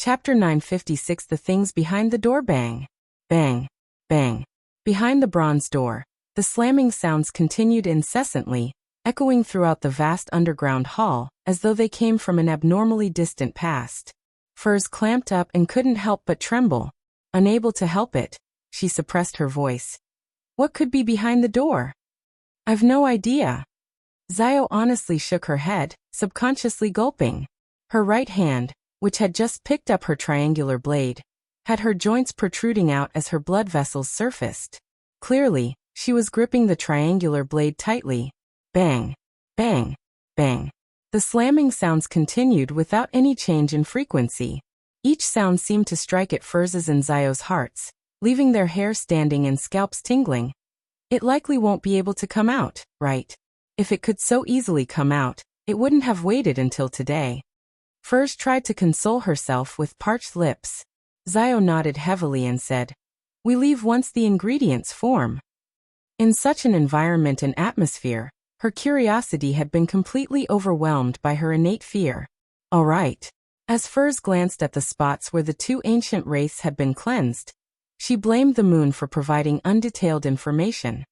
Chapter 956. The things behind the door. Bang. Bang. Bang. Behind the bronze door, the slamming sounds continued incessantly, echoing throughout the vast underground hall, as though they came from an abnormally distant past. Furs clamped up and couldn't help but tremble. Unable to help it, she suppressed her voice. What could be behind the door? I've no idea. Zio honestly shook her head, subconsciously gulping. Her right hand, which had just picked up her triangular blade, had her joints protruding out as her blood vessels surfaced. Clearly, she was gripping the triangular blade tightly. Bang. Bang. Bang. The slamming sounds continued without any change in frequency. Each sound seemed to strike at Furz's and Zio's hearts, leaving their hair standing and scalps tingling. It likely won't be able to come out, right? If it could so easily come out, it wouldn't have waited until today. Furz tried to console herself with parched lips. Zio nodded heavily and said, "We leave once the ingredients form." In such an environment and atmosphere, her curiosity had been completely overwhelmed by her innate fear. All right. As Furz glanced at the spots where the two ancient wraiths had been cleansed, she blamed the moon for providing undetailed information.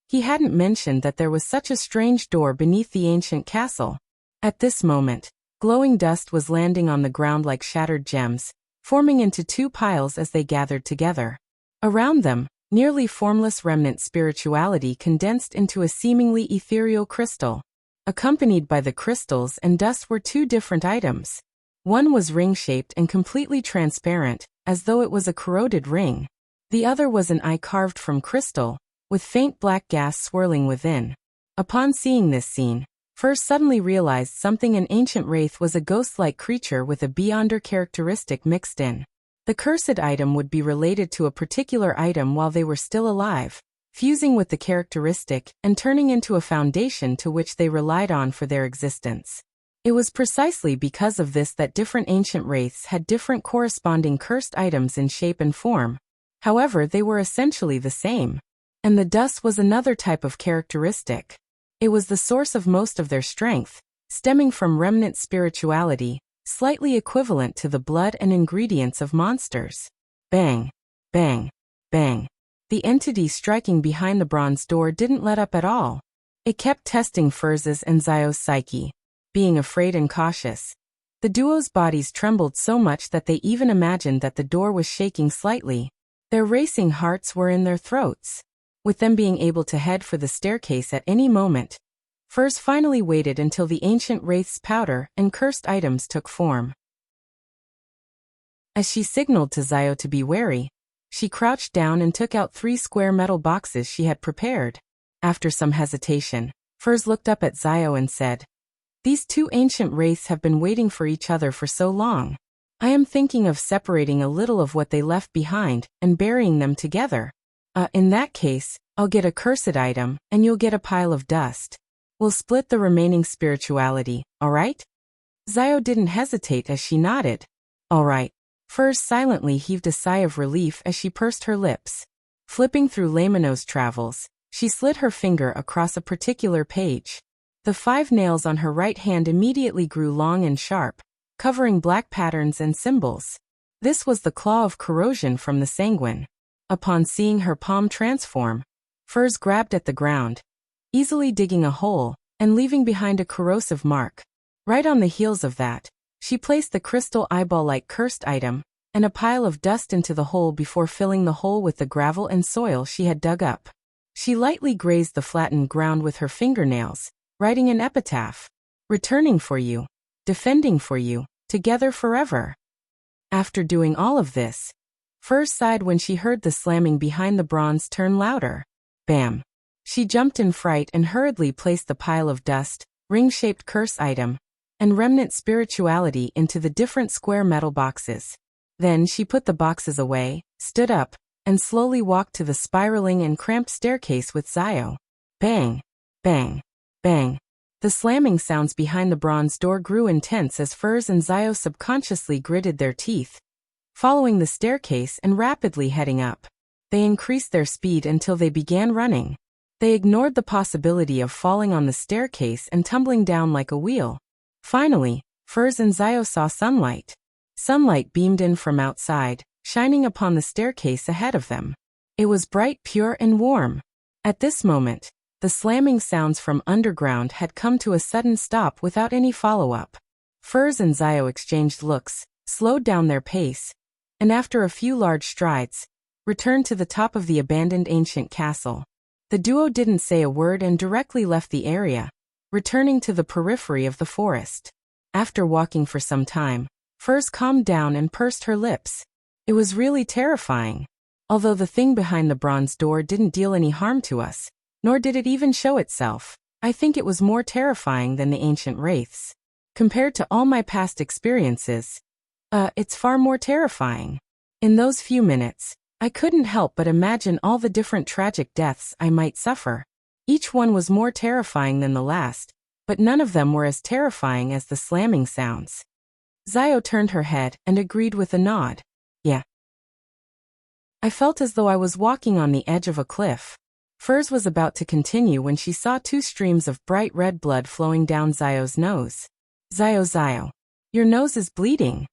He hadn't mentioned that there was such a strange door beneath the ancient castle. At this moment, glowing dust was landing on the ground like shattered gems, forming into two piles as they gathered together. Around them, nearly formless remnant spirituality condensed into a seemingly ethereal crystal. Accompanied by the crystals and dust were two different items. One was ring-shaped and completely transparent, as though it was a corroded ring. The other was an eye carved from crystal, with faint black gas swirling within. Upon seeing this scene, Furz suddenly realized something. An ancient wraith was a ghost-like creature with a beyonder characteristic mixed in. The cursed item would be related to a particular item while they were still alive, fusing with the characteristic and turning into a foundation to which they relied on for their existence. It was precisely because of this that different ancient wraiths had different corresponding cursed items in shape and form. However, they were essentially the same. And the dust was another type of characteristic. It was the source of most of their strength, stemming from remnant spirituality, slightly equivalent to the blood and ingredients of monsters. Bang. Bang. Bang. The entity striking behind the bronze door didn't let up at all. It kept testing Furz's and Zio's psyche. Being afraid and cautious, the duo's bodies trembled so much that they even imagined that the door was shaking slightly. Their racing hearts were in their throats. With them being able to head for the staircase at any moment, Furz finally waited until the ancient wraith's powder and cursed items took form. As she signaled to Zio to be wary, she crouched down and took out 3 square metal boxes she had prepared. After some hesitation, Furz looked up at Zio and said, "These two ancient wraiths have been waiting for each other for so long. I am thinking of separating a little of what they left behind and burying them together. In that case, I'll get a cursed item, and you'll get a pile of dust. We'll split the remaining spirituality, all right?" Zio didn't hesitate as she nodded. All right. Furz silently heaved a sigh of relief as she pursed her lips. Flipping through Lamino's travels, she slid her finger across a particular page. The 5 nails on her right hand immediately grew long and sharp, covering black patterns and symbols. This was the claw of corrosion from the sanguine. Upon seeing her palm transform, Furz grabbed at the ground, easily digging a hole and leaving behind a corrosive mark. Right on the heels of that, she placed the crystal eyeball-like cursed item and a pile of dust into the hole before filling the hole with the gravel and soil she had dug up. She lightly grazed the flattened ground with her fingernails, writing an epitaph: "Returning for you, defending for you, together forever." After doing all of this, Furz sighed when she heard the slamming behind the bronze turn louder. Bam. She jumped in fright and hurriedly placed the pile of dust, ring-shaped curse item, and remnant spirituality into the different square metal boxes. Then she put the boxes away, stood up, and slowly walked to the spiraling and cramped staircase with Zio. Bang. Bang. Bang. The slamming sounds behind the bronze door grew intense as Furz and Zio subconsciously gritted their teeth, following the staircase and rapidly heading up. They increased their speed until they began running. They ignored the possibility of falling on the staircase and tumbling down like a wheel. Finally, Furz and Zio saw sunlight. Sunlight beamed in from outside, shining upon the staircase ahead of them. It was bright, pure, and warm. At this moment, the slamming sounds from underground had come to a sudden stop without any follow-up. Furs and Zio exchanged looks, slowed down their pace, and after a few large strides, returned to the top of the abandoned ancient castle. The duo didn't say a word and directly left the area, returning to the periphery of the forest. After walking for some time, Furs calmed down and pursed her lips. It was really terrifying. Although the thing behind the bronze door didn't deal any harm to us, nor did it even show itself, I think it was more terrifying than the ancient wraiths. Compared to all my past experiences, it's far more terrifying. In those few minutes, I couldn't help but imagine all the different tragic deaths I might suffer. Each one was more terrifying than the last, but none of them were as terrifying as the slamming sounds. Zio turned her head and agreed with a nod. Yeah. I felt as though I was walking on the edge of a cliff. Furs was about to continue when she saw two streams of bright red blood flowing down Zio's nose. Zio, your nose is bleeding.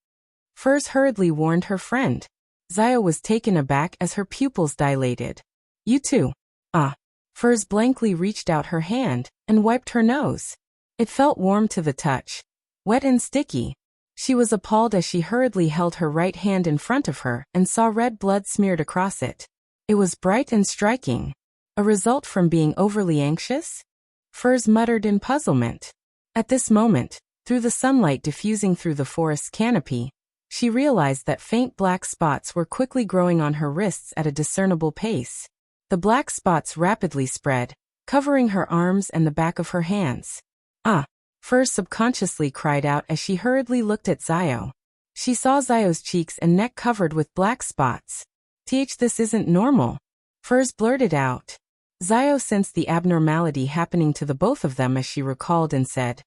Furs hurriedly warned her friend. Zio was taken aback as her pupils dilated. You too. Furs blankly reached out her hand and wiped her nose. It felt warm to the touch, wet and sticky. She was appalled as she hurriedly held her right hand in front of her and saw red blood smeared across it. It was bright and striking. A result from being overly anxious? Furs muttered in puzzlement. At this moment, through the sunlight diffusing through the forest's canopy, she realized that faint black spots were quickly growing on her wrists at a discernible pace. The black spots rapidly spread, covering her arms and the back of her hands. Furs subconsciously cried out as she hurriedly looked at Zio. She saw Zio's cheeks and neck covered with black spots. This isn't normal. Furs blurted out. Zio sensed the abnormality happening to the both of them as she recalled and said,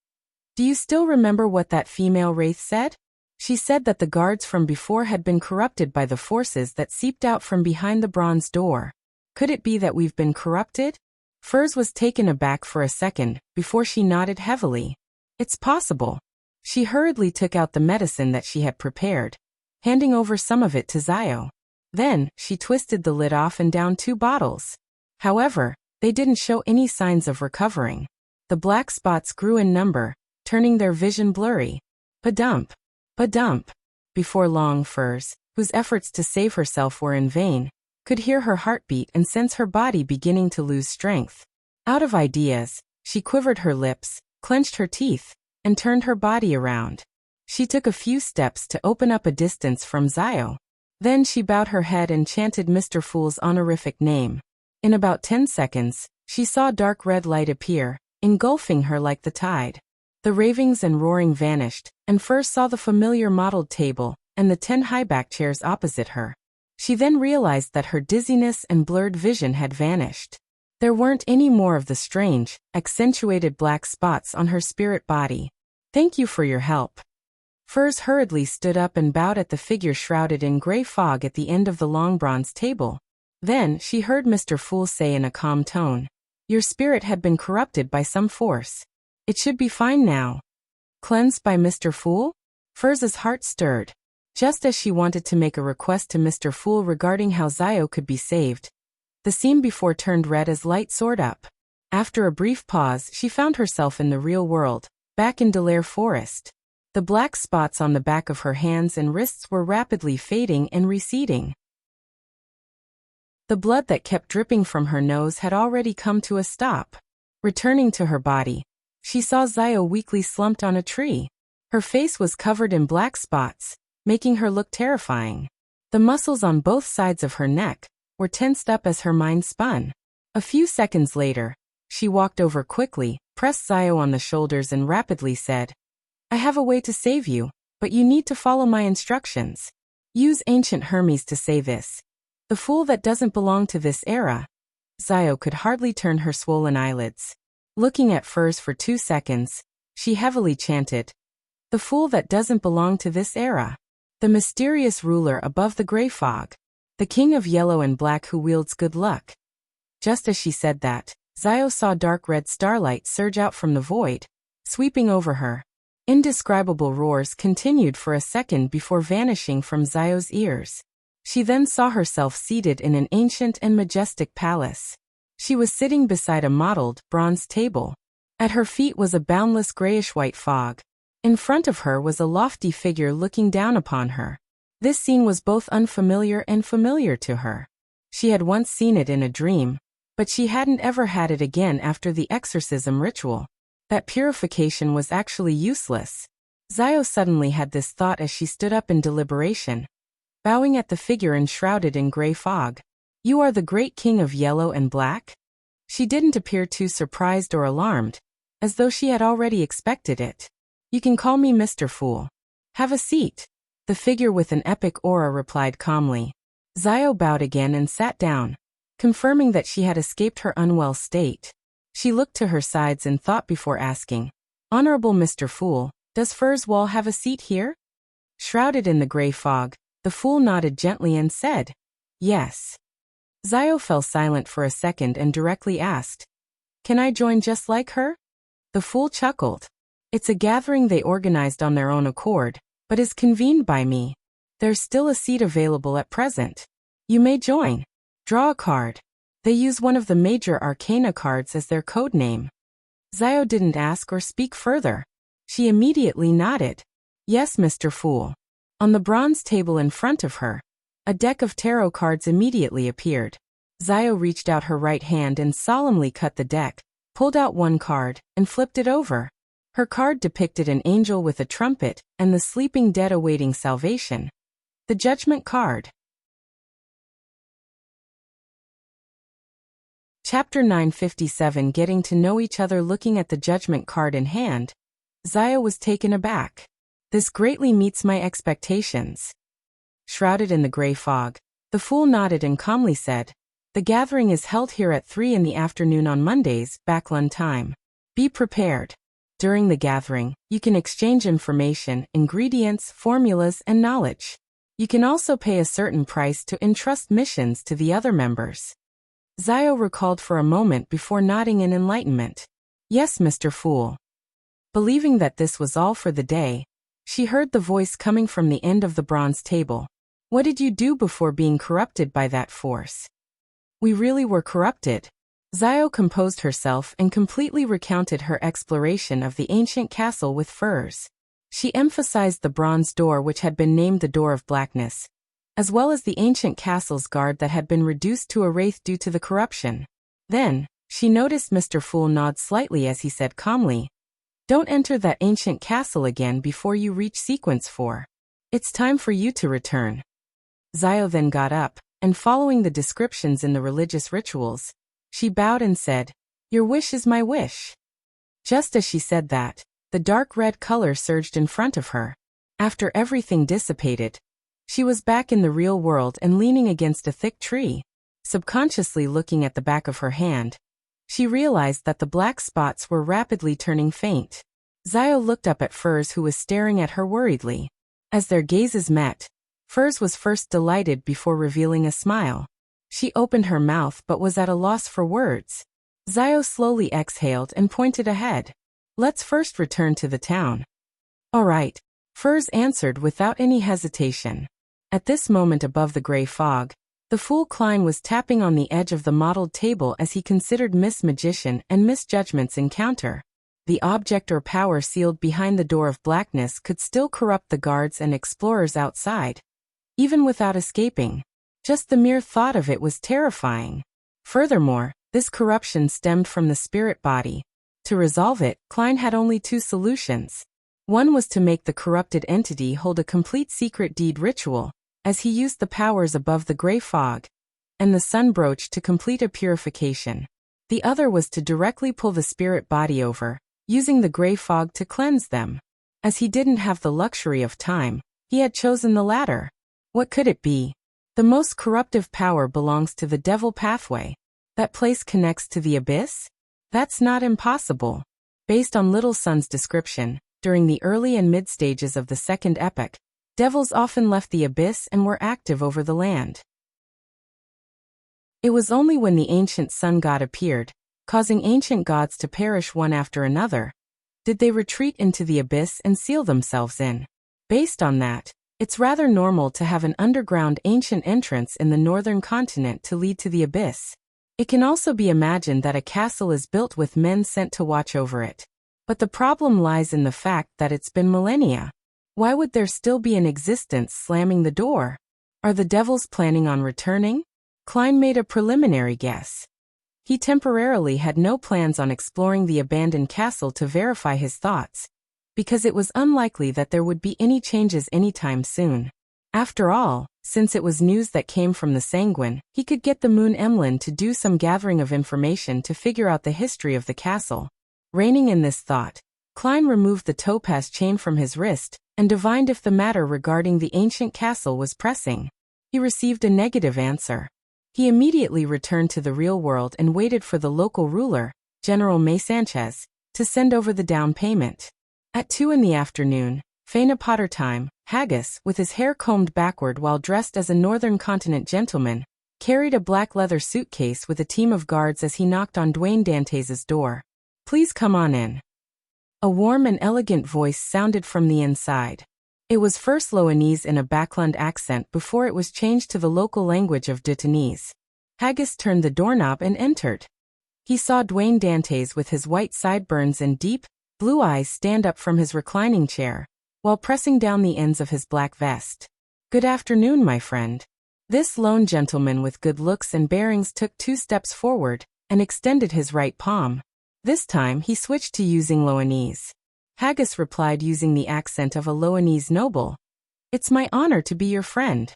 "Do you still remember what that female wraith said? She said that the guards from before had been corrupted by the forces that seeped out from behind the bronze door. Could it be that we've been corrupted?" Furs was taken aback for a second, before she nodded heavily. It's possible. She hurriedly took out the medicine that she had prepared, handing over some of it to Zio. Then, she twisted the lid off and downed 2 bottles. However, they didn't show any signs of recovering. The black spots grew in number, turning their vision blurry. Ba-dump. Ba-dump. Before long, Furs, whose efforts to save herself were in vain, could hear her heartbeat and sense her body beginning to lose strength. Out of ideas, she quivered her lips, clenched her teeth, and turned her body around. She took a few steps to open up a distance from Zio. Then she bowed her head and chanted Mr. Fool's honorific name. In about 10 seconds, she saw dark red light appear, engulfing her like the tide. The ravings and roaring vanished, and Furs saw the familiar mottled table and the 10 high-back chairs opposite her. She then realized that her dizziness and blurred vision had vanished. There weren't any more of the strange, accentuated black spots on her spirit body. "Thank you for your help." Furs hurriedly stood up and bowed at the figure shrouded in gray fog at the end of the long bronze table. Then she heard Mr. Fool say in a calm tone, "Your spirit had been corrupted by some force. It should be fine now." Cleansed by Mr. Fool? Furs's heart stirred. Just as she wanted to make a request to Mr. Fool regarding how Zio could be saved, the scene before turned red as light soared up. After a brief pause, she found herself in the real world, back in Delaire Forest. The black spots on the back of her hands and wrists were rapidly fading and receding. The blood that kept dripping from her nose had already come to a stop. Returning to her body, she saw Zio weakly slumped on a tree. Her face was covered in black spots, making her look terrifying. The muscles on both sides of her neck were tensed up as her mind spun. A few seconds later, she walked over quickly, pressed Zio on the shoulders and rapidly said, "I have a way to save you, but you need to follow my instructions. Use ancient Hermes to say this. The fool that doesn't belong to this era." Zio could hardly turn her swollen eyelids. Looking at Furs for 2 seconds, she heavily chanted, "The fool that doesn't belong to this era. The mysterious ruler above the gray fog. The king of yellow and black who wields good luck." Just as she said that, Zio saw dark red starlight surge out from the void, sweeping over her. Indescribable roars continued for a second before vanishing from Zio's ears. She then saw herself seated in an ancient and majestic palace. She was sitting beside a mottled, bronze table. At her feet was a boundless grayish-white fog. In front of her was a lofty figure looking down upon her. This scene was both unfamiliar and familiar to her. She had once seen it in a dream, but she hadn't ever had it again after the exorcism ritual. That purification was actually useless. Zio suddenly had this thought as she stood up in deliberation, bowing at the figure enshrouded in gray fog. "You are the great king of yellow and black?" She didn't appear too surprised or alarmed, as though she had already expected it. "You can call me Mr. Fool. Have a seat." The figure with an epic aura replied calmly. Zio bowed again and sat down, confirming that she had escaped her unwell state. She looked to her sides and thought before asking, "Honorable Mr. Fool, does Fur's wall have a seat here?" Shrouded in the gray fog, the fool nodded gently and said, "Yes." Zio fell silent for a second and directly asked, "Can I join just like her?" The fool chuckled. "It's a gathering they organized on their own accord, but is convened by me. There's still a seat available at present. You may join. Draw a card." They use one of the major arcana cards as their code name. Zio didn't ask or speak further. She immediately nodded. "Yes, Mr. Fool." On the bronze table in front of her, a deck of tarot cards immediately appeared. Zio reached out her right hand and solemnly cut the deck, pulled out one card, and flipped it over. Her card depicted an angel with a trumpet and the sleeping dead awaiting salvation. The Judgment card. Chapter 957. Getting to know each other. Looking at the Judgment card in hand, Zio was taken aback. "This greatly meets my expectations." Shrouded in the gray fog, the fool nodded and calmly said, "The gathering is held here at 3 in the afternoon on Mondays, Backlund time. Be prepared. During the gathering, you can exchange information, ingredients, formulas, and knowledge. You can also pay a certain price to entrust missions to the other members." Zio recalled for a moment before nodding in enlightenment. "Yes, Mr. Fool." Believing that this was all for the day, she heard the voice coming from the end of the bronze table. "What did you do before being corrupted by that force?" "We really were corrupted." Zio composed herself and completely recounted her exploration of the ancient castle with furs. She emphasized the bronze door which had been named the Door of Blackness, as well as the ancient castle's guard that had been reduced to a wraith due to the corruption. Then, she noticed Mr. Fool nod slightly as he said calmly, "Don't enter that ancient castle again before you reach sequence 4. It's time for you to return." Zio then got up, and following the descriptions in the religious rituals, she bowed and said, "Your wish is my wish." Just as she said that, the dark red color surged in front of her. After everything dissipated, she was back in the real world and leaning against a thick tree. Subconsciously looking at the back of her hand, she realized that the black spots were rapidly turning faint. Zio looked up at Furs, who was staring at her worriedly. As their gazes met, Furs was first delighted before revealing a smile. She opened her mouth but was at a loss for words. Zio slowly exhaled and pointed ahead. "Let's first return to the town." "All right," Furs answered without any hesitation. At this moment above the gray fog, the fool Klein was tapping on the edge of the mottled table as he considered Miss Magician and Miss Judgment's encounter. The object or power sealed behind the Door of Blackness could still corrupt the guards and explorers outside, even without escaping. Just the mere thought of it was terrifying. Furthermore, this corruption stemmed from the spirit body. To resolve it, Klein had only 2 solutions. One was to make the corrupted entity hold a complete secret deed ritual, as he used the powers above the gray fog and the sun brooch to complete a purification. The other was to directly pull the spirit body over, using the gray fog to cleanse them. As he didn't have the luxury of time, he had chosen the latter. What could it be? The most corruptive power belongs to the devil pathway. That place connects to the abyss? That's not impossible. Based on Little Sun's description, during the early and mid stages of the second epoch, devils often left the abyss and were active over the land. It was only when the ancient sun god appeared, causing ancient gods to perish one after another, Did they retreat into the abyss and seal themselves in? Based on that, it's rather normal to have an underground ancient entrance in the northern continent to lead to the abyss. It can also be imagined that a castle is built with men sent to watch over it. But the problem lies in the fact that it's been millennia. Why would there still be an existence slamming the door? Are the devils planning on returning? Klein made a preliminary guess. He temporarily had no plans on exploring the abandoned castle to verify his thoughts, because it was unlikely that there would be any changes anytime soon. After all, since it was news that came from the Sanguine, he could get the Moon Emlyn to do some gathering of information to figure out the history of the castle. Reining in this thought, Klein removed the topaz chain from his wrist and divined if the matter regarding the ancient castle was pressing. He received a negative answer. He immediately returned to the real world and waited for the local ruler, General May Sanchez, to send over the down payment. At 2 in the afternoon, Faina Potter time, Haggis, with his hair combed backward while dressed as a Northern Continent gentleman, carried a black leather suitcase with a team of guards as he knocked on Dwayne Dantes' door. "Please come on in." A warm and elegant voice sounded from the inside. It was first Loanese in a Backland accent before it was changed to the local language of Dutanese. Haggis turned the doorknob and entered. He saw Dwayne Dantes with his white sideburns and deep, blue eyes stand up from his reclining chair, while pressing down the ends of his black vest. "Good afternoon, my friend." This lone gentleman with good looks and bearings took 2 steps forward and extended his right palm. This time he switched to using Loanese. Haggis replied using the accent of a Loanese noble. "It's my honor to be your friend."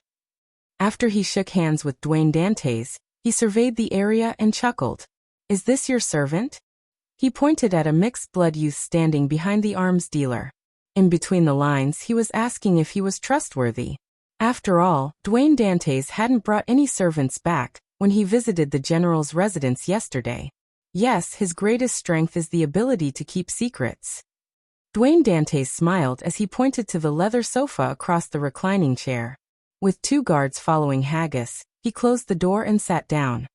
After he shook hands with Dwayne Dantes, he surveyed the area and chuckled. "Is this your servant?" He pointed at a mixed-blood youth standing behind the arms dealer. In between the lines, he was asking if he was trustworthy. After all, Dwayne Dantes hadn't brought any servants back when he visited the general's residence yesterday. Yes, his greatest strength is the ability to keep secrets. Dwayne Dantes smiled as he pointed to the leather sofa across the reclining chair. With 2 guards following Haggis, he closed the door and sat down.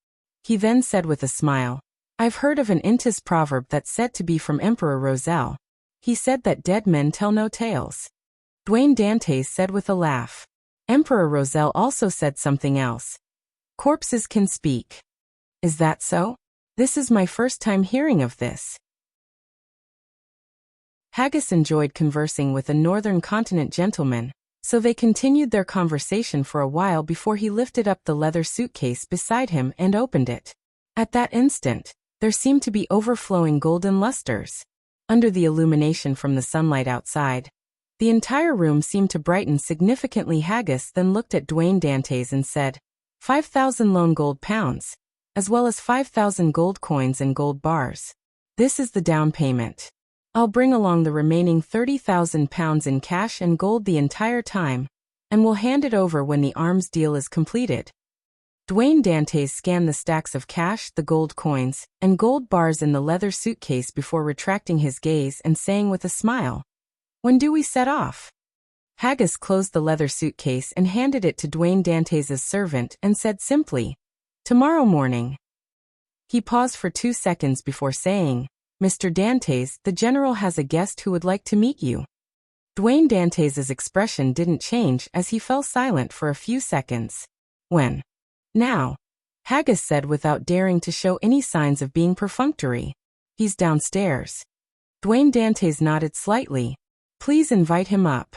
He then said with a smile, "I've heard of an Intis proverb that's said to be from Emperor Roselle. He said that dead men tell no tales." Dwayne Dantes said with a laugh. "Emperor Roselle also said something else. Corpses can speak." "Is that so? This is my first time hearing of this." Haggis enjoyed conversing with a Northern Continent gentleman, so they continued their conversation for a while before he lifted up the leather suitcase beside him and opened it. At that instant, there seemed to be overflowing golden lusters. Under the illumination from the sunlight outside, the entire room seemed to brighten significantly. Haggis then looked at Dwayne Dantes and said, 5,000 lone gold pounds, as well as 5,000 gold coins and gold bars. This is the down payment. I'll bring along the remaining 30,000 pounds in cash and gold the entire time, and we'll hand it over when the arms deal is completed. Dwayne Dantes scanned the stacks of cash, the gold coins, and gold bars in the leather suitcase before retracting his gaze and saying with a smile, "When do we set off?" Haggis closed the leather suitcase and handed it to Dwayne Dantes' servant and said simply, "Tomorrow morning." He paused for 2 seconds before saying, "Mr. Dantes, the general has a guest who would like to meet you." Dwayne Dantes' expression didn't change as he fell silent for a few seconds. "When?" "Now," Haggis said without daring to show any signs of being perfunctory. "He's downstairs." Dwayne Dantes nodded slightly. "Please invite him up."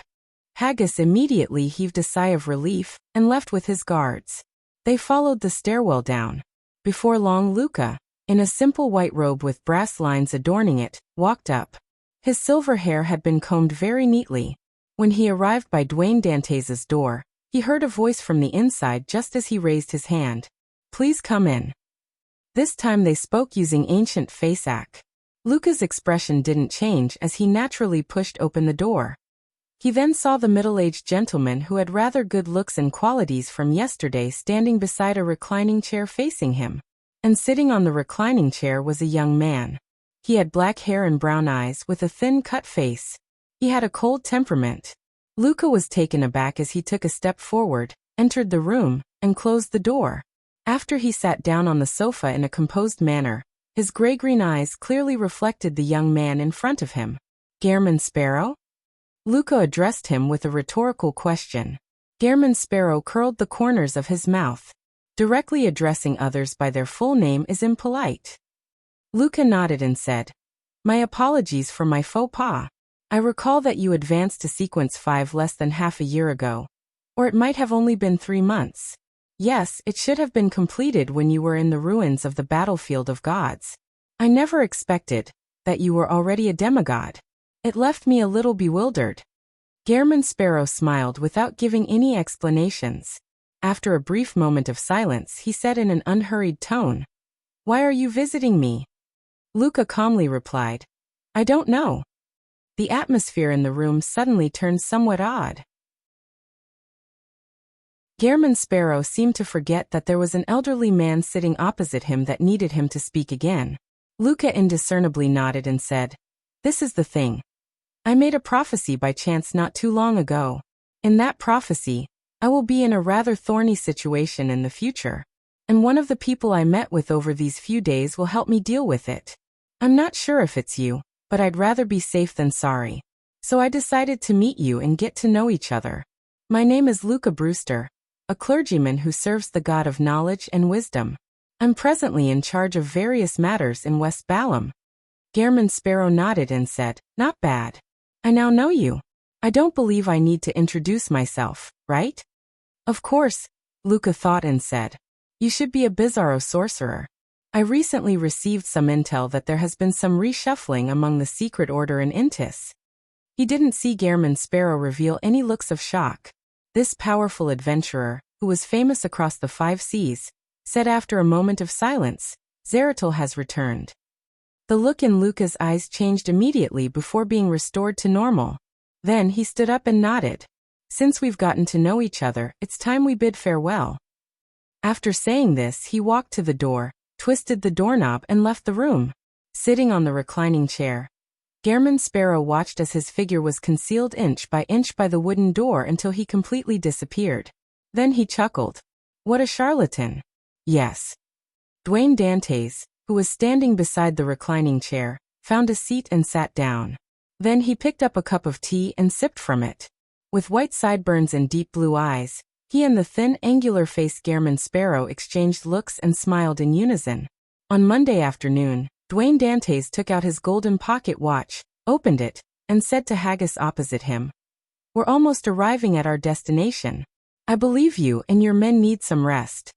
Haggis immediately heaved a sigh of relief and left with his guards. They followed the stairwell down. Before long, Luca, in a simple white robe with brass lines adorning it, walked up. His silver hair had been combed very neatly. When he arrived by Dwayne Dantes' door, he heard a voice from the inside just as he raised his hand. "Please come in." This time they spoke using ancient Faceac. Luca's expression didn't change as he naturally pushed open the door. He then saw the middle-aged gentleman who had rather good looks and qualities from yesterday standing beside a reclining chair facing him. And sitting on the reclining chair was a young man. He had black hair and brown eyes with a thin-cut face. He had a cold temperament. Luca was taken aback as he took a step forward, entered the room, and closed the door. After he sat down on the sofa in a composed manner, his gray-green eyes clearly reflected the young man in front of him. Gehrman Sparrow? Luca addressed him with a rhetorical question. Gehrman Sparrow curled the corners of his mouth. Directly addressing others by their full name is impolite. Luca nodded and said, "My apologies for my faux pas. I recall that you advanced to Sequence 5 less than half a year ago. Or it might have only been 3 months. Yes, it should have been completed when you were in the ruins of the battlefield of gods. I never expected that you were already a demigod. It left me a little bewildered." Gehrman Sparrow smiled without giving any explanations. After a brief moment of silence, he said in an unhurried tone, "Why are you visiting me?" Luca calmly replied, "I don't know." The atmosphere in the room suddenly turned somewhat odd. Gehrman Sparrow seemed to forget that there was an elderly man sitting opposite him that needed him to speak again. Luca indiscernibly nodded and said, "This is the thing. I made a prophecy by chance not too long ago. In that prophecy, I will be in a rather thorny situation in the future. And one of the people I met with over these few days will help me deal with it. I'm not sure if it's you, but I'd rather be safe than sorry. So I decided to meet you and get to know each other. My name is Luca Brewster, a clergyman who serves the God of knowledge and wisdom. I'm presently in charge of various matters in West Balam." Gehrman Sparrow nodded and said, "Not bad. I now know you. I don't believe I need to introduce myself, right?" "Of course," Luca thought and said. "You should be a bizarro sorcerer. I recently received some intel that there has been some reshuffling among the secret order in Intis." He didn't see Gehrman Sparrow reveal any looks of shock. This powerful adventurer, who was famous across the 5 seas, said after a moment of silence, "Zeratul has returned." The look in Luca's eyes changed immediately before being restored to normal. Then he stood up and nodded. "Since we've gotten to know each other, it's time we bid farewell." After saying this, he walked to the door, twisted the doorknob and left the room. Sitting on the reclining chair, Gehrman Sparrow watched as his figure was concealed inch by the wooden door until he completely disappeared. Then he chuckled. What a charlatan. Yes. Dwayne Dantes, who was standing beside the reclining chair, found a seat and sat down. Then he picked up a cup of tea and sipped from it. With white sideburns and deep blue eyes, he and the thin, angular-faced Gehrman Sparrow exchanged looks and smiled in unison. On Monday afternoon, Dwayne Dantes took out his golden pocket watch, opened it, and said to Haggis opposite him, "We're almost arriving at our destination. I believe you and your men need some rest."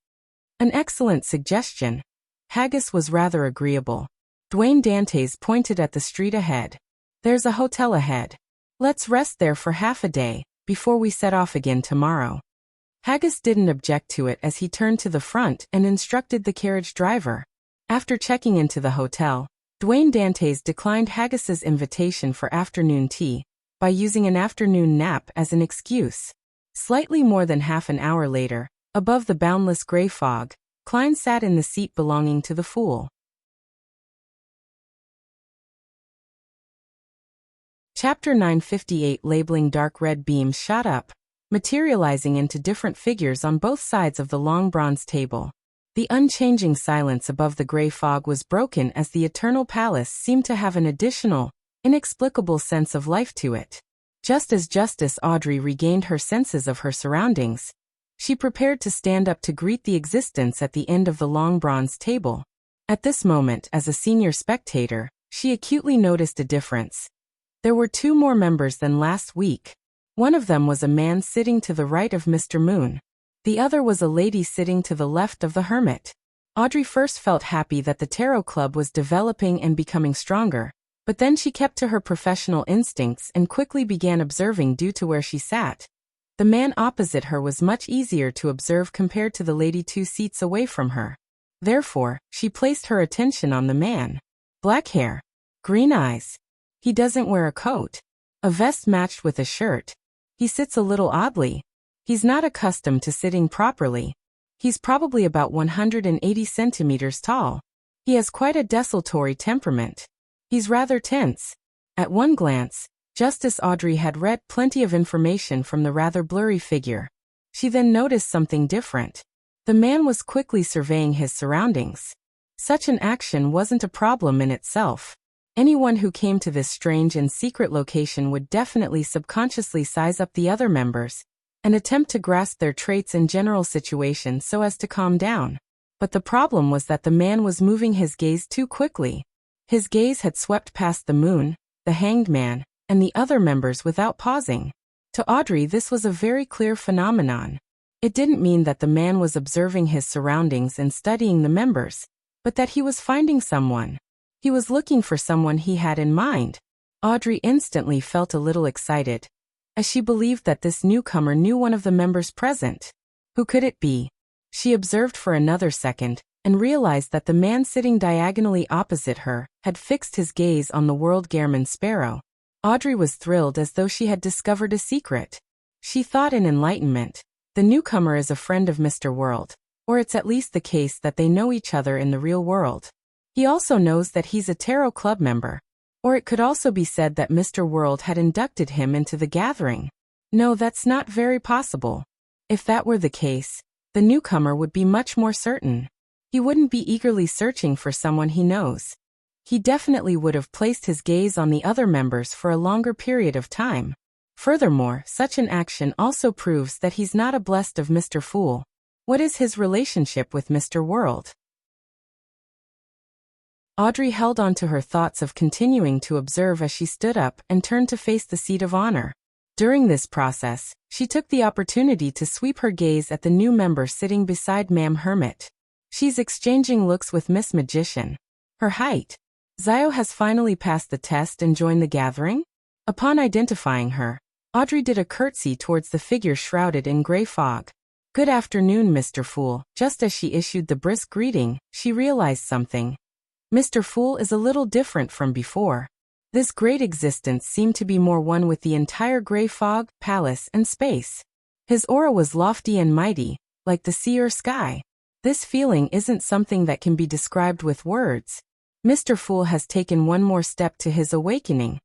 An excellent suggestion. Haggis was rather agreeable. Dwayne Dantes pointed at the street ahead. "There's a hotel ahead. Let's rest there for half a day, before we set off again tomorrow." Haggis didn't object to it as he turned to the front and instructed the carriage driver. After checking into the hotel, Dwayne Dantes declined Haggis's invitation for afternoon tea by using an afternoon nap as an excuse. Slightly more than half an hour later, above the boundless gray fog, Klein sat in the seat belonging to the Fool. Chapter 958. Labeling. Dark red beams shot up, materializing into different figures on both sides of the long bronze table. The unchanging silence above the gray fog was broken as the eternal palace seemed to have an additional, inexplicable sense of life to it. Just as Justice Audrey regained her senses of her surroundings, she prepared to stand up to greet the existence at the end of the long bronze table. At this moment, as a senior spectator, she acutely noticed a difference. There were 2 more members than last week. One of them was a man sitting to the right of Mr. Moon. The other was a lady sitting to the left of the hermit. Audrey first felt happy that the Tarot Club was developing and becoming stronger, but then she kept to her professional instincts and quickly began observing due to where she sat. The man opposite her was much easier to observe compared to the lady 2 seats away from her. Therefore, she placed her attention on the man. Black hair. Green eyes. He doesn't wear a coat. A vest matched with a shirt. He sits a little oddly. He's not accustomed to sitting properly. He's probably about 180 centimeters tall. He has quite a desultory temperament. He's rather tense. At one glance, Justice Audrey had read plenty of information from the rather blurry figure. She then noticed something different. The man was quickly surveying his surroundings. Such an action wasn't a problem in itself. Anyone who came to this strange and secret location would definitely subconsciously size up the other members and attempt to grasp their traits and general situation so as to calm down. But the problem was that the man was moving his gaze too quickly. His gaze had swept past the moon, the hanged man, and the other members without pausing. To Audrey, this was a very clear phenomenon. It didn't mean that the man was observing his surroundings and studying the members, but that he was finding someone. He was looking for someone he had in mind. Audrey instantly felt a little excited, as she believed that this newcomer knew one of the members present. Who could it be? She observed for another second, and realized that the man sitting diagonally opposite her had fixed his gaze on the World Gehrman Sparrow. Audrey was thrilled as though she had discovered a secret. She thought in enlightenment, the newcomer is a friend of Mr. World, or it's at least the case that they know each other in the real world. He also knows that he's a Tarot Club member. Or it could also be said that Mr. World had inducted him into the gathering. No, that's not very possible. If that were the case, the newcomer would be much more certain. He wouldn't be eagerly searching for someone he knows. He definitely would have placed his gaze on the other members for a longer period of time. Furthermore, such an action also proves that he's not a blessed of Mr. Fool. What is his relationship with Mr. World? Audrey held on to her thoughts of continuing to observe as she stood up and turned to face the seat of honor. During this process, she took the opportunity to sweep her gaze at the new member sitting beside Ma'am Hermit. She's exchanging looks with Miss Magician. Her height. Zio has finally passed the test and joined the gathering? Upon identifying her, Audrey did a curtsy towards the figure shrouded in gray fog. Good afternoon, Mr. Fool. Just as she issued the brisk greeting, she realized something. Mr. Fool is a little different from before. This great existence seemed to be more one with the entire gray fog, palace, and space. His aura was lofty and mighty, like the sea or sky. This feeling isn't something that can be described with words. Mr. Fool has taken one more step to his awakening,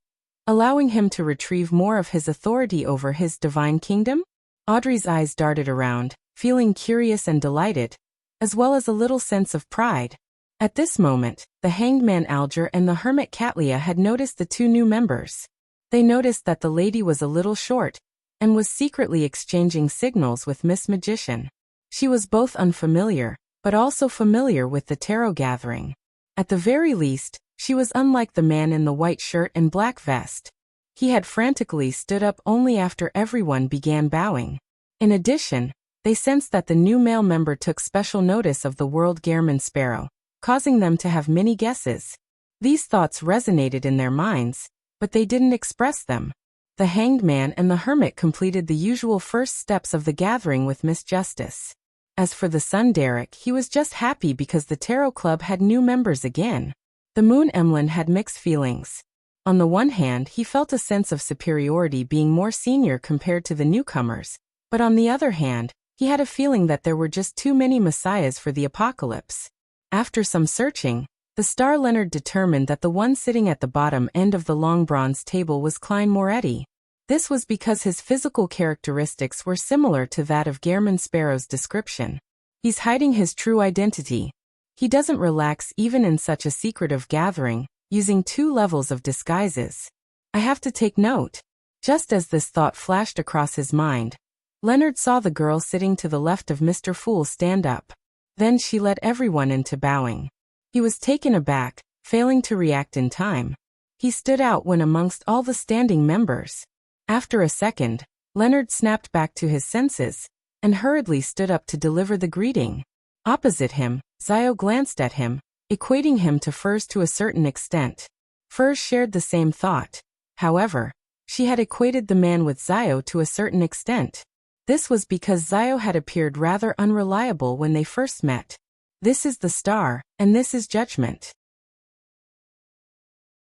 allowing him to retrieve more of his authority over his divine kingdom? Audrey's eyes darted around, feeling curious and delighted, as well as a little sense of pride. At this moment, the hanged man Alger and the hermit Catlia had noticed the two new members. They noticed that the lady was a little short, and was secretly exchanging signals with Miss Magician. She was both unfamiliar, but also familiar with the tarot gathering. At the very least, she was unlike the man in the white shirt and black vest. He had frantically stood up only after everyone began bowing. In addition, they sensed that the new male member took special notice of the World Gehrman Sparrow, causing them to have many guesses. These thoughts resonated in their minds, but they didn't express them. The hanged man and the hermit completed the usual first steps of the gathering with Miss Justice. As for the son Derek, he was just happy because the Tarot Club had new members again. The Moon Emlyn had mixed feelings. On the one hand, he felt a sense of superiority being more senior compared to the newcomers, but on the other hand, he had a feeling that there were just too many messiahs for the apocalypse. After some searching, the star Leonard determined that the one sitting at the bottom end of the long bronze table was Klein Moretti. This was because his physical characteristics were similar to that of Gehrman Sparrow's description. He's hiding his true identity. He doesn't relax even in such a secretive gathering, using 2 levels of disguises. I have to take note. Just as this thought flashed across his mind, Leonard saw the girl sitting to the left of Mr. Fool stand up. Then she led everyone into bowing. He was taken aback, failing to react in time. He stood out when amongst all the standing members. After a second, Leonard snapped back to his senses, and hurriedly stood up to deliver the greeting. Opposite him, Zio glanced at him, equating him to Furs to a certain extent. Furs shared the same thought. However, she had equated the man with Zio to a certain extent. This was because Zio had appeared rather unreliable when they first met. This is the star, and this is judgment.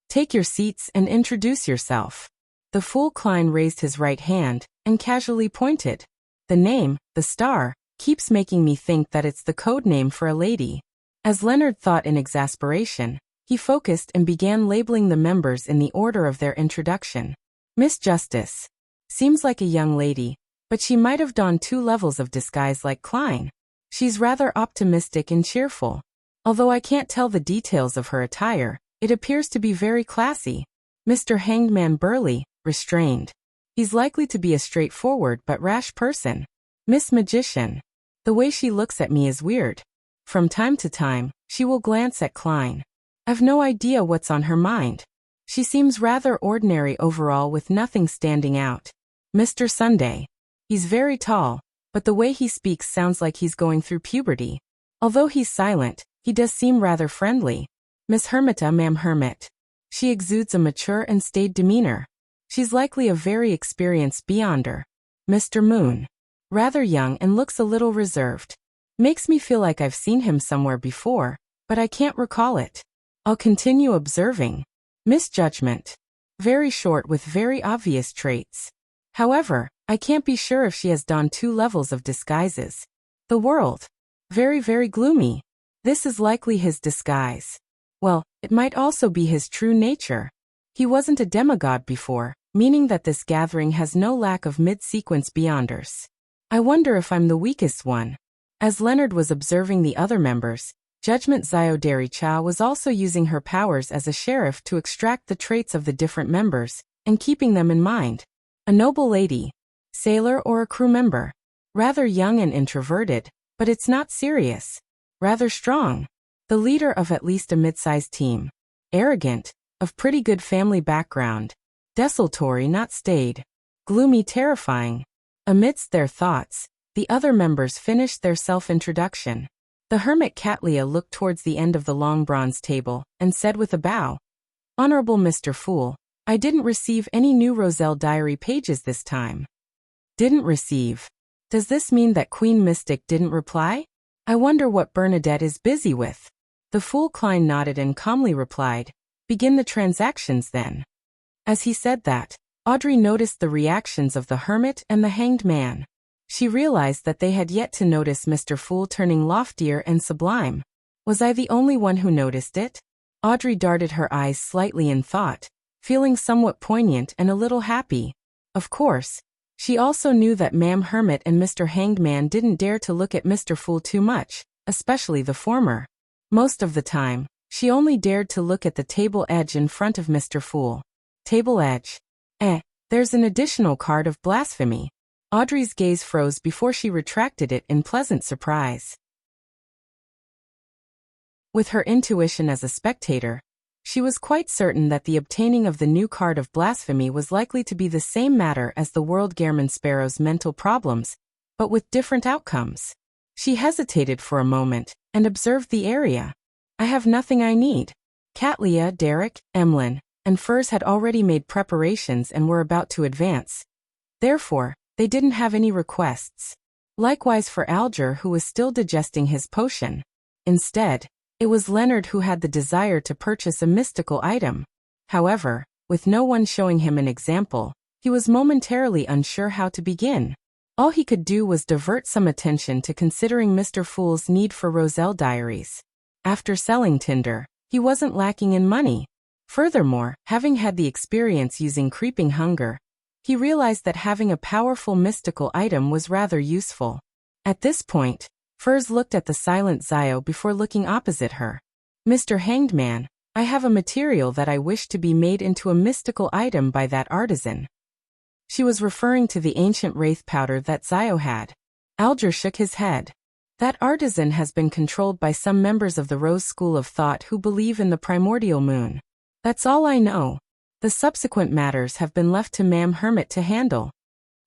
Take your seats and introduce yourself. The Fool Klein raised his right hand, and casually pointed. The name, the star, keeps making me think that it's the code name for a lady. As Leonard thought in exasperation, he focused and began labeling the members in the order of their introduction. Miss Justice. Seems like a young lady, but she might have donned 2 levels of disguise like Klein. She's rather optimistic and cheerful. Although I can't tell the details of her attire, It appears to be very classy. Mr. Hanged Man burly, restrained. He's likely to be a straightforward but rash person. Miss Magician. The way she looks at me is weird. From time to time, she will glance at Klein. I've no idea what's on her mind. She seems rather ordinary overall with nothing standing out. Mr. Sunday. He's very tall, but the way he speaks sounds like he's going through puberty. Although he's silent, he does seem rather friendly. Miss Hermita, Ma'am Hermit. She exudes a mature and staid demeanor. She's likely a very experienced beyonder. Mr. Moon. Rather young and looks a little reserved. Makes me feel like I've seen him somewhere before, but I can't recall it. I'll continue observing. Misjudgment. Very short with very obvious traits. However, I can't be sure if she has donned 2 levels of disguises. The world. Very, very gloomy. This is likely his disguise. Well, it might also be his true nature. He wasn't a demigod before, meaning that this gathering has no lack of mid-sequence beyonders. I wonder if I'm the weakest one. As Leonard was observing the other members, Judgment Xiao Cha was also using her powers as a sheriff to extract the traits of the different members, and keeping them in mind. A noble lady, sailor or a crew member. Rather young and introverted, but it's not serious. Rather strong. The leader of at least a mid-sized team. Arrogant, of pretty good family background. Desultory, not staid. Gloomy, terrifying. Amidst their thoughts, the other members finished their self-introduction. The hermit Catlia looked towards the end of the long bronze table, and said with a bow, "Honorable Mr. Fool, I didn't receive any new Roselle diary pages this time." Didn't receive. Does this mean that Queen Mystic didn't reply? I wonder what Bernadette is busy with. The fool Klein nodded and calmly replied, "Begin the transactions then." As he said that, Audrey noticed the reactions of the hermit and the hanged man. She realized that they had yet to notice Mr. Fool turning loftier and sublime. Was I the only one who noticed it? Audrey darted her eyes slightly in thought, feeling somewhat poignant and a little happy. Of course, she also knew that Ma'am Hermit and Mr. Hanged Man didn't dare to look at Mr. Fool too much, especially the former. Most of the time, she only dared to look at the table edge in front of Mr. Fool. Table edge. There's an additional card of blasphemy. Audrey's gaze froze before she retracted it in pleasant surprise. With her intuition as a spectator, she was quite certain that the obtaining of the new card of blasphemy was likely to be the same matter as the World Gairman Sparrow's mental problems, but with different outcomes. She hesitated for a moment, and observed the area. I have nothing I need. Catlia, Derek, Emlyn, and Furs had already made preparations and were about to advance. Therefore, they didn't have any requests. Likewise for Alger, who was still digesting his potion. Instead, it was Leonard who had the desire to purchase a mystical item. However, with no one showing him an example, he was momentarily unsure how to begin. All he could do was divert some attention to considering Mr. Fool's need for Roselle diaries. After selling Tinder, he wasn't lacking in money. Furthermore, having had the experience using creeping hunger, he realized that having a powerful mystical item was rather useful. At this point, Furs looked at the silent Zio before looking opposite her. "Mr. Hanged Man, I have a material that I wish to be made into a mystical item by that artisan." She was referring to the ancient wraith powder that Zio had. Alger shook his head. "That artisan has been controlled by some members of the Rose School of Thought who believe in the primordial moon. That's all I know. The subsequent matters have been left to Ma'am Hermit to handle."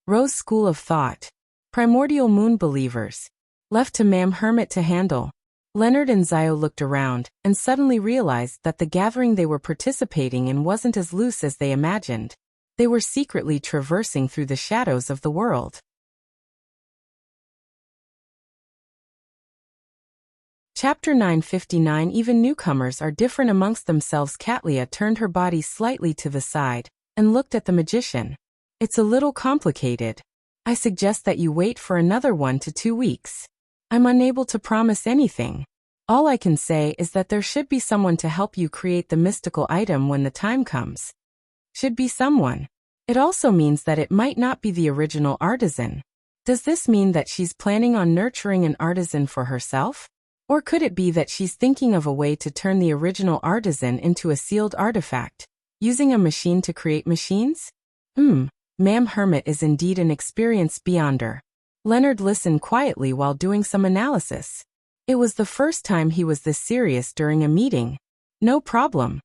Rose School of Thought. Primordial moon believers. Left to Ma'am Hermit to handle. Leonard and Zio looked around, and suddenly realized that the gathering they were participating in wasn't as loose as they imagined. They were secretly traversing through the shadows of the world. Chapter 959. Even newcomers are different amongst themselves. Catlia turned her body slightly to the side, and looked at the magician. "It's a little complicated. I suggest that you wait for another 1 to 2 weeks. I'm unable to promise anything. All I can say is that there should be someone to help you create the mystical item when the time comes." Should be someone. It also means that it might not be the original artisan. Does this mean that she's planning on nurturing an artisan for herself? Or could it be that she's thinking of a way to turn the original artisan into a sealed artifact, using a machine to create machines? Ma'am Hermit is indeed an experienced beyonder. Leonard listened quietly while doing some analysis. It was the first time he was this serious during a meeting. No problem.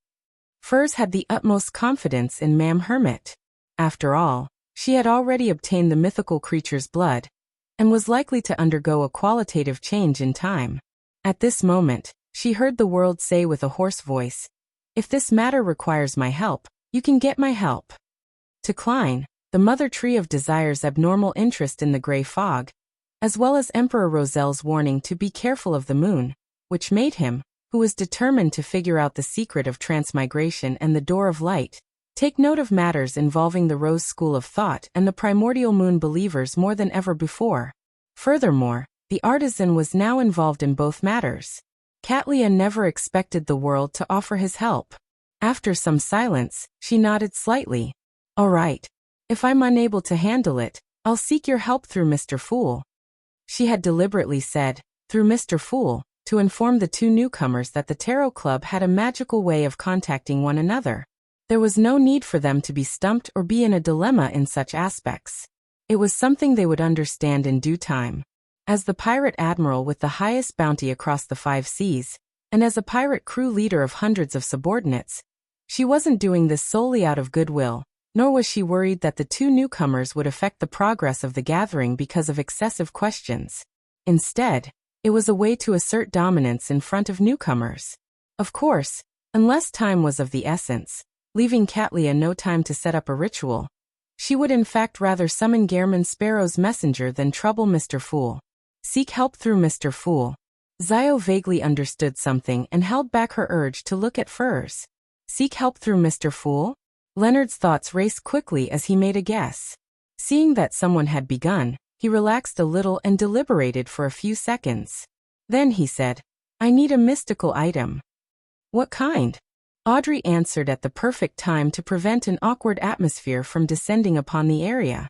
Furs had the utmost confidence in Ma'am Hermit. After all, she had already obtained the mythical creature's blood, and was likely to undergo a qualitative change in time. At this moment, she heard the world say with a hoarse voice, "If this matter requires my help, you can get my help." To Klein, the mother tree of Desire's abnormal interest in the gray fog, as well as Emperor Roselle's warning to be careful of the moon, which made him, who was determined to figure out the secret of transmigration and the door of light, take note of matters involving the Rose School of Thought and the primordial moon believers more than ever before. Furthermore, the artisan was now involved in both matters. Katlia never expected the world to offer his help. After some silence, she nodded slightly. "All right. If I'm unable to handle it, I'll seek your help through Mr. Fool." She had deliberately said, "through Mr. Fool," to inform the two newcomers that the Tarot Club had a magical way of contacting one another. There was no need for them to be stumped or be in a dilemma in such aspects. It was something they would understand in due time. As the pirate admiral with the highest bounty across the 5 seas, and as a pirate crew leader of hundreds of subordinates, she wasn't doing this solely out of goodwill, nor was she worried that the two newcomers would affect the progress of the gathering because of excessive questions. Instead, it was a way to assert dominance in front of newcomers. Of course, unless time was of the essence, leaving Katlia no time to set up a ritual, she would in fact rather summon Gehrman Sparrow's messenger than trouble Mr. Fool. Seek help through Mr. Fool. Zio vaguely understood something and held back her urge to look at furs. Seek help through Mr. Fool? Leonard's thoughts raced quickly as he made a guess. Seeing that someone had begun, he relaxed a little and deliberated for a few seconds. Then he said, "I need a mystical item." "What kind?" Audrey answered at the perfect time to prevent an awkward atmosphere from descending upon the area.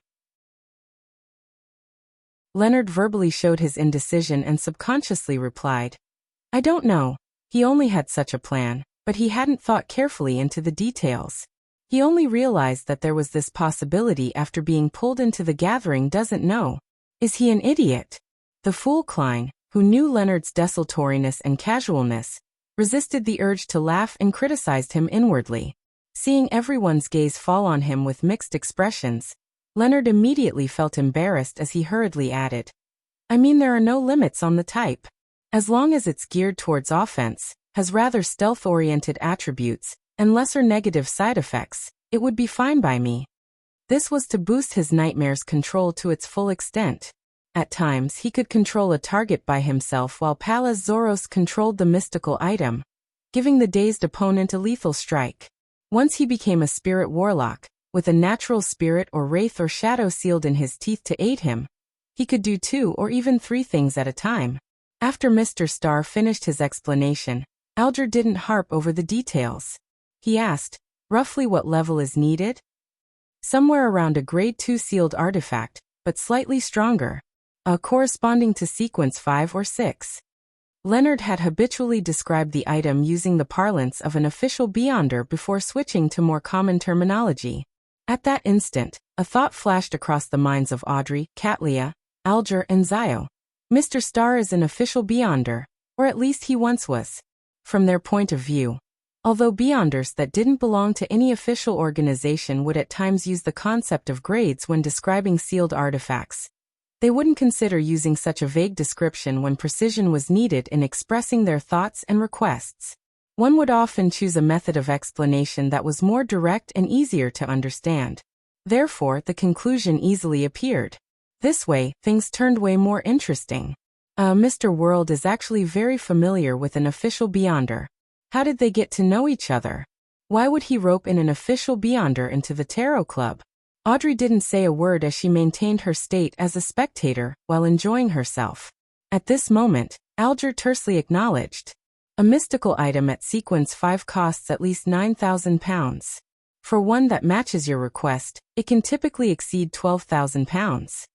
Leonard verbally showed his indecision and subconsciously replied, "I don't know." He only had such a plan, but he hadn't thought carefully into the details. He only realized that there was this possibility after being pulled into the gathering. Doesn't know. Is he an idiot? The fool Klein, who knew Leonard's desultoriness and casualness, resisted the urge to laugh and criticized him inwardly. Seeing everyone's gaze fall on him with mixed expressions, Leonard immediately felt embarrassed as he hurriedly added, "I mean, there are no limits on the type. As long as it's geared towards offense, has rather stealth-oriented attributes, and lesser negative side effects, it would be fine by me." This was to boost his nightmare's control to its full extent. At times he could control a target by himself while Pallas Zoros controlled the mystical item, giving the dazed opponent a lethal strike. Once he became a spirit warlock, with a natural spirit or wraith or shadow sealed in his teeth to aid him, he could do 2 or even 3 things at a time. After Mr. Starr finished his explanation, Alger didn't harp over the details. He asked, "Roughly what level is needed?" "Somewhere around a grade 2 sealed artifact, but slightly stronger. Corresponding to sequence 5 or 6. Leonard had habitually described the item using the parlance of an official beyonder before switching to more common terminology. At that instant, a thought flashed across the minds of Audrey, Katlia, Alger, and Zio. Mr. Starr is an official beyonder, or at least he once was. From their point of view, although beyonders that didn't belong to any official organization would at times use the concept of grades when describing sealed artifacts, they wouldn't consider using such a vague description when precision was needed in expressing their thoughts and requests. One would often choose a method of explanation that was more direct and easier to understand. Therefore, the conclusion easily appeared. This way, things turned way more interesting. Mr. World is actually very familiar with an official beyonder. How did they get to know each other? Why would he rope in an official beyonder into the Tarot Club? Audrey didn't say a word as she maintained her state as a spectator while enjoying herself. At this moment, Alger tersely acknowledged, "A mystical item at sequence 5 costs at least £9,000. For one that matches your request, it can typically exceed £12,000.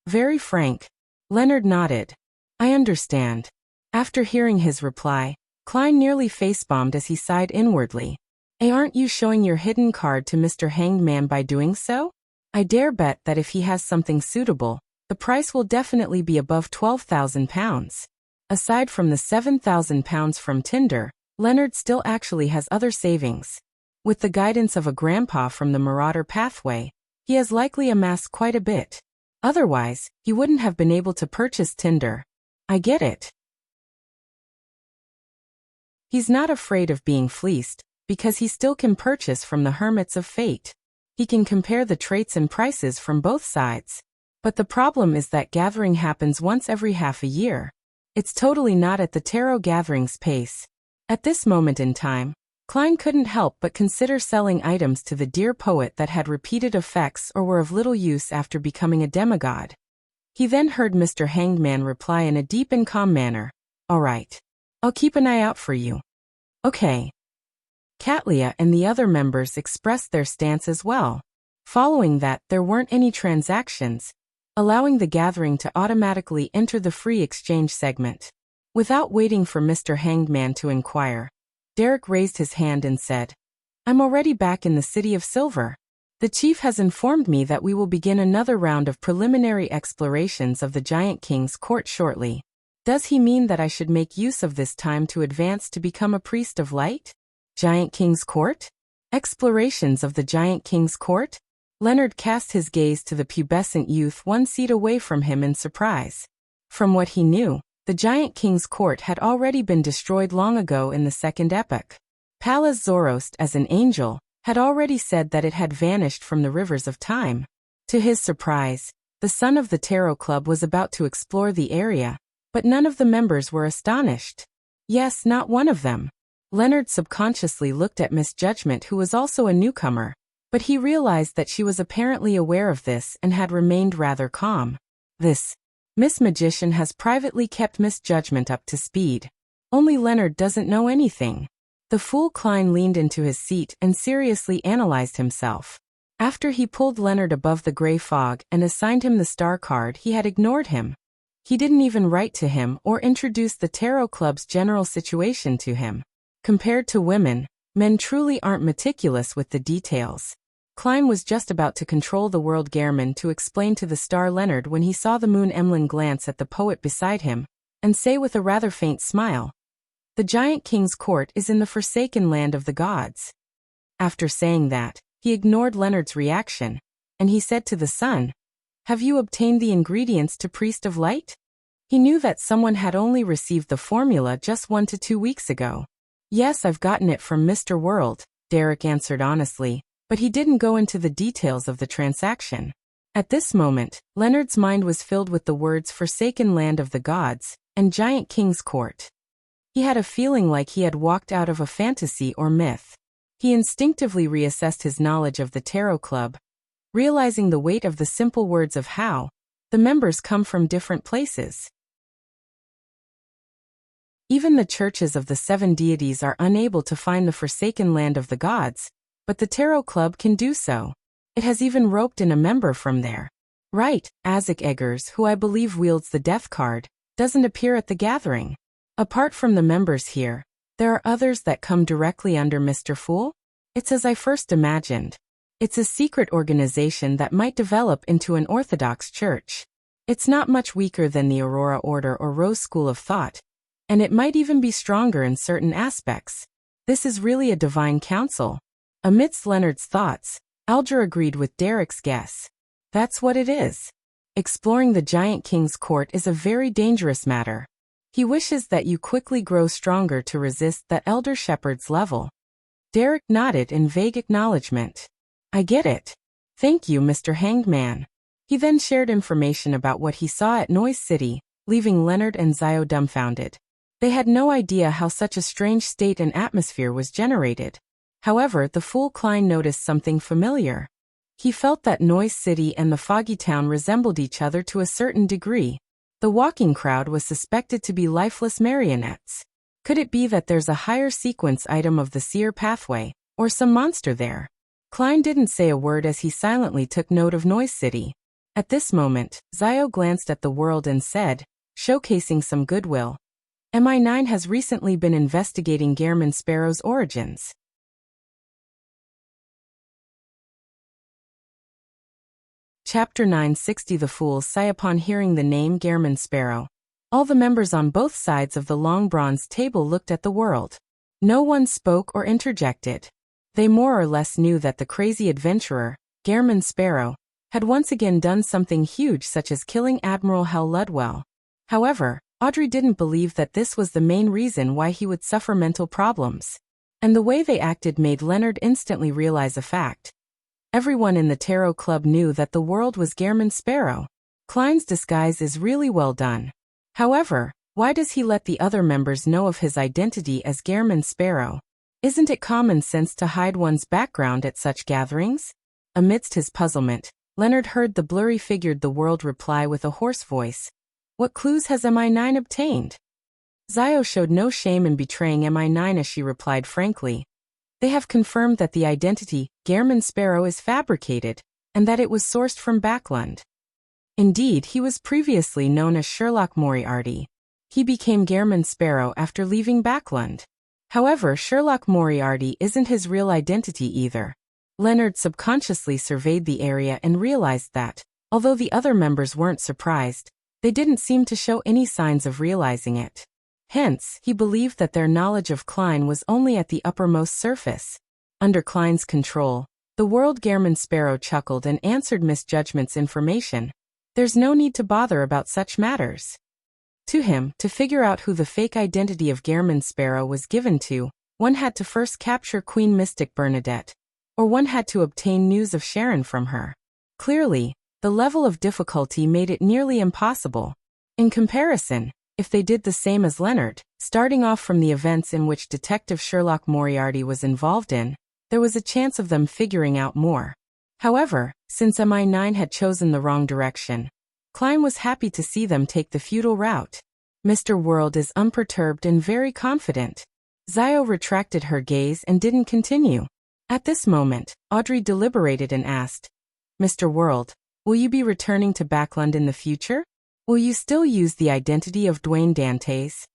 Very frank. Leonard nodded. "I understand. After hearing his reply, Klein nearly face-bombed as he sighed inwardly. Aren't you showing your hidden card to Mr. Hanged Man by doing so? I dare bet that if he has something suitable, the price will definitely be above £12,000. Aside from the £7,000 from Tinder, Leonard still actually has other savings. With the guidance of a grandpa from the Marauder pathway, he has likely amassed quite a bit. Otherwise, he wouldn't have been able to purchase Tinder. I get it. He's not afraid of being fleeced, because he still can purchase from the Hermits of Fate. He can compare the traits and prices from both sides. But the problem is that gathering happens once every half a year. It's totally not at the tarot gathering's pace. At this moment in time, Klein couldn't help but consider selling items to the dear poet that had repeated effects or were of little use after becoming a demigod. He then heard Mr. Hanged Man reply in a deep and calm manner, "All right. I'll keep an eye out for you." Okay. Katlia and the other members expressed their stance as well. Following that, there weren't any transactions, allowing the gathering to automatically enter the free exchange segment. Without waiting for Mr. Hanged Man to inquire, Derek raised his hand and said, "I'm already back in the City of Silver. The chief has informed me that we will begin another round of preliminary explorations of the Giant King's court shortly. Does he mean that I should make use of this time to advance to become a priest of light? Giant King's court? Explorations of the Giant King's court?" Leonard cast his gaze to the pubescent youth one seat away from him in surprise. From what he knew, the Giant King's court had already been destroyed long ago in the Second Epoch. Pallas Zoroast, as an angel, had already said that it had vanished from the rivers of time. To his surprise, the son of the Tarot Club was about to explore the area, but none of the members were astonished. Yes, not one of them. Leonard subconsciously looked at Miss Judgment, who was also a newcomer, but he realized that she was apparently aware of this and had remained rather calm. This Miss Magician has privately kept Miss Judgment up to speed. Only Leonard doesn't know anything. The fool Klein leaned into his seat and seriously analyzed himself. After he pulled Leonard above the gray fog and assigned him the star card, he had ignored him. He didn't even write to him or introduce the Tarot Club's general situation to him. Compared to women, men truly aren't meticulous with the details. Klein was just about to control the world Gehrman to explain to the star Leonard when he saw the moon Emlyn glance at the poet beside him, and say with a rather faint smile, "The Giant King's court is in the forsaken land of the gods." After saying that, he ignored Leonard's reaction, and he said to the son, "Have you obtained the ingredients to Priest of Light?" He knew that someone had only received the formula just 1 to 2 weeks ago. "Yes, I've gotten it from Mr. World," Derek answered honestly, but he didn't go into the details of the transaction. At this moment, Leonard's mind was filled with the words "forsaken land of the gods" and "Giant King's court." He had a feeling like he had walked out of a fantasy or myth. He instinctively reassessed his knowledge of the Tarot Club, realizing the weight of the simple words of how the members come from different places. Even the churches of the 7 deities are unable to find the forsaken land of the gods, but the Tarot Club can do so. It has even roped in a member from there. Right, Isaac Eggers, who I believe wields the death card, doesn't appear at the gathering. Apart from the members here, there are others that come directly under Mr. Fool? It's as I first imagined. It's a secret organization that might develop into an orthodox church. It's not much weaker than the Aurora Order or Rose School of Thought, and it might even be stronger in certain aspects. This is really a divine council. Amidst Leonard's thoughts, Alger agreed with Derek's guess. That's what it is. Exploring the Giant King's court is a very dangerous matter. He wishes that you quickly grow stronger to resist that Elder Shepherd's level. Derek nodded in vague acknowledgement. I get it. Thank you, Mr. Hanged Man. He then shared information about what he saw at Noise City, leaving Leonard and Zio dumbfounded. They had no idea how such a strange state and atmosphere was generated. However, the fool Klein noticed something familiar. He felt that Noise City and the Foggy Town resembled each other to a certain degree. The walking crowd was suspected to be lifeless marionettes. Could it be that there's a higher sequence item of the seer pathway, or some monster there? Klein didn't say a word as he silently took note of Noise City. At this moment, Zio glanced at the world and said, showcasing some goodwill, MI9 has recently been investigating Gehrman Sparrow's origins. Chapter 960. The fools sigh upon hearing the name Gehrman Sparrow. All the members on both sides of the long bronze table looked at the world. No one spoke or interjected. They more or less knew that the crazy adventurer, Gehrman Sparrow, had once again done something huge, such as killing Admiral Hal Ludwell. However, Audrey didn't believe that this was the main reason why he would suffer mental problems. And the way they acted made Leonard instantly realize a fact. Everyone in the Tarot Club knew that the world was Gehrman Sparrow. Klein's disguise is really well done. However, why does he let the other members know of his identity as Gehrman Sparrow? Isn't it common sense to hide one's background at such gatherings? Amidst his puzzlement, Leonard heard the blurry-figured the world reply with a hoarse voice. What clues has MI9 obtained? Zio showed no shame in betraying MI9 as she replied frankly. They have confirmed that the identity, Gehrman Sparrow, is fabricated, and that it was sourced from Backlund. Indeed, he was previously known as Sherlock Moriarty. He became Gehrman Sparrow after leaving Backlund. However, Sherlock Moriarty isn't his real identity either. Leonard subconsciously surveyed the area and realized that, although the other members weren't surprised, they didn't seem to show any signs of realizing it. Hence, he believed that their knowledge of Klein was only at the uppermost surface. Under Klein's control, the world Gehrman Sparrow chuckled and answered Miss Judgment's information. There's no need to bother about such matters. To him, to figure out who the fake identity of Gehrman Sparrow was given to, one had to first capture Queen Mystic Bernadette, or one had to obtain news of Sharon from her. Clearly, the level of difficulty made it nearly impossible. In comparison, if they did the same as Leonard, starting off from the events in which Detective Sherlock Moriarty was involved in, there was a chance of them figuring out more. However, since MI9 had chosen the wrong direction, Klein was happy to see them take the futile route. Mr. World is unperturbed and very confident. Zio retracted her gaze and didn't continue. At this moment, Audrey deliberated and asked, Mr. World, will you be returning to Backlund in the future? Will you still use the identity of Dwayne Dantes?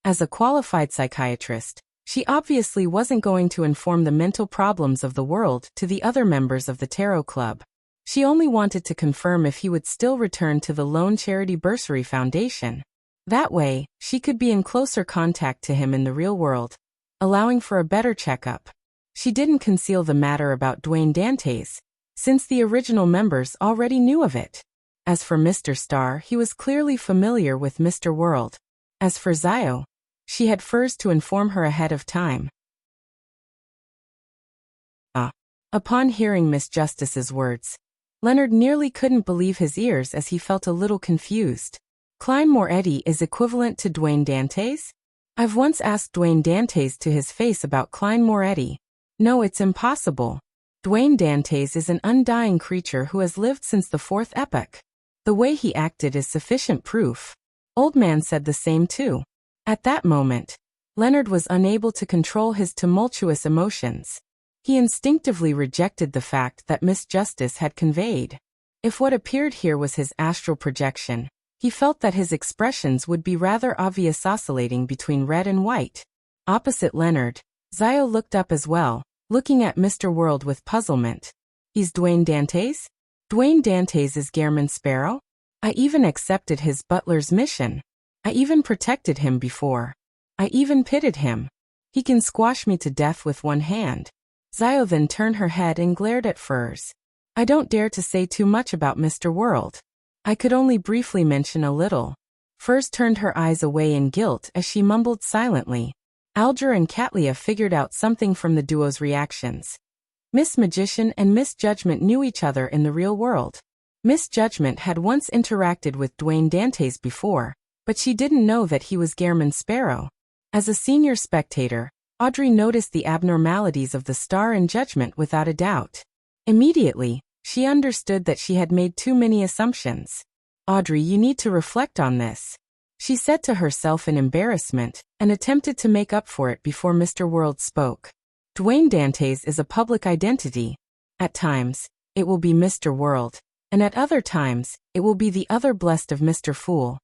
As a qualified psychiatrist, she obviously wasn't going to inform the mental problems of the world to the other members of the Tarot Club. She only wanted to confirm if he would still return to the Lone Charity Bursary Foundation. That way, she could be in closer contact to him in the real world, allowing for a better checkup. She didn't conceal the matter about Dwayne Dantes, since the original members already knew of it. As for Mr. Star, he was clearly familiar with Mr. World. As for Zio, she had first to inform her ahead of time. Upon hearing Miss Justice's words, Leonard nearly couldn't believe his ears as he felt a little confused. Klein Moretti is equivalent to Dwayne Dantes? I've once asked Dwayne Dantes to his face about Klein Moretti. No, it's impossible. Dwayne Dantes is an undying creature who has lived since the fourth epoch. The way he acted is sufficient proof. Old Man said the same too. At that moment, Leonard was unable to control his tumultuous emotions. He instinctively rejected the fact that Miss Justice had conveyed. If what appeared here was his astral projection, he felt that his expressions would be rather obvious, oscillating between red and white. Opposite Leonard, Zio looked up as well, looking at Mr. World with puzzlement. He's Dwayne Dantes? Dwayne Dantes is Gehrman Sparrow? I even accepted his butler's mission. I even protected him before. I even pitied him. He can squash me to death with one hand. Zio then turned her head and glared at Furs. I don't dare to say too much about Mr. World. I could only briefly mention a little. Furs turned her eyes away in guilt as she mumbled silently. Alger and Katlia figured out something from the duo's reactions. Miss Magician and Miss Judgment knew each other in the real world. Miss Judgment had once interacted with Dwayne Dantes before, but she didn't know that he was Gehrman Sparrow. As a senior spectator, Audrey noticed the abnormalities of the Star and Judgment without a doubt. Immediately, she understood that she had made too many assumptions. Audrey, you need to reflect on this, she said to herself in embarrassment, and attempted to make up for it before Mr. World spoke. Dwayne Dantes is a public identity. At times, it will be Mr. World, and at other times, it will be the other blessed of Mr. Fool.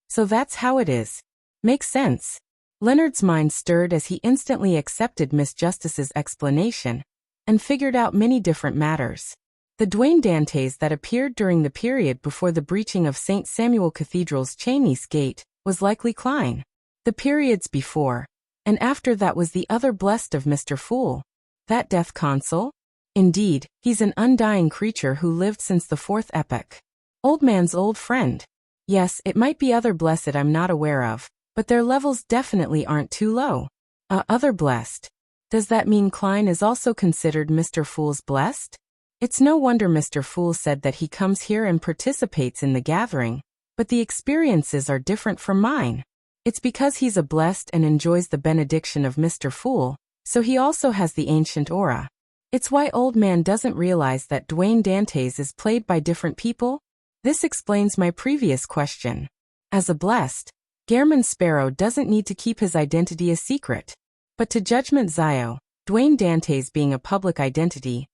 So that's how it is. Makes sense. Leonard's mind stirred as he instantly accepted Miss Justice's explanation and figured out many different matters. The Dwayne Dantes that appeared during the period before the breaching of St. Samuel Cathedral's Chinese Gate was likely Klein. The periods before and after that was the other blessed of Mr. Fool. That death consul? Indeed, he's an undying creature who lived since the fourth epoch. Old man's old friend. Yes, it might be other blessed I'm not aware of, but their levels definitely aren't too low. Other blessed. Does that mean Klein is also considered Mr. Fool's blessed? It's no wonder Mr. Fool said that he comes here and participates in the gathering, but the experiences are different from mine. It's because he's a blessed and enjoys the benediction of Mr. Fool, so he also has the ancient aura. It's why old man doesn't realize that Dwayne Dantes is played by different people? This explains my previous question. As a blessed, Gairman Sparrow doesn't need to keep his identity a secret. But to Judgment Zio, Dwayne Dantes being a public identity,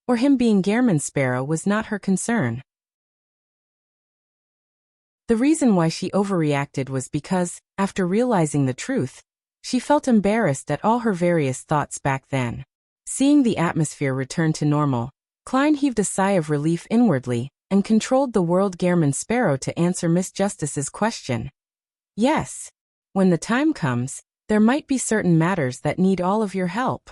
or him being Gairman Sparrow was not her concern. The reason why she overreacted was because, after realizing the truth, she felt embarrassed at all her various thoughts back then. Seeing the atmosphere return to normal, Klein heaved a sigh of relief inwardly and controlled the world Gairman Sparrow to answer Miss Justice's question. Yes. When the time comes, there might be certain matters that need all of your help.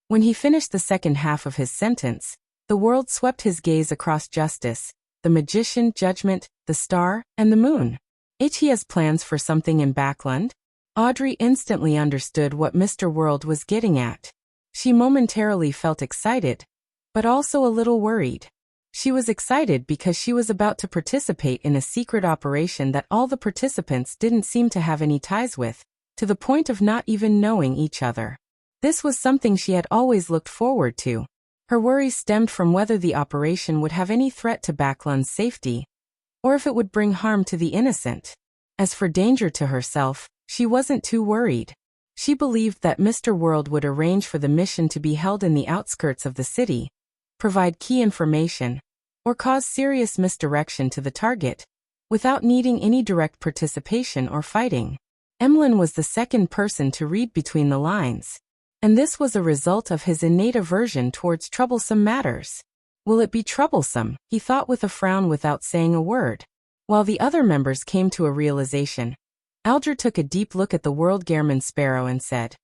When he finished the second half of his sentence, the world swept his gaze across Justice, the Magician, Judgment, the Star, and the Moon. He has plans for something in Backland? Audrey instantly understood what Mr. World was getting at. She momentarily felt excited, but also a little worried. She was excited because she was about to participate in a secret operation that all the participants didn't seem to have any ties with, to the point of not even knowing each other. This was something she had always looked forward to. Her worries stemmed from whether the operation would have any threat to Backland's safety, or if it would bring harm to the innocent. As for danger to herself, she wasn't too worried. She believed that Mr. World would arrange for the mission to be held in the outskirts of the city, provide key information, or cause serious misdirection to the target, without needing any direct participation or fighting. Emlyn was the second person to read between the lines, and this was a result of his innate aversion towards troublesome matters. Will it be troublesome? He thought with a frown without saying a word. While the other members came to a realization, Alger took a deep look at the world Gairman Sparrow and said,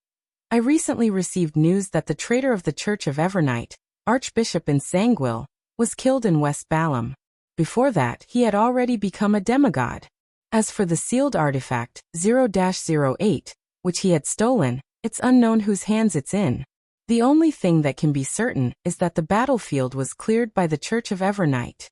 I recently received news that the traitor of the Church of Evernight, Archbishop in Sanguil, was killed in West Balam. Before that, he had already become a demigod. As for the sealed artifact, 0-08, which he had stolen, it's unknown whose hands it's in. The only thing that can be certain is that the battlefield was cleared by the Church of Evernight.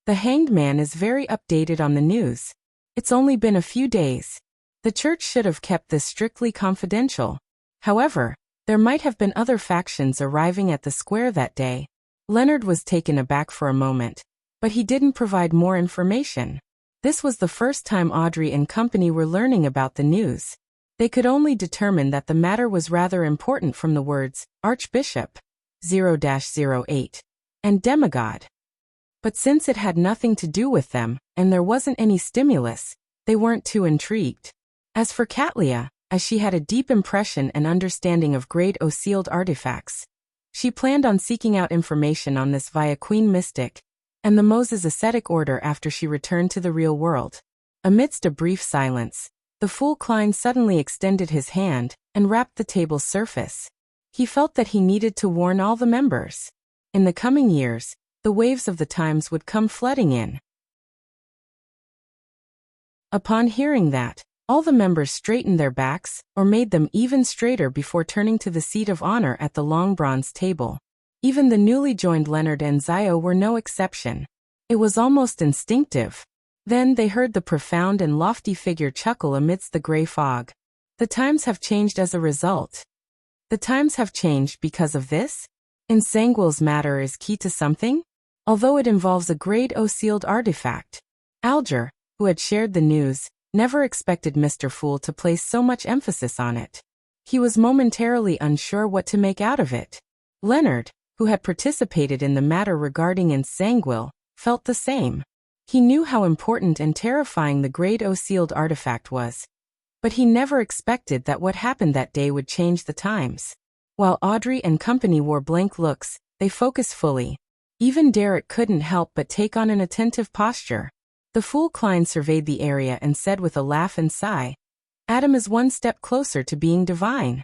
The Hanged Man is very updated on the news. It's only been a few days. The church should have kept this strictly confidential. However, there might have been other factions arriving at the square that day. Leonard was taken aback for a moment, but he didn't provide more information. This was the first time Audrey and company were learning about the news. They could only determine that the matter was rather important from the words, Archbishop, 0-08, and demigod. But since it had nothing to do with them, and there wasn't any stimulus, they weren't too intrigued. As for Catlia, as she had a deep impression and understanding of Grade O sealed artifacts, she planned on seeking out information on this via Queen Mystic and the Moses Ascetic Order after she returned to the real world. Amidst a brief silence, the Fool Klein suddenly extended his hand and rapped the table's surface. He felt that he needed to warn all the members. In the coming years, the waves of the times would come flooding in. Upon hearing that, all the members straightened their backs, or made them even straighter before turning to the seat of honor at the long bronze table. Even the newly joined Leonard and Zio were no exception. It was almost instinctive. Then they heard the profound and lofty figure chuckle amidst the gray fog. The times have changed as a result. The times have changed because of this? In Sanguil's matter is key to something? Although it involves a Grade O sealed artifact. Alger, who had shared the news, never expected Mr. Fool to place so much emphasis on it. He was momentarily unsure what to make out of it. Leonard, who had participated in the matter regarding in Sanguil, felt the same. He knew how important and terrifying the Grade O sealed artifact was. But he never expected that what happened that day would change the times. While Audrey and company wore blank looks, they focused fully. Even Derek couldn't help but take on an attentive posture. The fool Klein surveyed the area and said with a laugh and sigh, "Adam is one step closer to being divine."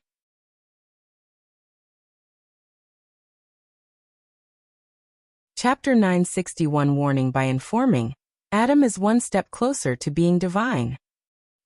Chapter 961 Warning by informing, Adam is one step closer to being divine.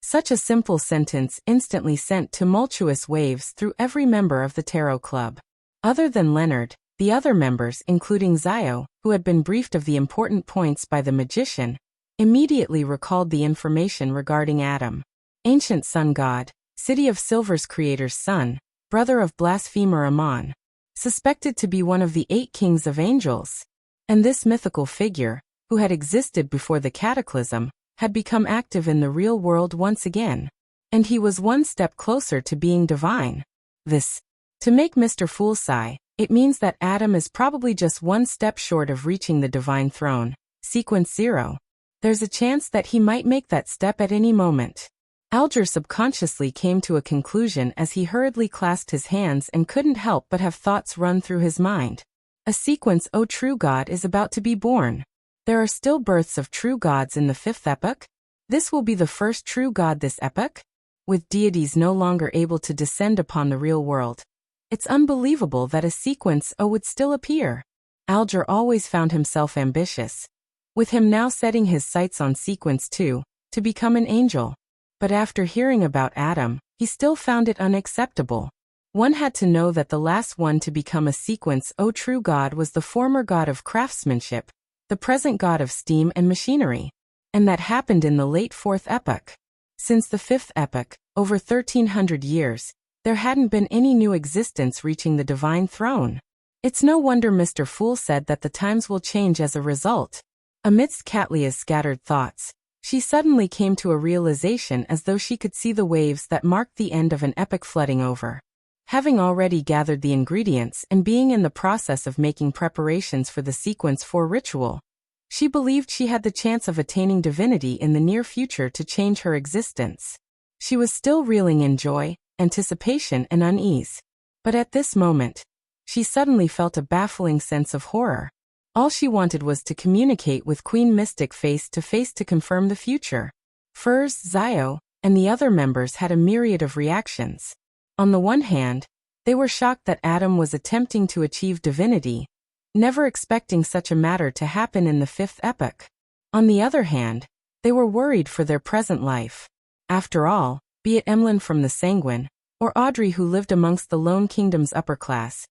Such a simple sentence instantly sent tumultuous waves through every member of the Tarot Club. Other than Leonard, the other members, including Zio, who had been briefed of the important points by the magician, immediately recalled the information regarding Adam. Ancient sun god, City of Silver's creator's son, brother of blasphemer Ammon, suspected to be one of the 8 kings of angels. And this mythical figure, who had existed before the cataclysm, had become active in the real world once again. And he was one step closer to being divine. To make Mr. Fool sigh, it means that Adam is probably just one step short of reaching the divine throne. Sequence 0. There's a chance that he might make that step at any moment. Alger subconsciously came to a conclusion as he hurriedly clasped his hands and couldn't help but have thoughts run through his mind. A sequence, O true God, is about to be born. There are still births of true gods in the 5th epoch. This will be the first true god this epoch, with deities no longer able to descend upon the real world. It's unbelievable that a sequence O would still appear. Alger always found himself ambitious, with him now setting his sights on sequence 2, to become an angel. But after hearing about Adam, he still found it unacceptable. One had to know that the last one to become a sequence O true god was the former god of craftsmanship, the present god of steam and machinery. And that happened in the late 4th epoch. Since the 5th epoch, over 1300 years, there hadn't been any new existence reaching the divine throne. It's no wonder Mr. Fool said that the times will change as a result. Amidst Catlia's scattered thoughts, she suddenly came to a realization as though she could see the waves that marked the end of an epoch flooding over. Having already gathered the ingredients and being in the process of making preparations for the sequence 4 ritual, she believed she had the chance of attaining divinity in the near future to change her existence. She was still reeling in joy, anticipation, and unease. But at this moment, she suddenly felt a baffling sense of horror. All she wanted was to communicate with Queen Mystic face to face to confirm the future. Furs, Zio, and the other members had a myriad of reactions. On the one hand, they were shocked that Adam was attempting to achieve divinity, never expecting such a matter to happen in the 5th epoch. On the other hand, they were worried for their present life. After all, be it Emlyn from the Sanguine, or Audrey who lived amongst the Lone Kingdom's upper class,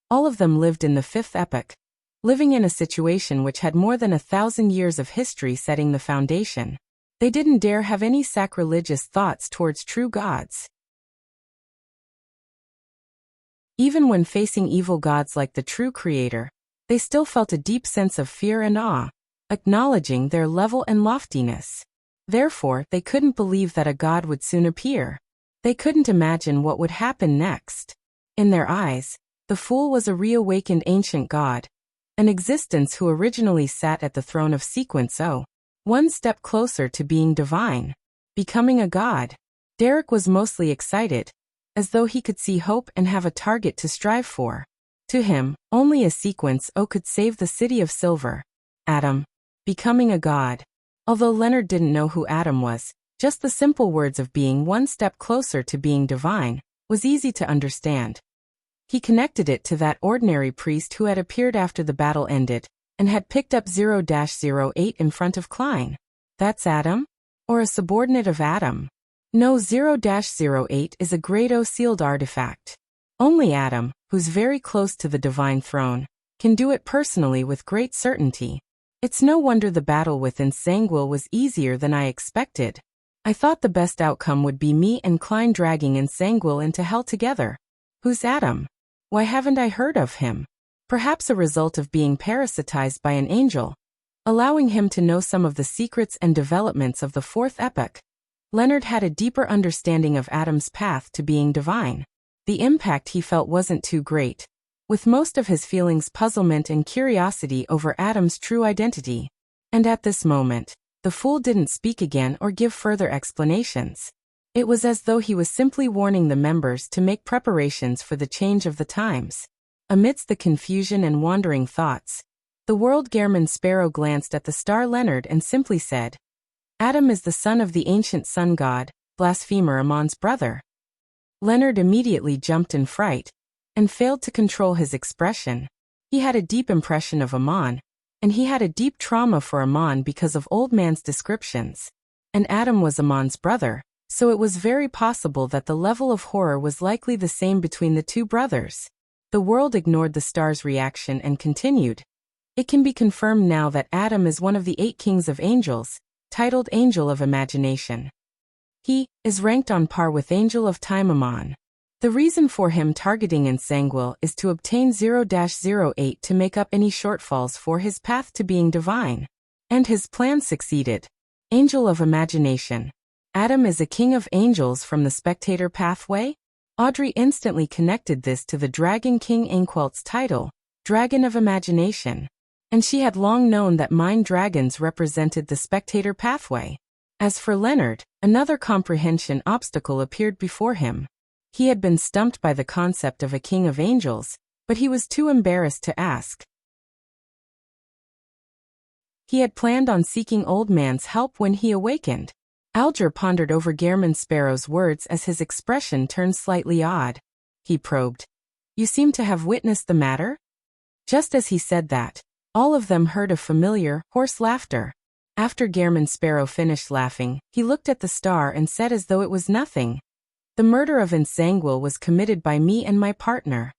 all of them lived in the 5th epoch, living in a situation which had more than 1,000 years of history setting the foundation. They didn't dare have any sacrilegious thoughts towards true gods. Even when facing evil gods like the true creator, they still felt a deep sense of fear and awe, acknowledging their level and loftiness. Therefore, they couldn't believe that a god would soon appear. They couldn't imagine what would happen next. In their eyes, the Fool was a reawakened ancient god, an existence who originally sat at the throne of Sequence O, one step closer to being divine, becoming a god. Derek was mostly excited, as though he could see hope and have a target to strive for. To him, only a Sequence O could save the City of Silver. Adam. Becoming a god. Although Leonard didn't know who Adam was, just the simple words of being one step closer to being divine was easy to understand. He connected it to that ordinary priest who had appeared after the battle ended, and had picked up 0-08 in front of Klein. That's Adam? Or a subordinate of Adam? No, 0-08 is a Grade O sealed artifact. Only Adam, who's very close to the divine throne, can do it personally with great certainty. It's no wonder the battle within Sangwil was easier than I expected. I thought the best outcome would be me and Klein dragging in Sangwil into hell together. Who's Adam? Why haven't I heard of him? Perhaps a result of being parasitized by an angel, allowing him to know some of the secrets and developments of the 4th epoch. Leonard had a deeper understanding of Adam's path to being divine. The impact he felt wasn't too great, with most of his feelings puzzlement and curiosity over Adam's true identity. And at this moment, the Fool didn't speak again or give further explanations. It was as though he was simply warning the members to make preparations for the change of the times. Amidst the confusion and wandering thoughts, the world Gehrman Sparrow glanced at the star Leonard and simply said, "Adam is the son of the ancient sun god, blasphemer Amon's brother." Leonard immediately jumped in fright and failed to control his expression. He had a deep impression of Amon, and he had a deep trauma for Amon because of Old Man's descriptions. And Adam was Amon's brother, so it was very possible that the level of horror was likely the same between the two brothers. The world ignored the star's reaction and continued. It can be confirmed now that Adam is one of the 8 kings of angels, titled Angel of Imagination. He is ranked on par with Angel of Time Amon. The reason for him targeting Ensanguil is to obtain 0-08 to make up any shortfalls for his path to being divine. And his plan succeeded. Angel of Imagination. Adam is a king of angels from the spectator pathway? Audrey instantly connected this to the Dragon King Anquelt's title, Dragon of Imagination. And she had long known that mind dragons represented the spectator pathway. As for Leonard, another comprehension obstacle appeared before him. He had been stumped by the concept of a king of angels, but he was too embarrassed to ask. He had planned on seeking Old Man's help when he awakened. Alger pondered over Gehrman Sparrow's words as his expression turned slightly odd. He probed. "You seem to have witnessed the matter?" Just as he said that, all of them heard a familiar, hoarse laughter. After Gehrman Sparrow finished laughing, he looked at the star and said as though it was nothing, "The murder of Ensanguil was committed by me and my partner."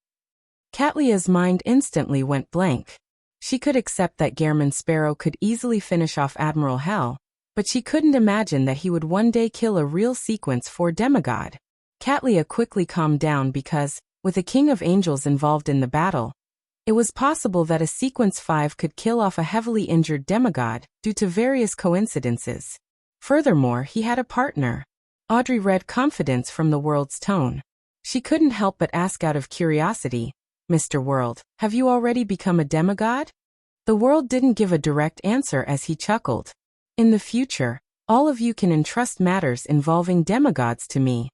Catlia's mind instantly went blank. She could accept that Gehrman Sparrow could easily finish off Admiral Hell, but she couldn't imagine that he would one day kill a real Sequence 4 demigod. Catlia quickly calmed down because, with a king of angels involved in the battle, it was possible that a Sequence 5 could kill off a heavily injured demigod due to various coincidences. Furthermore, he had a partner. Audrey read confidence from the world's tone. She couldn't help but ask out of curiosity, "Mr. World, have you already become a demigod?" The world didn't give a direct answer as he chuckled. "In the future, all of you can entrust matters involving demigods to me."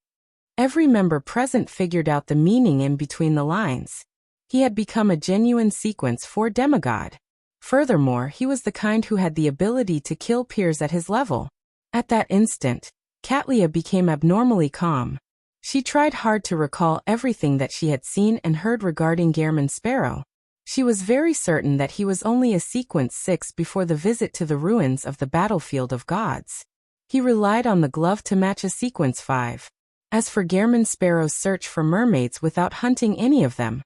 Every member present figured out the meaning in between the lines. He had become a genuine Sequence 4 demigod. Furthermore, he was the kind who had the ability to kill peers at his level. At that instant, Catlia became abnormally calm. She tried hard to recall everything that she had seen and heard regarding Gehrman Sparrow. She was very certain that he was only a Sequence 6 before the visit to the ruins of the battlefield of gods. He relied on the glove to match a Sequence 5. As for Gehrman Sparrow's search for mermaids without hunting any of them,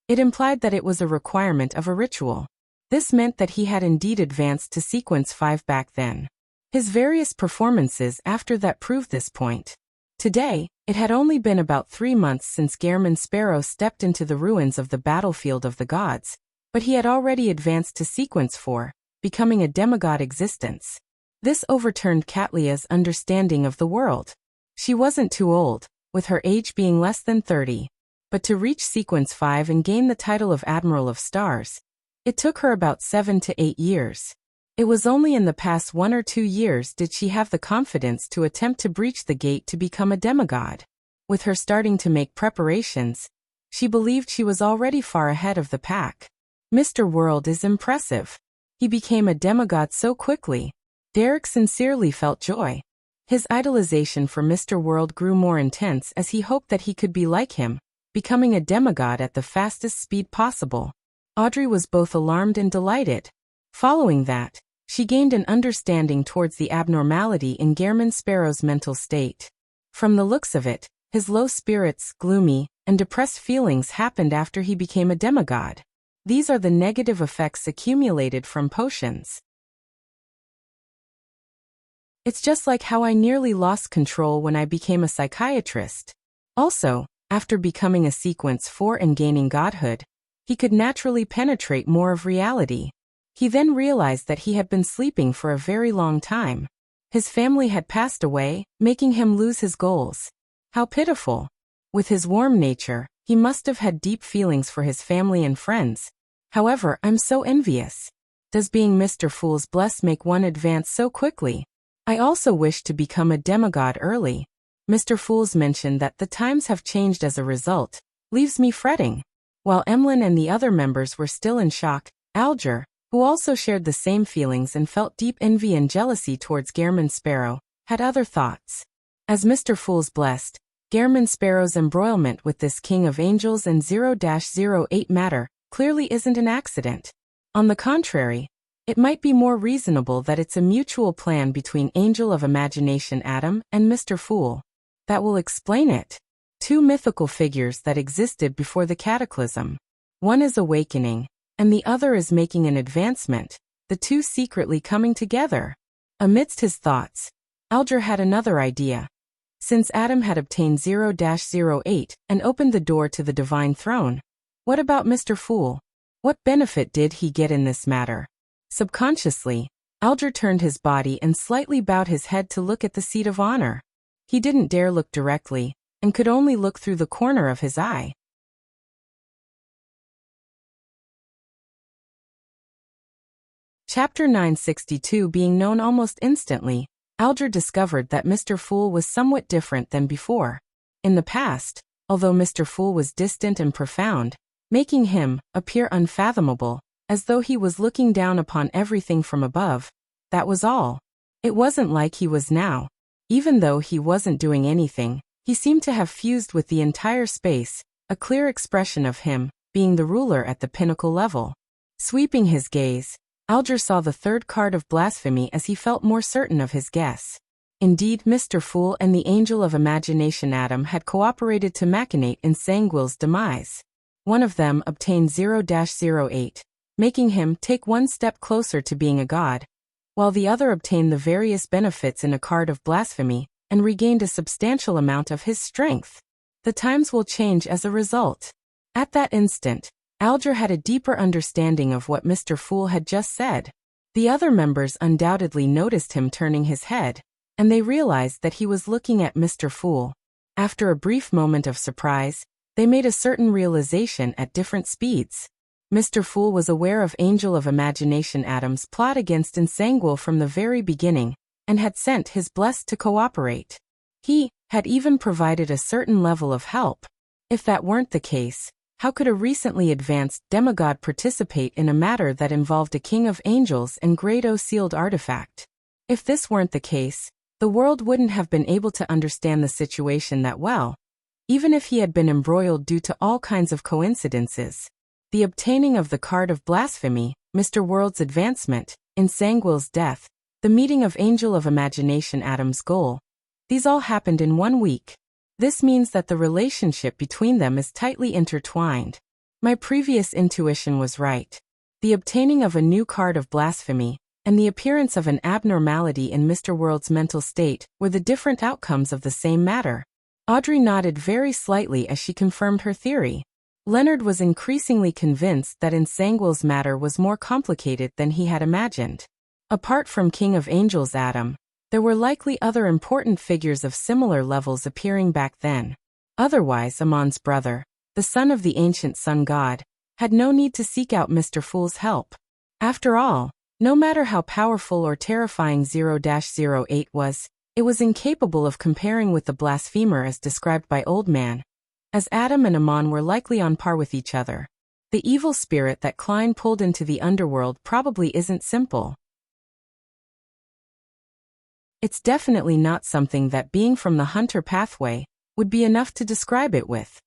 it implied that it was a requirement of a ritual. This meant that he had indeed advanced to Sequence 5 back then. His various performances after that proved this point. Today, it had only been about 3 months since Gehrman Sparrow stepped into the ruins of the battlefield of the gods, but he had already advanced to Sequence 4, becoming a demigod existence. This overturned Catlia's understanding of the world. She wasn't too old, with her age being less than 30. But to reach Sequence 5 and gain the title of Admiral of Stars, it took her about 7 to 8 years. It was only in the past 1 or 2 years did she have the confidence to attempt to breach the gate to become a demigod. With her starting to make preparations, she believed she was already far ahead of the pack. Mr. World is impressive. He became a demigod so quickly. Derek sincerely felt joy. His idolization for Mr. World grew more intense as he hoped that he could be like him, becoming a demigod at the fastest speed possible. Audrey was both alarmed and delighted. Following that, she gained an understanding towards the abnormality in Gehrman Sparrow's mental state. From the looks of it, his low spirits, gloomy, and depressed feelings happened after he became a demigod. These are the negative effects accumulated from potions. It's just like how I nearly lost control when I became a psychiatrist. Also, after becoming a Sequence 4 and gaining godhood, he could naturally penetrate more of reality. He then realized that he had been sleeping for a very long time. His family had passed away, making him lose his goals. How pitiful. With his warm nature, he must have had deep feelings for his family and friends. However, I'm so envious. Does being Mr. Fool's Bless make one advance so quickly? I also wish to become a demigod early. Mr. Fool's mention that the times have changed as a result leaves me fretting. While Emlyn and the other members were still in shock, Alger, who also shared the same feelings and felt deep envy and jealousy towards Gairman Sparrow, had other thoughts. As Mr. Fool's blessed, Gairman Sparrow's embroilment with this King of Angels and 0-08 matter clearly isn't an accident. On the contrary, it might be more reasonable that it's a mutual plan between Angel of Imagination Adam and Mr. Fool. That will explain it. Two mythical figures that existed before the cataclysm. One is awakening, and the other is making an advancement, the two secretly coming together. Amidst his thoughts, Alger had another idea. Since Adam had obtained 0-08 and opened the door to the divine throne, what about Mr. Fool? What benefit did he get in this matter? Subconsciously, Alger turned his body and slightly bowed his head to look at the seat of honor. He didn't dare look directly, and could only look through the corner of his eye. Chapter 962. Being known almost instantly, Alger discovered that Mr. Fool was somewhat different than before. In the past, although Mr. Fool was distant and profound, making him appear unfathomable, as though he was looking down upon everything from above, that was all. It wasn't like he was now. Even though he wasn't doing anything, he seemed to have fused with the entire space, a clear expression of him, being the ruler at the pinnacle level. Sweeping his gaze, Alger saw the third card of blasphemy as he felt more certain of his guess. Indeed, Mr. Fool and the Angel of Imagination Adam had cooperated to machinate in Sanguil's demise. One of them obtained 0-08, making him take one step closer to being a god, while the other obtained the various benefits in a card of blasphemy and regained a substantial amount of his strength. The times will change as a result. At that instant, Alger had a deeper understanding of what Mr. Fool had just said. The other members undoubtedly noticed him turning his head, and they realized that he was looking at Mr. Fool. After a brief moment of surprise, they made a certain realization at different speeds. Mr. Fool was aware of Angel of Imagination Adam's plot against Ensanguil from the very beginning, and had sent his blessed to cooperate. He had even provided a certain level of help. If that weren't the case, how could a recently advanced demigod participate in a matter that involved a king of angels and great O-sealed artifact? If this weren't the case, the world wouldn't have been able to understand the situation that well, even if he had been embroiled due to all kinds of coincidences. The obtaining of the card of blasphemy, Mr. World's advancement, Ensanguil's death, the meeting of Angel of Imagination Adam's goal, these all happened in 1 week. This means that the relationship between them is tightly intertwined. My previous intuition was right. The obtaining of a new card of blasphemy, and the appearance of an abnormality in Mr. World's mental state were the different outcomes of the same matter. Audrey nodded very slightly as she confirmed her theory. Leonard was increasingly convinced that Ensanguil's matter was more complicated than he had imagined. Apart from King of Angels Adam, there were likely other important figures of similar levels appearing back then. Otherwise, Amon's brother, the son of the ancient sun god, had no need to seek out Mr. Fool's help. After all, no matter how powerful or terrifying 0-08 was, it was incapable of comparing with the blasphemer as described by Old Man, as Adam and Amon were likely on par with each other. The evil spirit that Klein pulled into the underworld probably isn't simple. It's definitely not something that being from the hunter pathway would be enough to describe it with.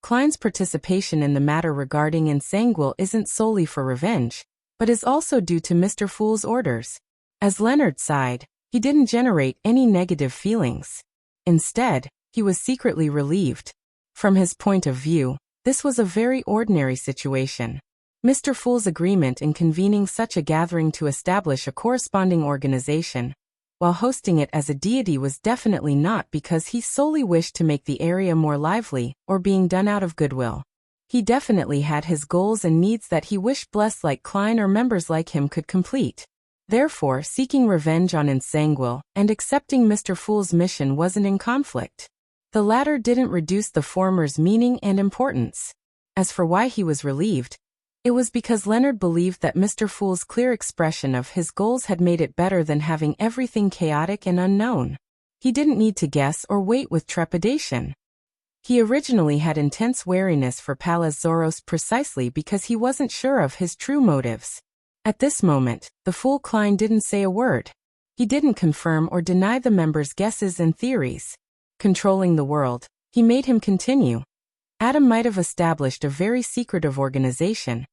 Klein's participation in the matter regarding Ensanguil isn't solely for revenge, but is also due to Mr. Fool's orders. As Leonard sighed, he didn't generate any negative feelings. Instead, he was secretly relieved. From his point of view, this was a very ordinary situation. Mr. Fool's agreement in convening such a gathering to establish a corresponding organization, while hosting it as a deity, was definitely not because he solely wished to make the area more lively or being done out of goodwill. He definitely had his goals and needs that he wished blessed like Klein or members like him could complete. Therefore, seeking revenge on Ensanguil and accepting Mr. Fool's mission wasn't in conflict. The latter didn't reduce the former's meaning and importance. As for why he was relieved, it was because Leonard believed that Mr. Fool's clear expression of his goals had made it better than having everything chaotic and unknown. He didn't need to guess or wait with trepidation. He originally had intense wariness for Pallas Zoros precisely because he wasn't sure of his true motives. At this moment, the fool Klein didn't say a word. He didn't confirm or deny the members' guesses and theories. Controlling the world, he made him continue. Adam might have established a very secretive organization,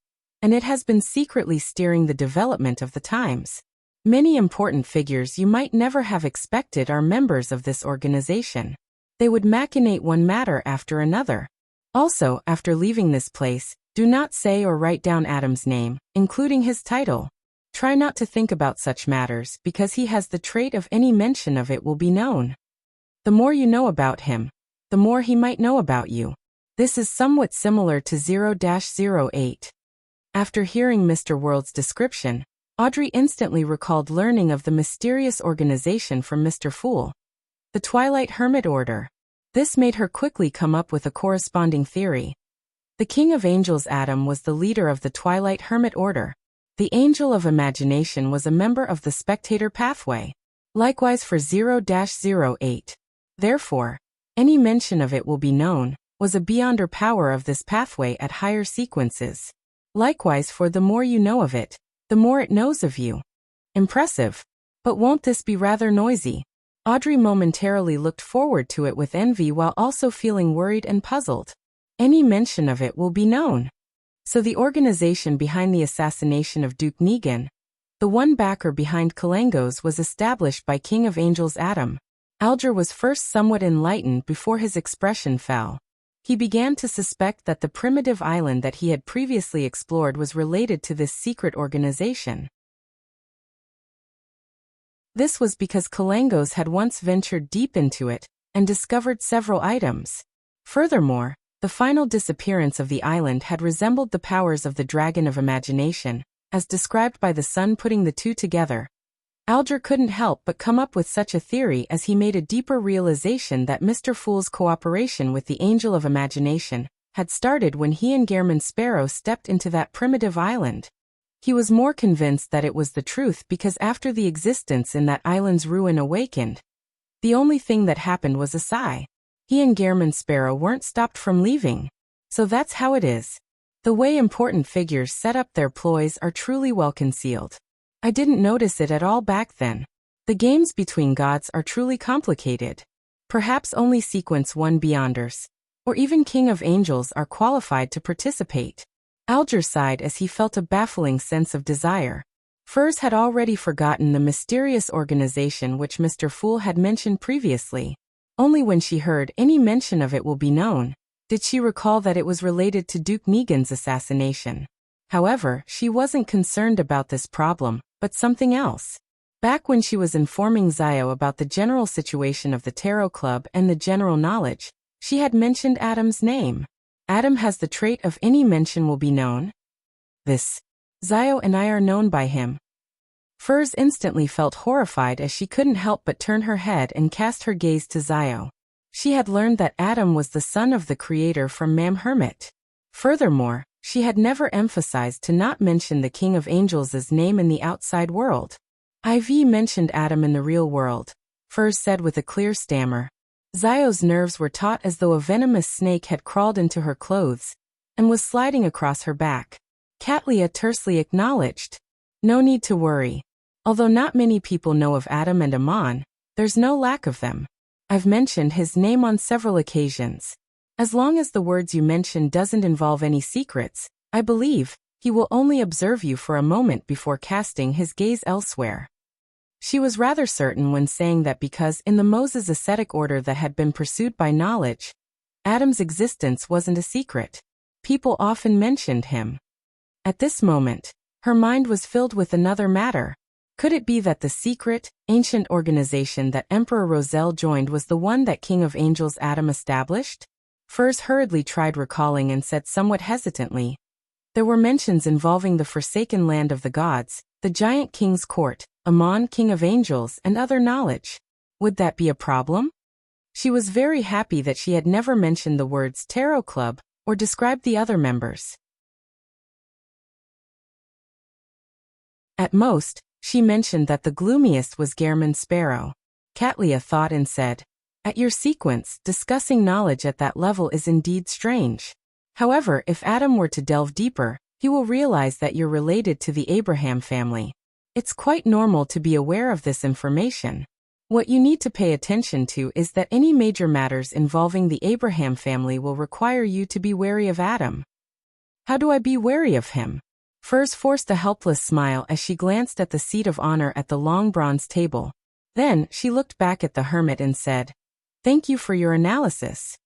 and it has been secretly steering the development of the times. Many important figures you might never have expected are members of this organization. They would machinate one matter after another. Also, after leaving this place, do not say or write down Adam's name, including his title. Try not to think about such matters because he has the trait of any mention of it will be known. The more you know about him, the more he might know about you. This is somewhat similar to 0-08. After hearing Mr. World's description, Audrey instantly recalled learning of the mysterious organization from Mr. Fool. The Twilight Hermit Order. This made her quickly come up with a corresponding theory. The King of Angels Adam was the leader of the Twilight Hermit Order. The Angel of Imagination was a member of the Spectator Pathway. Likewise for 0-08. Therefore, any mention of it will be known, was a beyonder power of this pathway at higher sequences. Likewise for the more you know of it, the more it knows of you. Impressive. But won't this be rather noisy? Audrey momentarily looked forward to it with envy while also feeling worried and puzzled. Any mention of it will be known. So the organization behind the assassination of Duke Negan, the one backer behind Kalangos, was established by King of Angels Adam. Alger was first somewhat enlightened before his expression fell. He began to suspect that the primitive island that he had previously explored was related to this secret organization. This was because Kalangos had once ventured deep into it and discovered several items. Furthermore, the final disappearance of the island had resembled the powers of the Dragon of Imagination, as described by the sun. Putting the two together, Alger couldn't help but come up with such a theory as he made a deeper realization that Mr. Fool's cooperation with the Angel of Imagination had started when he and Gehrman Sparrow stepped into that primitive island. He was more convinced that it was the truth because after the existence in that island's ruin awakened, the only thing that happened was a sigh. He and Gehrman Sparrow weren't stopped from leaving. So that's how it is. The way important figures set up their ploys are truly well concealed. I didn't notice it at all back then. The games between gods are truly complicated. Perhaps only Sequence 1 Beyonders, or even King of Angels, are qualified to participate. Alger sighed as he felt a baffling sense of desire. Furs had already forgotten the mysterious organization which Mr. Fool had mentioned previously. Only when she heard any mention of it will be known, did she recall that it was related to Duke Negan's assassination. However, she wasn't concerned about this problem, but something else. Back when she was informing Zio about the general situation of the Tarot Club and the general knowledge, she had mentioned Adam's name. Adam has the trait of any mention will be known. This. Zio and I are known by him. Furs instantly felt horrified as she couldn't help but turn her head and cast her gaze to Zio. She had learned that Adam was the son of the creator from Mam Hermit. Furthermore, she had never emphasized to not mention the King of Angels' name in the outside world. IV mentioned Adam in the real world, Furs said with a clear stammer. Zio's nerves were taut as though a venomous snake had crawled into her clothes and was sliding across her back. Katlia tersely acknowledged. No need to worry. Although not many people know of Adam and Amon, there's no lack of them. I've mentioned his name on several occasions. As long as the words you mention doesn't involve any secrets, I believe, he will only observe you for a moment before casting his gaze elsewhere. She was rather certain when saying that because in the Moses ascetic order that had been pursued by knowledge, Adam's existence wasn't a secret. People often mentioned him. At this moment, her mind was filled with another matter. Could it be that the secret, ancient organization that Emperor Roselle joined was the one that King of Angels Adam established? Furs hurriedly tried recalling and said somewhat hesitantly. There were mentions involving the forsaken land of the gods, the giant king's court, Amon King of Angels, and other knowledge. Would that be a problem? She was very happy that she had never mentioned the words Tarot Club or described the other members. At most, she mentioned that the gloomiest was Gehrman Sparrow. Katlia thought and said, "At your sequence, discussing knowledge at that level is indeed strange. However, if Adam were to delve deeper, he will realize that you're related to the Abraham family. It's quite normal to be aware of this information. What you need to pay attention to is that any major matters involving the Abraham family will require you to be wary of Adam." "How do I be wary of him?" Furs forced a helpless smile as she glanced at the seat of honor at the long bronze table. Then, she looked back at the hermit and said, "Thank you for your analysis."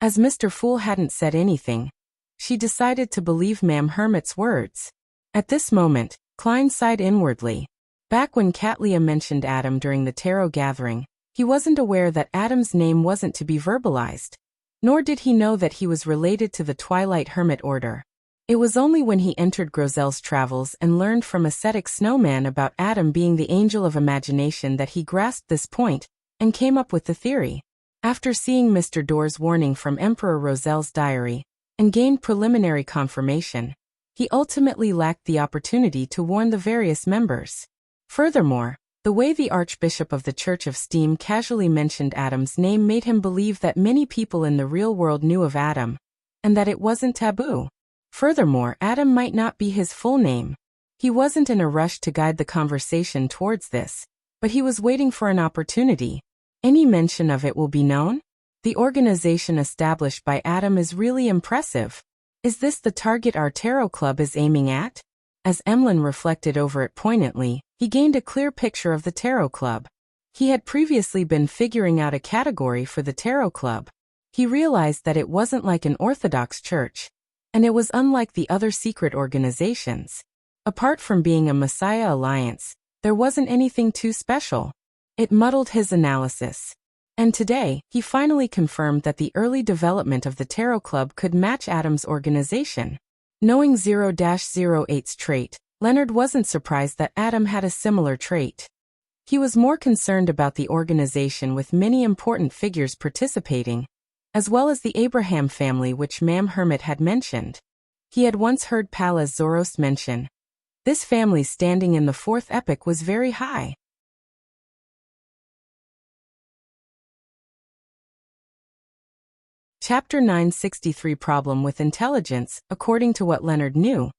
As Mr. Fool hadn't said anything, she decided to believe Ma'am Hermit's words. At this moment, Klein sighed inwardly. Back when Katlia mentioned Adam during the tarot gathering, he wasn't aware that Adam's name wasn't to be verbalized. Nor did he know that he was related to the Twilight Hermit Order. It was only when he entered Grozel's travels and learned from ascetic Snowman about Adam being the angel of imagination that he grasped this point and came up with the theory. After seeing Mr. Door's warning from Emperor Rozel's diary and gained preliminary confirmation, he ultimately lacked the opportunity to warn the various members. Furthermore, the way the Archbishop of the Church of Steam casually mentioned Adam's name made him believe that many people in the real world knew of Adam, and that it wasn't taboo. Furthermore, Adam might not be his full name. He wasn't in a rush to guide the conversation towards this, but he was waiting for an opportunity. Any mention of it will be known? The organization established by Adam is really impressive. Is this the target our tarot club is aiming at? As Emlyn reflected over it poignantly, he gained a clear picture of the tarot club. He had previously been figuring out a category for the tarot club. He realized that it wasn't like an Orthodox church, and it was unlike the other secret organizations. Apart from being a Messiah alliance, there wasn't anything too special. It muddled his analysis. And today, he finally confirmed that the early development of the Tarot Club could match Adam's organization. Knowing 0-08's trait, Leonard wasn't surprised that Adam had a similar trait. He was more concerned about the organization with many important figures participating, as well as the Abraham family which Ma'am Hermit had mentioned. He had once heard Pallas Zoros mention. This family's standing in the fourth epoch was very high. Chapter 963 Problem with Intelligence. According to what Leonard knew,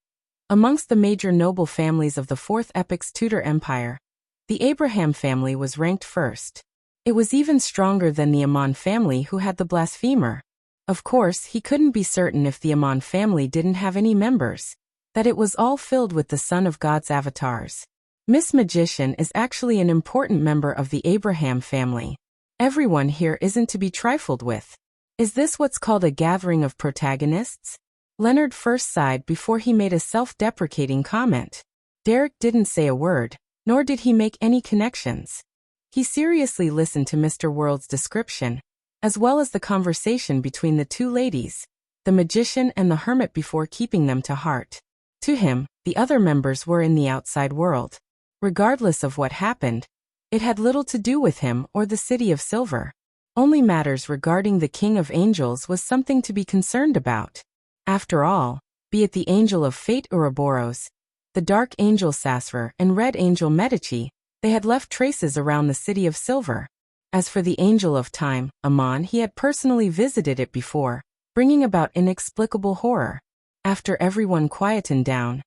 amongst the major noble families of the Fourth Epoch's Tudor Empire, the Abraham family was ranked first. It was even stronger than the Amon family, who had the blasphemer. Of course, he couldn't be certain if the Amon family didn't have any members, that it was all filled with the Son of God's avatars. Miss Magician is actually an important member of the Abraham family. Everyone here isn't to be trifled with. Is this what's called a gathering of protagonists? Leonard first sighed before he made a self-deprecating comment. Derek didn't say a word, nor did he make any connections. He seriously listened to Mr. World's description, as well as the conversation between the two ladies, the magician and the hermit, before keeping them to heart. To him, the other members were in the outside world. Regardless of what happened, it had little to do with him or the City of Silver. Only matters regarding the King of Angels was something to be concerned about. After all, be it the Angel of Fate Ouroboros, the Dark Angel Sasver and Red Angel Medici, they had left traces around the City of Silver. As for the Angel of Time, Amon, he had personally visited it before, bringing about inexplicable horror. After everyone quietened down,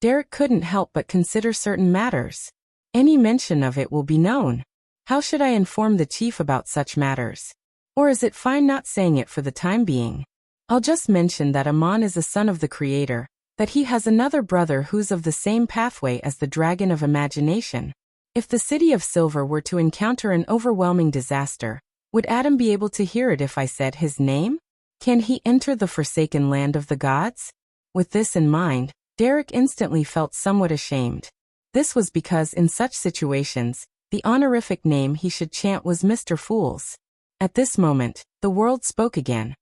Derek couldn't help but consider certain matters. Any mention of it will be known. How should I inform the chief about such matters? Or is it fine not saying it for the time being? I'll just mention that Amon is a son of the Creator, that he has another brother who's of the same pathway as the Dragon of Imagination. If the City of Silver were to encounter an overwhelming disaster, would Adam be able to hear it if I said his name? Can he enter the forsaken land of the gods? With this in mind, Derek instantly felt somewhat ashamed. This was because in such situations, the honorific name he should chant was Mr. Fools. At this moment, the world spoke again.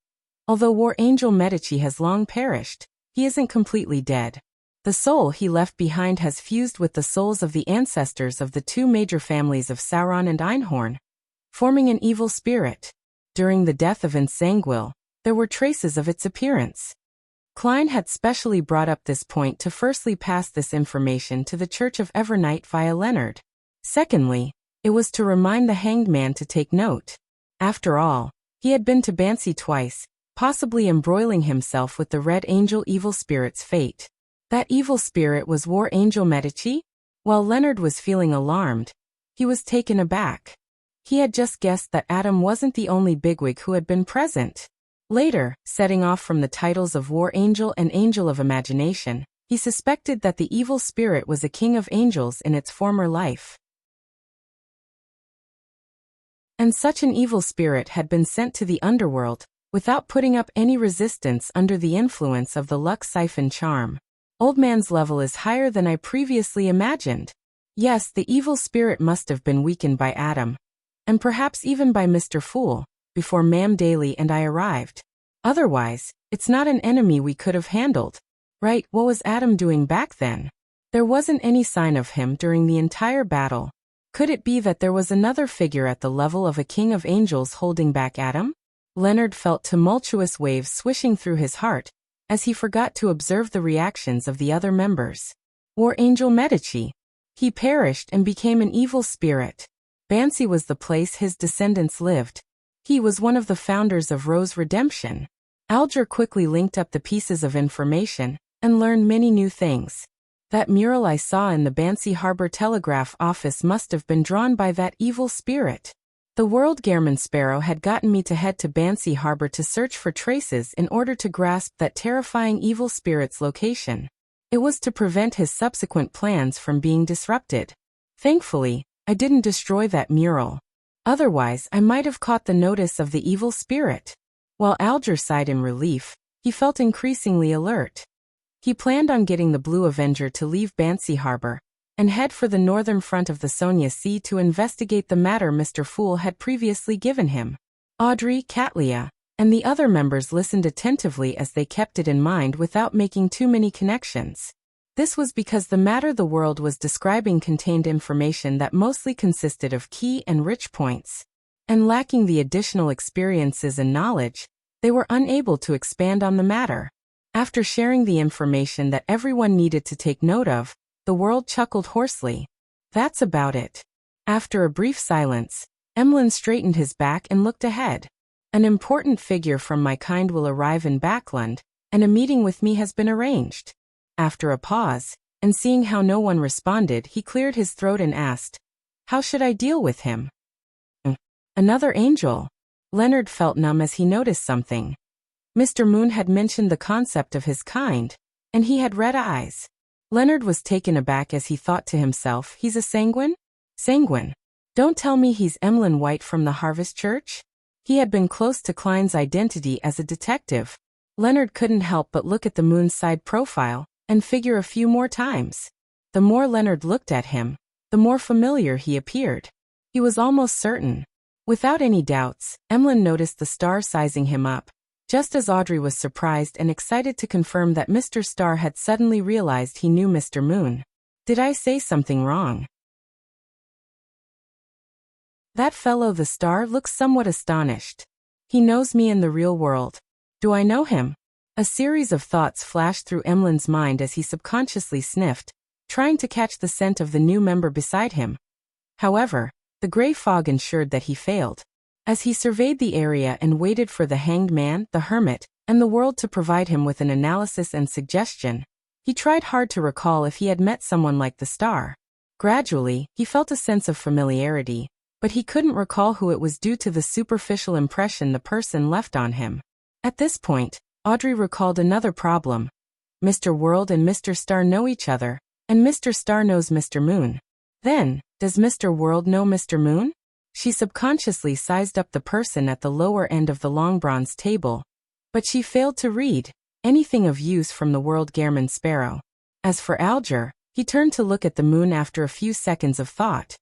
Although War Angel Medici has long perished, he isn't completely dead. The soul he left behind has fused with the souls of the ancestors of the two major families of Sauron and Einhorn, forming an evil spirit. During the death of Ensanguil, there were traces of its appearance. Klein had specially brought up this point to firstly pass this information to the Church of Evernight via Leonard. Secondly, It was to remind the hanged man to take note. After all, he had been to Bansi twice, possibly embroiling himself with the Red Angel evil spirit's fate. That evil spirit was War Angel Medici? While Leonard was feeling alarmed, he was taken aback. He had just guessed that Adam wasn't the only bigwig who had been present. Later, setting off from the titles of War Angel and Angel of Imagination, he suspected that the evil spirit was a king of angels in its former life. And such an evil spirit had been sent to the underworld, without putting up any resistance under the influence of the Lux Siphon charm. Old man's level is higher than I previously imagined. Yes, the evil spirit must have been weakened by Adam. And perhaps even by Mr. Fool, before Ma'am Daly and I arrived. Otherwise, it's not an enemy we could have handled. Right, what was Adam doing back then? There wasn't any sign of him during the entire battle. Could it be that there was another figure at the level of a king of angels holding back Adam? Leonard felt tumultuous waves swishing through his heart, as he forgot to observe the reactions of the other members. War Angel Medici. He perished and became an evil spirit. Bansi was the place his descendants lived. He was one of the founders of Rose Redemption. Alger quickly linked up the pieces of information, and learned many new things. That mural I saw in the Bansi Harbor Telegraph office must have been drawn by that evil spirit. The World Gairman Sparrow had gotten me to head to Bansi Harbor to search for traces in order to grasp that terrifying evil spirit's location. It was to prevent his subsequent plans from being disrupted. Thankfully, I didn't destroy that mural. Otherwise, I might have caught the notice of the evil spirit. While Alger sighed in relief, he felt increasingly alert. He planned on getting the Blue Avenger to leave Bansi Harbor and head for the northern front of the Sonia Sea to investigate the matter Mr. Fool had previously given him. Audrey, Katlia, and the other members listened attentively as they kept it in mind without making too many connections. This was because the matter the world was describing contained information that mostly consisted of key and rich points. And lacking the additional experiences and knowledge, they were unable to expand on the matter. After sharing the information that everyone needed to take note of, the world chuckled hoarsely. That's about it. After a brief silence, Emlyn straightened his back and looked ahead. An important figure from my kind will arrive in Backland, and a meeting with me has been arranged. After a pause, and seeing how no one responded, he cleared his throat and asked, "How should I deal with him?" Another angel. Leonard felt numb as he noticed something. Mr. Moon had mentioned the concept of his kind, and he had red eyes. Leonard was taken aback as he thought to himself, he's a sanguine? Sanguine. Don't tell me he's Emlyn White from the Harvest Church? He had been close to Klein's identity as a detective. Leonard couldn't help but look at the Moon's side profile and figure a few more times. The more Leonard looked at him, the more familiar he appeared. He was almost certain. Without any doubts, Emlyn noticed the star sizing him up, just as Audrey was surprised and excited to confirm that Mr. Star had suddenly realized he knew Mr. Moon. Did I say something wrong? That fellow the Star looks somewhat astonished. He knows me in the real world. Do I know him? A series of thoughts flashed through Emlyn's mind as he subconsciously sniffed, trying to catch the scent of the new member beside him. However, the gray fog ensured that he failed. As he surveyed the area and waited for the hanged man, the hermit, and the world to provide him with an analysis and suggestion, he tried hard to recall if he had met someone like the Star. Gradually, he felt a sense of familiarity, but he couldn't recall who it was due to the superficial impression the person left on him. At this point, Audrey recalled another problem. Mr. World and Mr. Star know each other, and Mr. Star knows Mr. Moon. Then, does Mr. World know Mr. Moon? She subconsciously sized up the person at the lower end of the long bronze table, but she failed to read anything of use from the World Gairman Sparrow. As for Alger, he turned to look at the Moon after a few seconds of thought.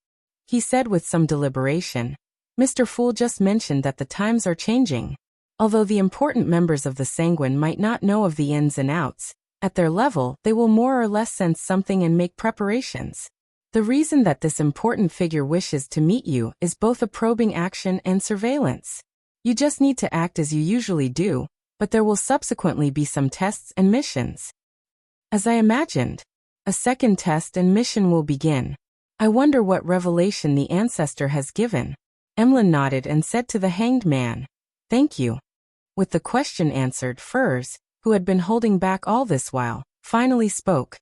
He said with some deliberation, "Mr. Fool just mentioned that the times are changing. Although the important members of the Sanguine might not know of the ins and outs, at their level they will more or less sense something and make preparations. The reason that this important figure wishes to meet you is both a probing action and surveillance. You just need to act as you usually do, but there will subsequently be some tests and missions." As I imagined, a second test and mission will begin. I wonder what revelation the ancestor has given. Emlyn nodded and said to the hanged man, "Thank you." With the question answered, Furs, who had been holding back all this while, finally spoke.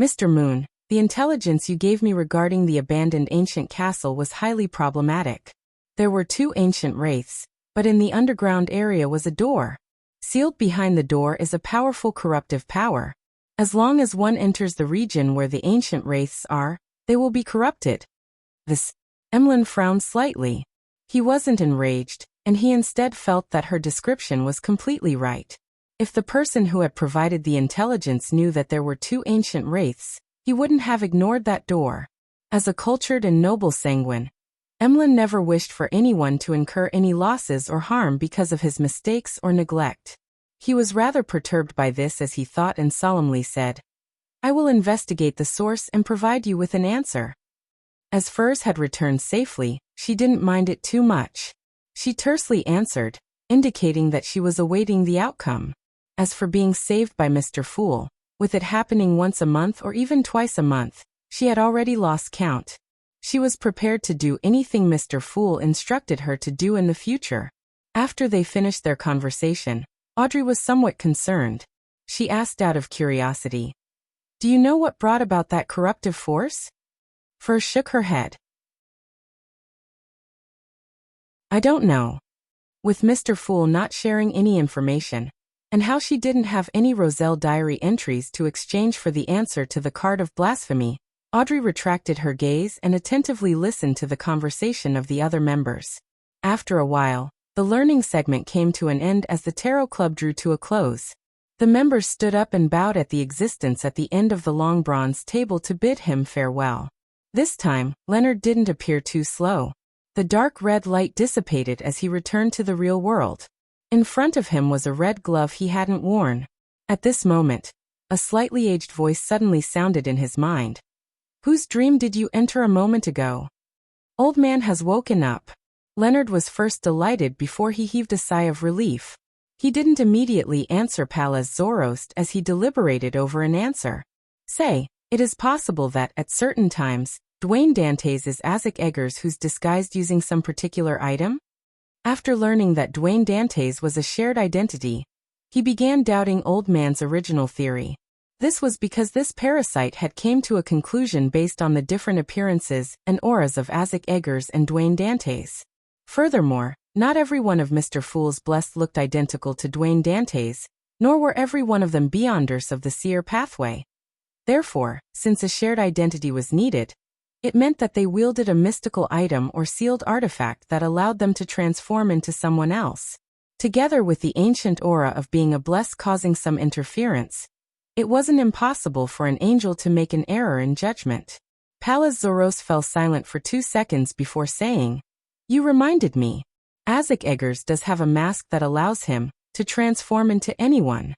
"Mr. Moon, the intelligence you gave me regarding the abandoned ancient castle was highly problematic. There were 2 ancient wraiths, but in the underground area was a door. Sealed behind the door is a powerful corruptive power. As long as one enters the region where the ancient wraiths are, they will be corrupted." This. Emlyn frowned slightly. He wasn't enraged, and he instead felt that her description was completely right. If the person who had provided the intelligence knew that there were 2 ancient wraiths, he wouldn't have ignored that door. As a cultured and noble sanguine, Emlyn never wished for anyone to incur any losses or harm because of his mistakes or neglect. He was rather perturbed by this as he thought and solemnly said, "I will investigate the source and provide you with an answer." As Furs had returned safely, she didn't mind it too much. She tersely answered, indicating that she was awaiting the outcome. As for being saved by Mr. Fool, with it happening once a month or even twice a month, she had already lost count. She was prepared to do anything Mr. Fool instructed her to do in the future. After they finished their conversation, Audrey was somewhat concerned. She asked out of curiosity, "Do you know what brought about that corruptive force?" Furs shook her head. "I don't know." With Mr. Fool not sharing any information, and how she didn't have any Roselle diary entries to exchange for the answer to the card of blasphemy, Audrey retracted her gaze and attentively listened to the conversation of the other members. After a while, the learning segment came to an end as the tarot club drew to a close. The members stood up and bowed at the existence at the end of the long bronze table to bid him farewell. This time, Leonard didn't appear too slow. The dark red light dissipated as he returned to the real world. In front of him was a red glove he hadn't worn. At this moment, a slightly aged voice suddenly sounded in his mind. "Whose dream did you enter a moment ago?" "Old man has woken up." Leonard was first delighted before he heaved a sigh of relief. He didn't immediately answer Pallas Zoroast as he deliberated over an answer. "Say, it is possible that, at certain times, Dwayne Dantes is Isaac Eggers who's disguised using some particular item?" After learning that Dwayne Dantes was a shared identity, he began doubting Old Man's original theory. This was because this parasite had came to a conclusion based on the different appearances and auras of Isaac Eggers and Dwayne Dantes. Furthermore, not every one of Mr. Fool's blessed looked identical to Dwayne Dantes, nor were every one of them beyonders of the seer pathway. Therefore, since a shared identity was needed, it meant that they wielded a mystical item or sealed artifact that allowed them to transform into someone else. Together with the ancient aura of being a bless causing some interference, it wasn't impossible for an angel to make an error in judgment. Pallas Zoroast fell silent for 2 seconds before saying, "You reminded me. Isaac Eggers does have a mask that allows him to transform into anyone."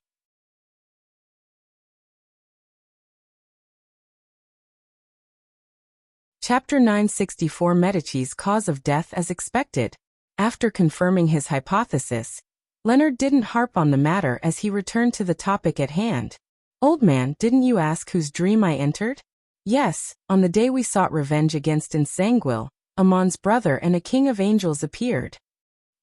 Chapter 964 Medici's cause of death as expected. After confirming his hypothesis, Leonard didn't harp on the matter as he returned to the topic at hand. "Old man, didn't you ask whose dream I entered?" "Yes, on the day we sought revenge against Ensanguil, Amon's brother and a king of angels appeared."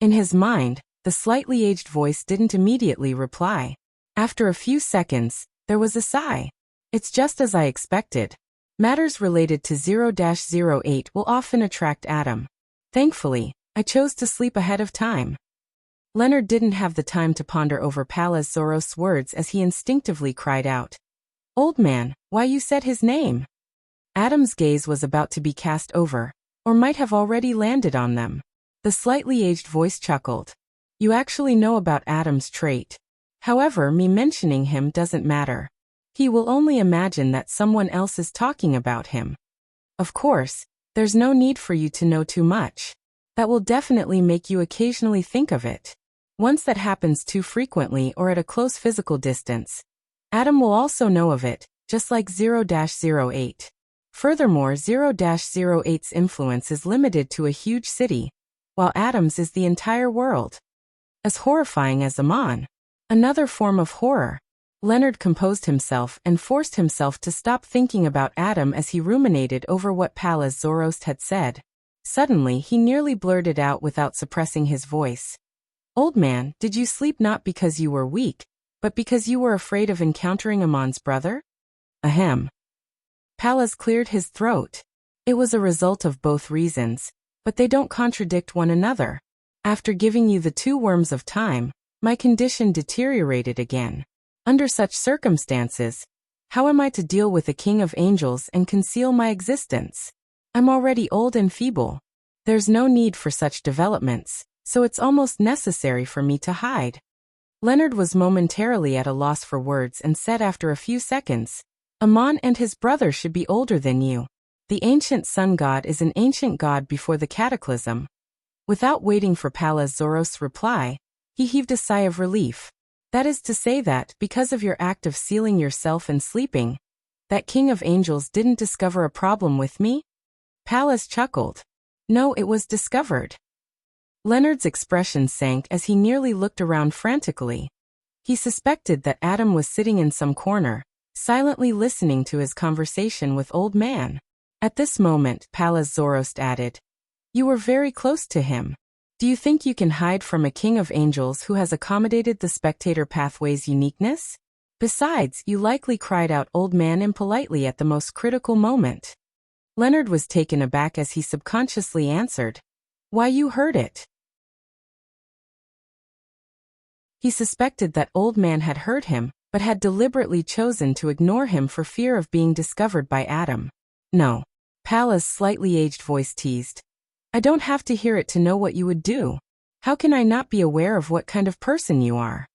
In his mind, the slightly aged voice didn't immediately reply. After a few seconds, there was a sigh. "It's just as I expected. Matters related to 0-08 will often attract Adam. Thankfully, I chose to sleep ahead of time." Leonard didn't have the time to ponder over Pallas Zoroast's words as he instinctively cried out, "Old man, why you said his name?" Adam's gaze was about to be cast over, or might have already landed on them. The slightly aged voice chuckled. "You actually know about Adam's trait. However, me mentioning him doesn't matter. He will only imagine that someone else is talking about him. Of course, there's no need for you to know too much. That will definitely make you occasionally think of it. Once that happens too frequently or at a close physical distance, Adam will also know of it, just like 0-08. Furthermore, 0-08's influence is limited to a huge city, while Adam's is the entire world. As horrifying as Amon. Another form of horror. Leonard composed himself and forced himself to stop thinking about Adam as he ruminated over what Pallas Zoroast had said. Suddenly he nearly blurted out without suppressing his voice. "Old man, did you sleep not because you were weak, but because you were afraid of encountering Amon's brother?" Ahem. Pallas cleared his throat. It was a result of both reasons, but they don't contradict one another. After giving you the 2 worms of time, my condition deteriorated again. Under such circumstances, how am I to deal with the king of angels and conceal my existence? I'm already old and feeble. There's no need for such developments, so it's almost necessary for me to hide. Leonard was momentarily at a loss for words and said after a few seconds, "Amon and his brother should be older than you. The ancient sun god is an ancient god before the cataclysm." Without waiting for Pallas Zoroast's reply, he heaved a sigh of relief. "That is to say that, because of your act of sealing yourself and sleeping, that king of angels didn't discover a problem with me?" Pallas chuckled. "No, it was discovered." Leonard's expression sank as he nearly looked around frantically. He suspected that Adam was sitting in some corner, silently listening to his conversation with Old Man. At this moment, Pallas Zoroast added, "You were very close to him. Do you think you can hide from a king of angels who has accommodated the spectator pathway's uniqueness? Besides, you likely cried out 'Old Man' impolitely at the most critical moment." Leonard was taken aback as he subconsciously answered, "Why, you heard it." He suspected that Old Man had heard him, but had deliberately chosen to ignore him for fear of being discovered by Adam. "No," Pallas' slightly aged voice teased. "I don't have to hear it to know what you would do. How can I not be aware of what kind of person you are?"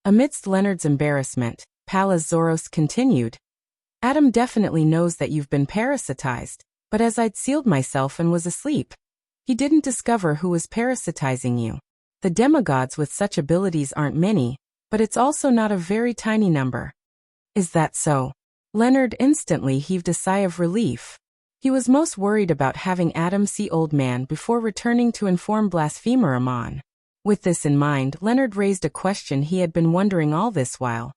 Amidst Leonard's embarrassment, Pallas Zoroast continued, "Adam definitely knows that you've been parasitized, but as I'd sealed myself and was asleep, he didn't discover who was parasitizing you. The demigods with such abilities aren't many, but it's also not a very tiny number." "Is that so?" Leonard instantly heaved a sigh of relief. He was most worried about having Adam see Old Man before returning to inform blasphemer Amon. With this in mind, Leonard raised a question he had been wondering all this while.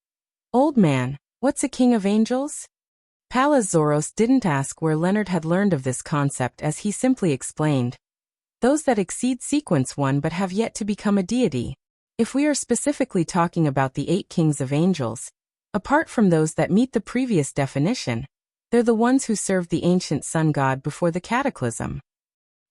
"Old Man, what's a king of angels?" Pallas Zoroast didn't ask where Leonard had learned of this concept as he simply explained, "Those that exceed sequence 1 but have yet to become a deity. If we are specifically talking about the 8 kings of angels, apart from those that meet the previous definition, they're the ones who served the ancient sun god before the cataclysm."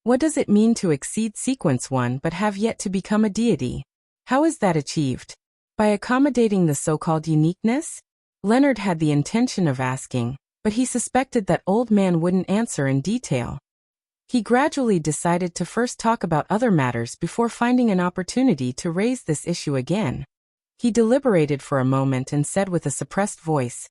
What does it mean to exceed sequence 1 but have yet to become a deity? How is that achieved? By accommodating the so-called uniqueness? Leonard had the intention of asking, but he suspected that Old Man wouldn't answer in detail. He gradually decided to first talk about other matters before finding an opportunity to raise this issue again. He deliberated for a moment and said with a suppressed voice,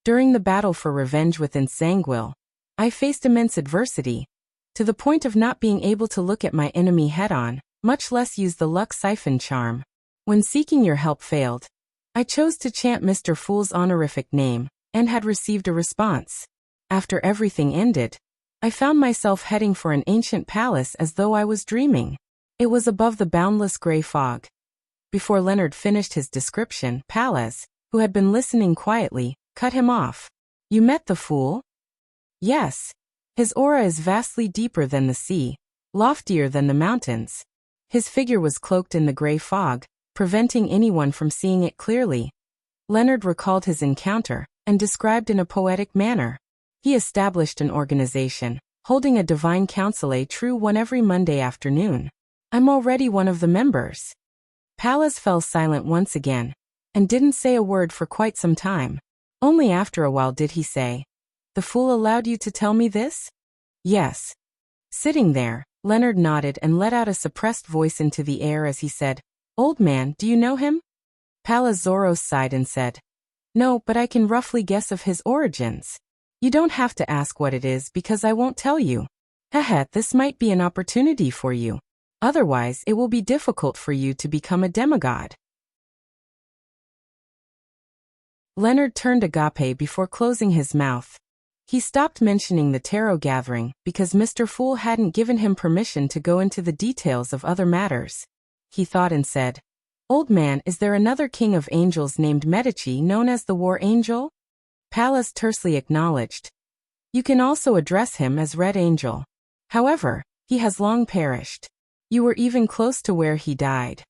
"During the battle for revenge within Sanguil, I faced immense adversity, to the point of not being able to look at my enemy head-on, much less use the luck siphon charm. When seeking your help failed, I chose to chant Mr. Fool's honorific name, and had received a response. After everything ended, I found myself heading for an ancient palace as though I was dreaming. It was above the boundless gray fog." Before Leonard finished his description, Pallas, who had been listening quietly, cut him off. "You met the fool?" "Yes. His aura is vastly deeper than the sea, loftier than the mountains. His figure was cloaked in the gray fog, preventing anyone from seeing it clearly." Leonard recalled his encounter, and described in a poetic manner. He established an organization, holding a divine council a true one every Monday afternoon. "I'm already one of the members." Pallas fell silent once again, and didn't say a word for quite some time. Only after a while did he say, "The fool allowed you to tell me this?" "Yes." Sitting there, Leonard nodded and let out a suppressed voice into the air as he said, "Old Man, do you know him?" Pallas Zoroast sighed and said, "No, but I can roughly guess of his origins. You don't have to ask what it is because I won't tell you. Heh, this might be an opportunity for you. Otherwise, it will be difficult for you to become a demigod." Leonard turned agape before closing his mouth. He stopped mentioning the tarot gathering because Mr. Fool hadn't given him permission to go into the details of other matters. He thought and said, Old man, is there another king of angels named Medici known as the War Angel? Pallas tersely acknowledged. You can also address him as Red Angel. However, he has long perished. You were even close to where he died.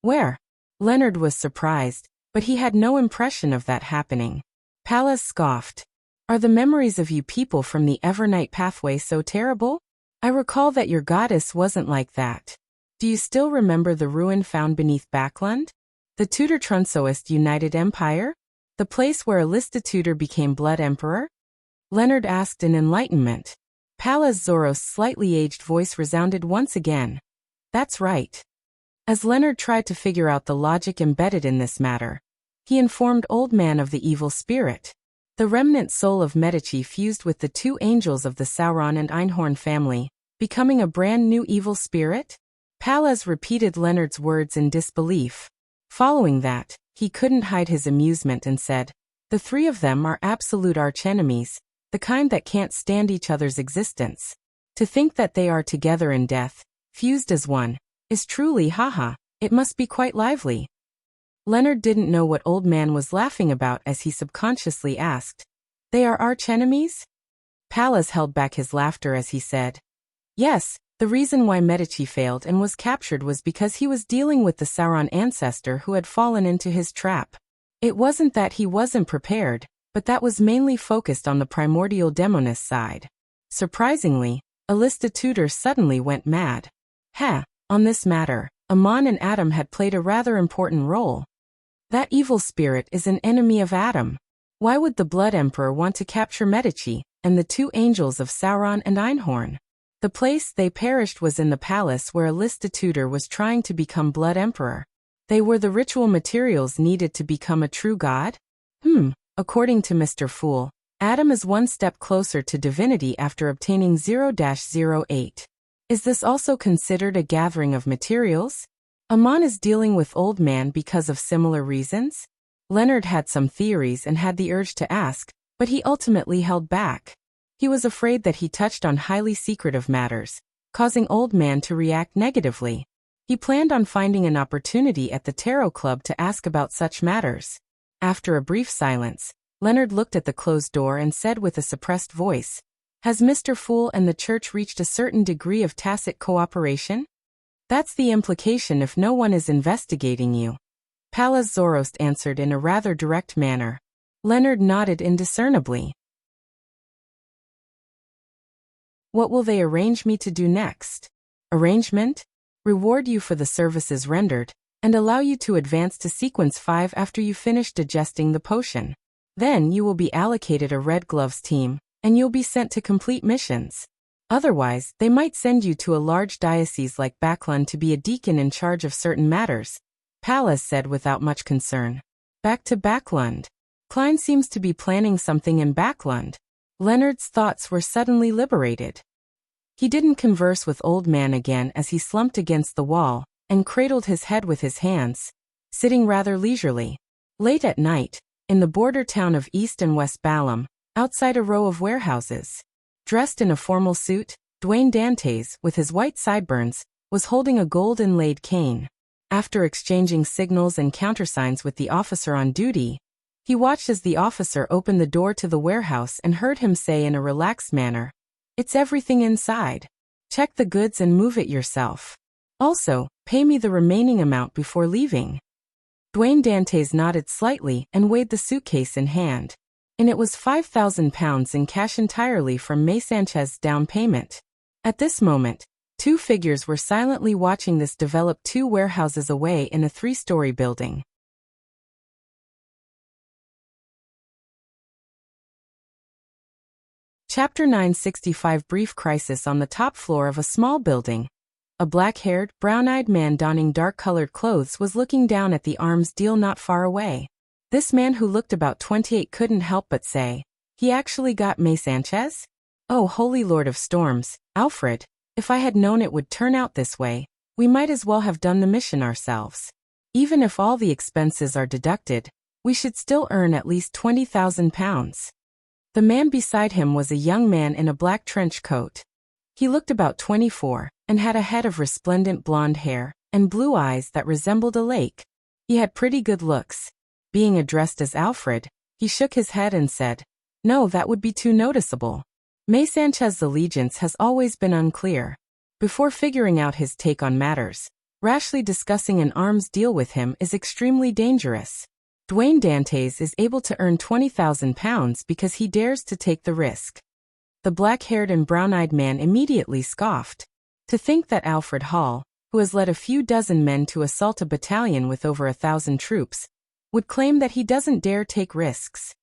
Where? Leonard was surprised, but he had no impression of that happening. Pallas scoffed. Are the memories of you people from the Evernight pathway so terrible? I recall that your goddess wasn't like that. Do you still remember the ruin found beneath Backland? The Tudor Trunsoist United Empire? The place where Alista Tudor became Blood Emperor? Leonard asked in enlightenment. Pallas Zoros's slightly aged voice resounded once again. That's right. As Leonard tried to figure out the logic embedded in this matter, he informed Old Man of the evil spirit. The remnant soul of Medici fused with the two angels of the Sauron and Einhorn family, becoming a brand new evil spirit? Pallas repeated Leonard's words in disbelief. Following that, he couldn't hide his amusement and said, the three of them are absolute archenemies, the kind that can't stand each other's existence. To think that they are together in death, fused as one, is truly haha, it must be quite lively. Leonard didn't know what Old Man was laughing about as he subconsciously asked, they are archenemies? Pallas held back his laughter as he said, yes, the reason why Medici failed and was captured was because he was dealing with the Sauron ancestor who had fallen into his trap. It wasn't that he wasn't prepared, but that was mainly focused on the primordial demoness side. Surprisingly, Alista Tudor suddenly went mad. On this matter, Amon and Adam had played a rather important role. That evil spirit is an enemy of Adam. Why would the Blood Emperor want to capture Medici, and the two angels of Sauron and Einhorn? The place they perished was in the palace where Alista Tudor was trying to become Blood Emperor. They were the ritual materials needed to become a true god? According to Mr. Fool, Adam is one step closer to divinity after obtaining 0-08. Is this also considered a gathering of materials? Amon is dealing with Old Man because of similar reasons? Leonard had some theories and had the urge to ask, but he ultimately held back. He was afraid that he touched on highly secretive matters, causing Old Man to react negatively. He planned on finding an opportunity at the Tarot Club to ask about such matters. After a brief silence, Leonard looked at the closed door and said with a suppressed voice, has Mr. Fool and the church reached a certain degree of tacit cooperation? That's the implication if no one is investigating you. Pallas Zorost answered in a rather direct manner. Leonard nodded indiscernibly. What will they arrange me to do next? Arrangement? Reward you for the services rendered, and allow you to advance to Sequence 5 after you finish digesting the potion. Then you will be allocated a Red Gloves team, and you'll be sent to complete missions. Otherwise, they might send you to a large diocese like Backlund to be a deacon in charge of certain matters, Pallas said without much concern. Back to Backlund. Klein seems to be planning something in Backlund. Leonard's thoughts were suddenly liberated. He didn't converse with Old Man again as he slumped against the wall and cradled his head with his hands, sitting rather leisurely. Late at night, in the border town of East and West Balam, outside a row of warehouses, dressed in a formal suit, Dwayne Dantes, with his white sideburns, was holding a gold-inlaid cane. After exchanging signals and countersigns with the officer on duty, he watched as the officer opened the door to the warehouse and heard him say in a relaxed manner, "It's everything inside. Check the goods and move it yourself. Also, pay me the remaining amount before leaving." Dwayne Dantes nodded slightly and weighed the suitcase in hand. And it was £5,000 in cash entirely from May Sanchez's down payment. At this moment, two figures were silently watching this develop 2 warehouses away in a 3-story building. Chapter 965 Brief crisis on the top floor of a small building. A black-haired, brown-eyed man donning dark-colored clothes was looking down at the arms deal not far away. This man who looked about 28 couldn't help but say, "He actually got May Sanchez? Oh, holy Lord of Storms, Alfred, if I had known it would turn out this way, we might as well have done the mission ourselves. Even if all the expenses are deducted, we should still earn at least £20,000. The man beside him was a young man in a black trench coat. He looked about 24, and had a head of resplendent blonde hair, and blue eyes that resembled a lake. He had pretty good looks. Being addressed as Alfred, he shook his head and said, "No, that would be too noticeable." May Sanchez's allegiance has always been unclear. Before figuring out his take on matters, rashly discussing an arms deal with him is extremely dangerous. Dwayne Dantes is able to earn £20,000 because he dares to take the risk. The black-haired and brown-eyed man immediately scoffed. To think that Alfred Hall, who has led a few dozen men to assault a battalion with over 1,000 troops, would claim that he doesn't dare take risks.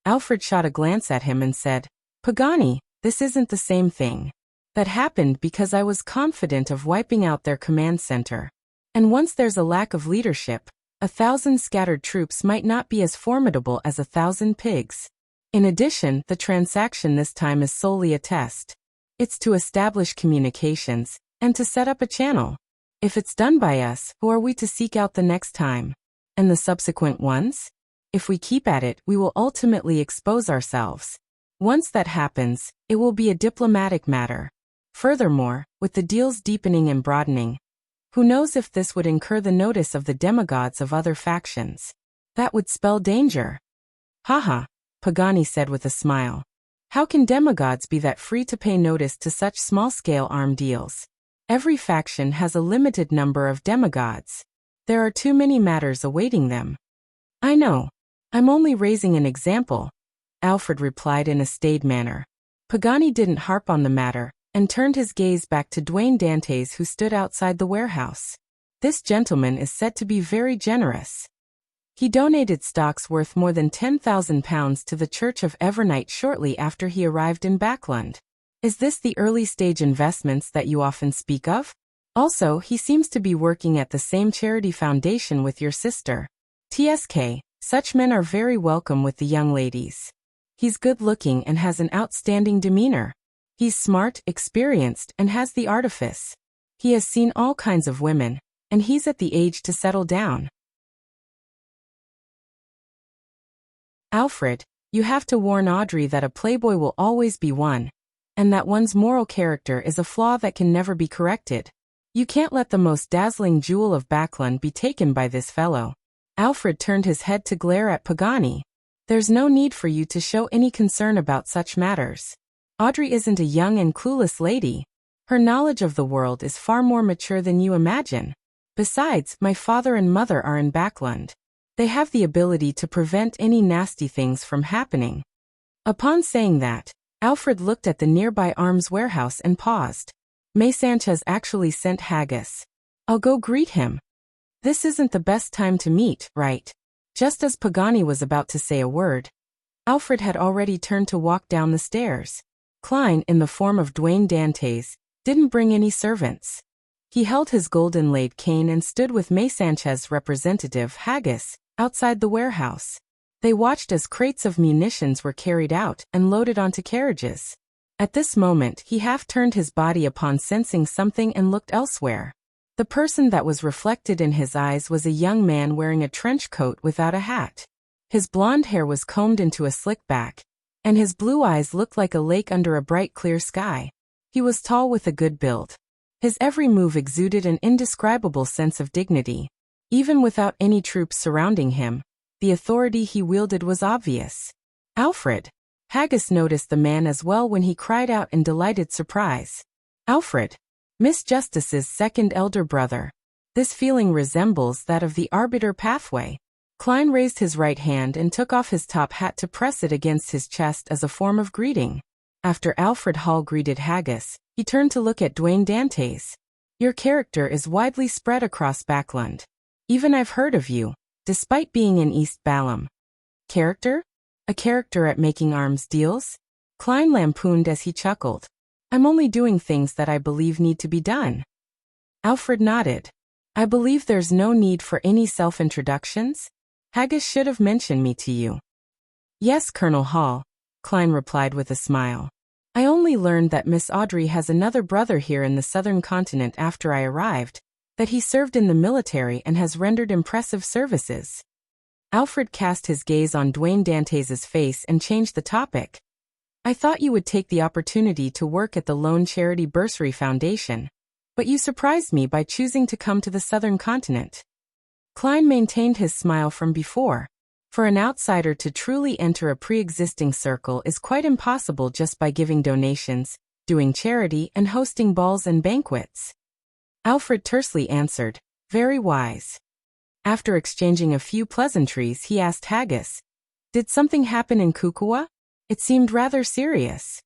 Alfred shot a glance at him and said, "Pagani, this isn't the same thing. That happened because I was confident of wiping out their command center. And once there's a lack of leadership, 1,000 scattered troops might not be as formidable as 1,000 pigs. In addition, the transaction this time is solely a test. It's to establish communications, and to set up a channel. If it's done by us, who are we to seek out the next time? And the subsequent ones? If we keep at it, we will ultimately expose ourselves. Once that happens, it will be a diplomatic matter. Furthermore, with the deals deepening and broadening, who knows if this would incur the notice of the demigods of other factions? That would spell danger." "Haha," Pagani said with a smile. "How can demigods be that free to pay notice to such small-scale arm deals? Every faction has a limited number of demigods. There are too many matters awaiting them." "I know. I'm only raising an example," Alfred replied in a staid manner. Pagani didn't harp on the matter, and turned his gaze back to Dwayne Dantes, who stood outside the warehouse. "This gentleman is said to be very generous. He donated stocks worth more than £10,000 to the Church of Evernight shortly after he arrived in Backland. Is this the early-stage investments that you often speak of? Also, he seems to be working at the same charity foundation with your sister. TSK, such men are very welcome with the young ladies. He's good-looking and has an outstanding demeanor. He's smart, experienced, and has the artifice. He has seen all kinds of women, and he's at the age to settle down." "Alfred, you have to warn Audrey that a playboy will always be one, and that one's moral character is a flaw that can never be corrected. You can't let the most dazzling jewel of Backland be taken by this fellow." Alfred turned his head to glare at Pagani. "There's no need for you to show any concern about such matters. Audrey isn't a young and clueless lady. Her knowledge of the world is far more mature than you imagine. Besides, my father and mother are in Backland. They have the ability to prevent any nasty things from happening." Upon saying that, Alfred looked at the nearby arms warehouse and paused. May Sanchez actually sent Haggis. "I'll go greet him." "This isn't the best time to meet, right?" Just as Pagani was about to say a word, Alfred had already turned to walk down the stairs. Klein, in the form of Dwayne Dantes, didn't bring any servants. He held his golden-laid cane and stood with May Sanchez's representative, Haggis, outside the warehouse. They watched as crates of munitions were carried out and loaded onto carriages. At this moment, he half turned his body upon sensing something and looked elsewhere. The person that was reflected in his eyes was a young man wearing a trench coat without a hat. His blonde hair was combed into a slick back, and his blue eyes looked like a lake under a bright clear sky. He was tall with a good build. His every move exuded an indescribable sense of dignity. Even without any troops surrounding him, the authority he wielded was obvious. "Alfred!" Haggis noticed the man as well when he cried out in delighted surprise. "Alfred! Miss Justice's second elder brother. This feeling resembles that of the arbiter pathway." Klein raised his right hand and took off his top hat to press it against his chest as a form of greeting. After Alfred Hall greeted Haggis, he turned to look at Dwayne Dantes. "Your character is widely spread across Backland. Even I've heard of you, despite being in East Balam." "Character? A character at making arms deals?" Klein lampooned as he chuckled. "I'm only doing things that I believe need to be done." Alfred nodded. "I believe there's no need for any self-introductions. Haggis should have mentioned me to you." "Yes, Colonel Hall," Klein replied with a smile. "I only learned that Miss Audrey has another brother here in the southern continent after I arrived, that he served in the military and has rendered impressive services." Alfred cast his gaze on Dwayne Dantes's face and changed the topic. "I thought you would take the opportunity to work at the Lone Charity Bursary Foundation. But you surprised me by choosing to come to the southern continent. Klein maintained his smile from before. For an outsider to truly enter a pre-existing circle is quite impossible just by giving donations, doing charity and hosting balls and banquets. Alfred tersely answered, very wise. After exchanging a few pleasantries, he asked Haggis, did something happen in Kukua? It seemed rather serious.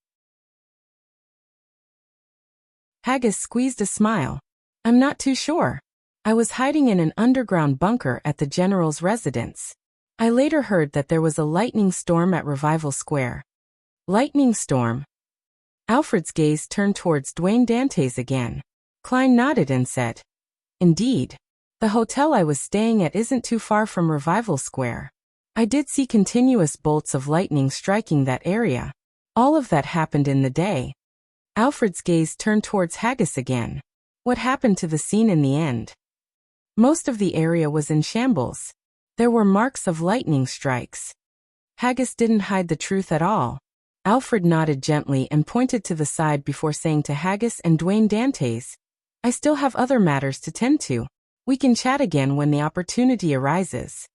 Haggis squeezed a smile. I'm not too sure. I was hiding in an underground bunker at the general's residence. I later heard that there was a lightning storm at Revival Square. Lightning storm? Alfred's gaze turned towards Dwayne Dantes again. Klein nodded and said, indeed. The hotel I was staying at isn't too far from Revival Square. I did see continuous bolts of lightning striking that area. All of that happened in the day. Alfred's gaze turned towards Haggis again. What happened to the scene in the end? Most of the area was in shambles. There were marks of lightning strikes. Haggis didn't hide the truth at all. Alfred nodded gently and pointed to the side before saying to Haggis and Dwayne Dantes, I still have other matters to tend to. We can chat again when the opportunity arises.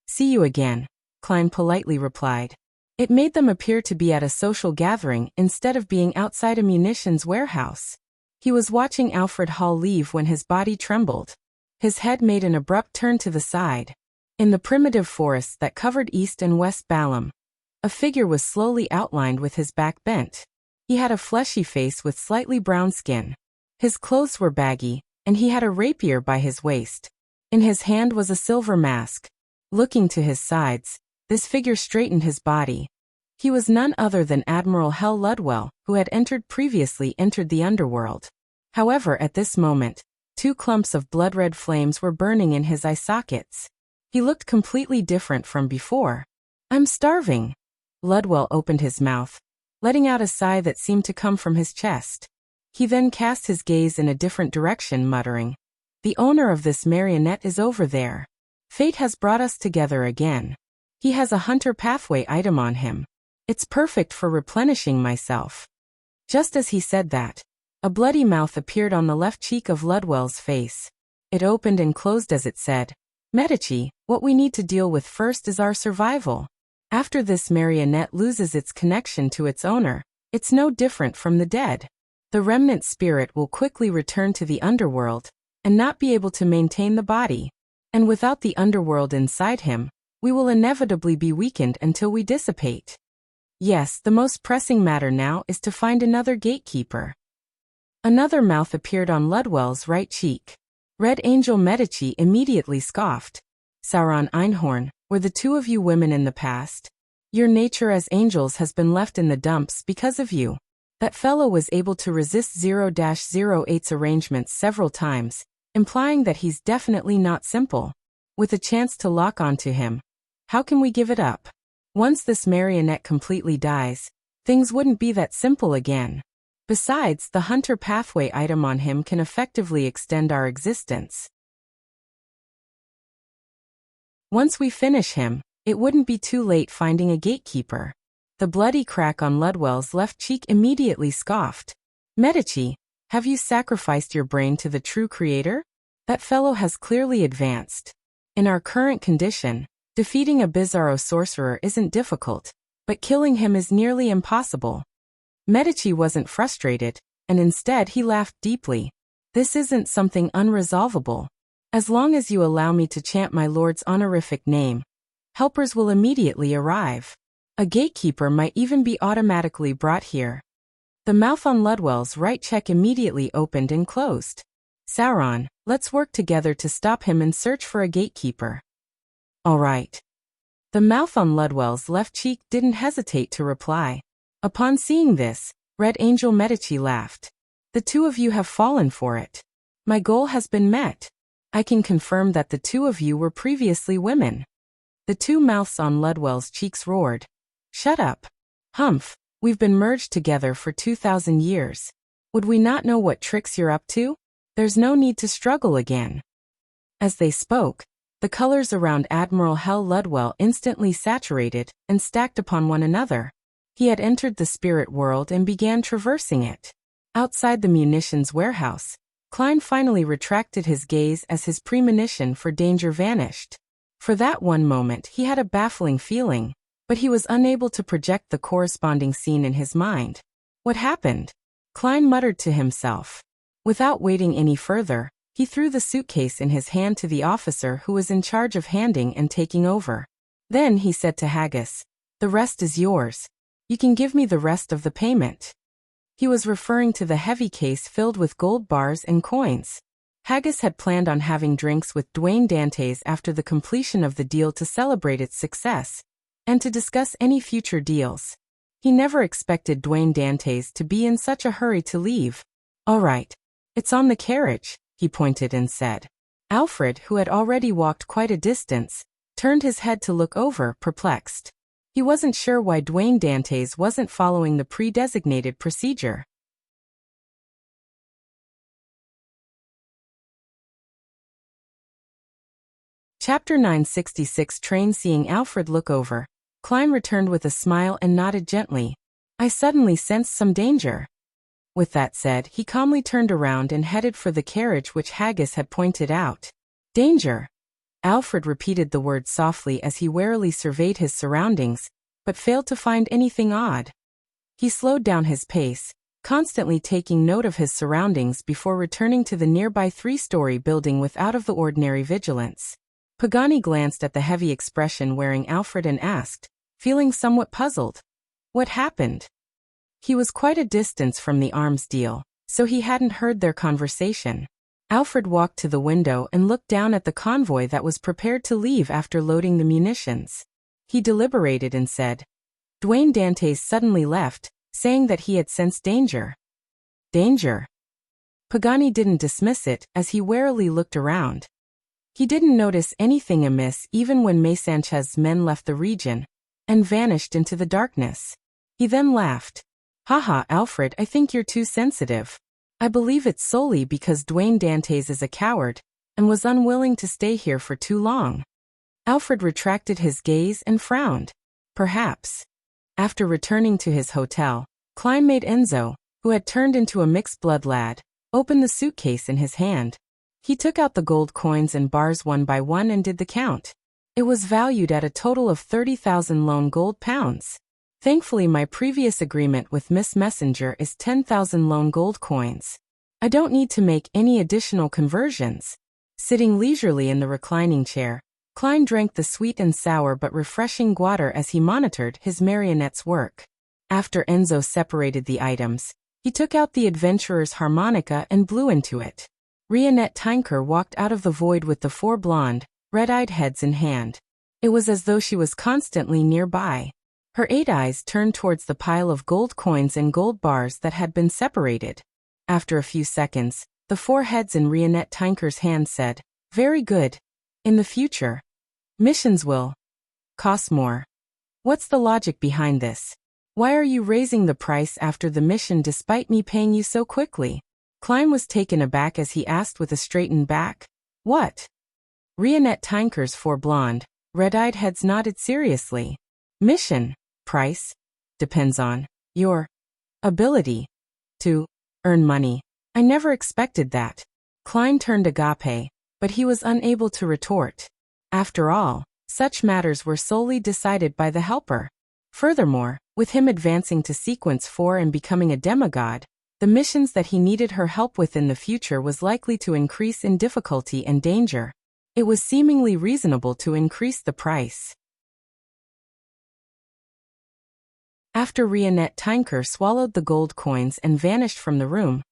See you again, Klein politely replied. It made them appear to be at a social gathering instead of being outside a munitions warehouse. He was watching Alfred Hall leave when his body trembled. His head made an abrupt turn to the side. In the primitive forests that covered East and West Balam, a figure was slowly outlined with his back bent. He had a fleshy face with slightly brown skin. His clothes were baggy, and he had a rapier by his waist. In his hand was a silver mask. Looking to his sides, this figure straightened his body. He was none other than Admiral Hell Ludwell, who had previously entered the underworld. However, at this moment, 2 clumps of blood-red flames were burning in his eye sockets. He looked completely different from before. I'm starving. Ludwell opened his mouth, letting out a sigh that seemed to come from his chest. He then cast his gaze in a different direction, muttering, the owner of this marionette is over there. Fate has brought us together again. He has a hunter pathway item on him. It's perfect for replenishing myself. Just as he said that, a bloody mouth appeared on the left cheek of Ludwell's face. It opened and closed as it said, Medici, what we need to deal with first is our survival. After this marionette loses its connection to its owner, it's no different from the dead. The remnant spirit will quickly return to the underworld, and not be able to maintain the body. And without the underworld inside him, we will inevitably be weakened until we dissipate. Yes, the most pressing matter now is to find another gatekeeper. Another mouth appeared on Ludwell's right cheek. Red Angel Medici immediately scoffed. Sauron Einhorn, were the 2 of you women in the past? Your nature as angels has been left in the dumps because of you. That fellow was able to resist 0-08's arrangements several times, implying that he's definitely not simple. With a chance to lock onto him, how can we give it up? Once this marionette completely dies, things wouldn't be that simple again. Besides, the hunter pathway item on him can effectively extend our existence. Once we finish him, it wouldn't be too late finding a gatekeeper. The bloody crack on Ludwell's left cheek immediately scoffed. Medici, have you sacrificed your brain to the true creator? That fellow has clearly advanced. In our current condition, defeating a Bizarro sorcerer isn't difficult, but killing him is nearly impossible. Medici wasn't frustrated, and instead he laughed deeply. This isn't something unresolvable. As long as you allow me to chant my lord's honorific name, helpers will immediately arrive. A gatekeeper might even be automatically brought here. The mouth on Ludwell's right cheek immediately opened and closed. Sauron, let's work together to stop him and search for a gatekeeper. All right. The mouth on Ludwell's left cheek didn't hesitate to reply. Upon seeing this, Red Angel Medici laughed. The 2 of you have fallen for it. My goal has been met. I can confirm that the 2 of you were previously women. The 2 mouths on Ludwell's cheeks roared. Shut up. Humph, we've been merged together for 2,000 years. Would we not know what tricks you're up to? There's no need to struggle again. As they spoke, the colors around Admiral Hell Ludwell instantly saturated and stacked upon one another. He had entered the spirit world and began traversing it. Outside the munitions warehouse, Klein finally retracted his gaze as his premonition for danger vanished. For that one moment he had a baffling feeling, but he was unable to project the corresponding scene in his mind. What happened? Klein muttered to himself. Without waiting any further, he threw the suitcase in his hand to the officer who was in charge of handing and taking over. Then he said to Haggis, "The rest is yours. You can give me the rest of the payment." He was referring to the heavy case filled with gold bars and coins. Haggis had planned on having drinks with Dwayne Dantes after the completion of the deal to celebrate its success, and to discuss any future deals. He never expected Dwayne Dantes to be in such a hurry to leave. "All right. It's on the carriage," he pointed and said. Alfred, who had already walked quite a distance, turned his head to look over, perplexed. He wasn't sure why Dwayne Dantes wasn't following the pre-designated procedure. Chapter 966 Train. Seeing Alfred look over, Klein returned with a smile and nodded gently. "I suddenly sensed some danger." With that said, he calmly turned around and headed for the carriage which Haggis had pointed out. "Danger?" Alfred repeated the word softly as he warily surveyed his surroundings, but failed to find anything odd. He slowed down his pace, constantly taking note of his surroundings before returning to the nearby three-story building with out-of-the-ordinary vigilance. Pagani glanced at the heavy expression wearing Alfred and asked, feeling somewhat puzzled, "What happened?" He was quite a distance from the arms deal, so he hadn't heard their conversation. Alfred walked to the window and looked down at the convoy that was prepared to leave after loading the munitions. He deliberated and said, "Dwayne Dantes suddenly left, saying that he had sensed danger." Danger? Pagani didn't dismiss it as he warily looked around. He didn't notice anything amiss even when May Sanchez's men left the region and vanished into the darkness. He then laughed. "Haha, Alfred, I think you're too sensitive. I believe it's solely because Dwayne Dantes is a coward and was unwilling to stay here for too long." Alfred retracted his gaze and frowned. Perhaps. After returning to his hotel, Klein made Enzo, who had turned into a mixed-blood lad, open the suitcase in his hand. He took out the gold coins and bars one by one and did the count. It was valued at a total of 30,000 lone gold pounds. Thankfully, my previous agreement with Miss Messenger is 10,000 lone gold coins. I don't need to make any additional conversions. Sitting leisurely in the reclining chair, Klein drank the sweet and sour but refreshing water as he monitored his marionette's work. After Enzo separated the items, he took out the adventurer's harmonica and blew into it. Rionette Tinker walked out of the void with the four blonde, red-eyed heads in hand. It was as though she was constantly nearby. Her 8 eyes turned towards the pile of gold coins and gold bars that had been separated. After a few seconds, the 4 heads in Rionette Tinker's hand said, "Very good. In the future, missions will cost more. What's the logic behind this? Why are you raising the price after the mission despite me paying you so quickly?" Klein was taken aback as he asked with a straightened back. "What?" Rionette Tinker's 4 blonde, red-eyed heads nodded seriously. "Mission price depends on your ability to earn money. I never expected that." Klein turned agape, but he was unable to retort. After all, such matters were solely decided by the helper. Furthermore, with him advancing to sequence 4 and becoming a demigod, the missions that he needed her help with in the future was likely to increase in difficulty and danger. It was seemingly reasonable to increase the price. After Rionette Tinker swallowed the gold coins and vanished from the room,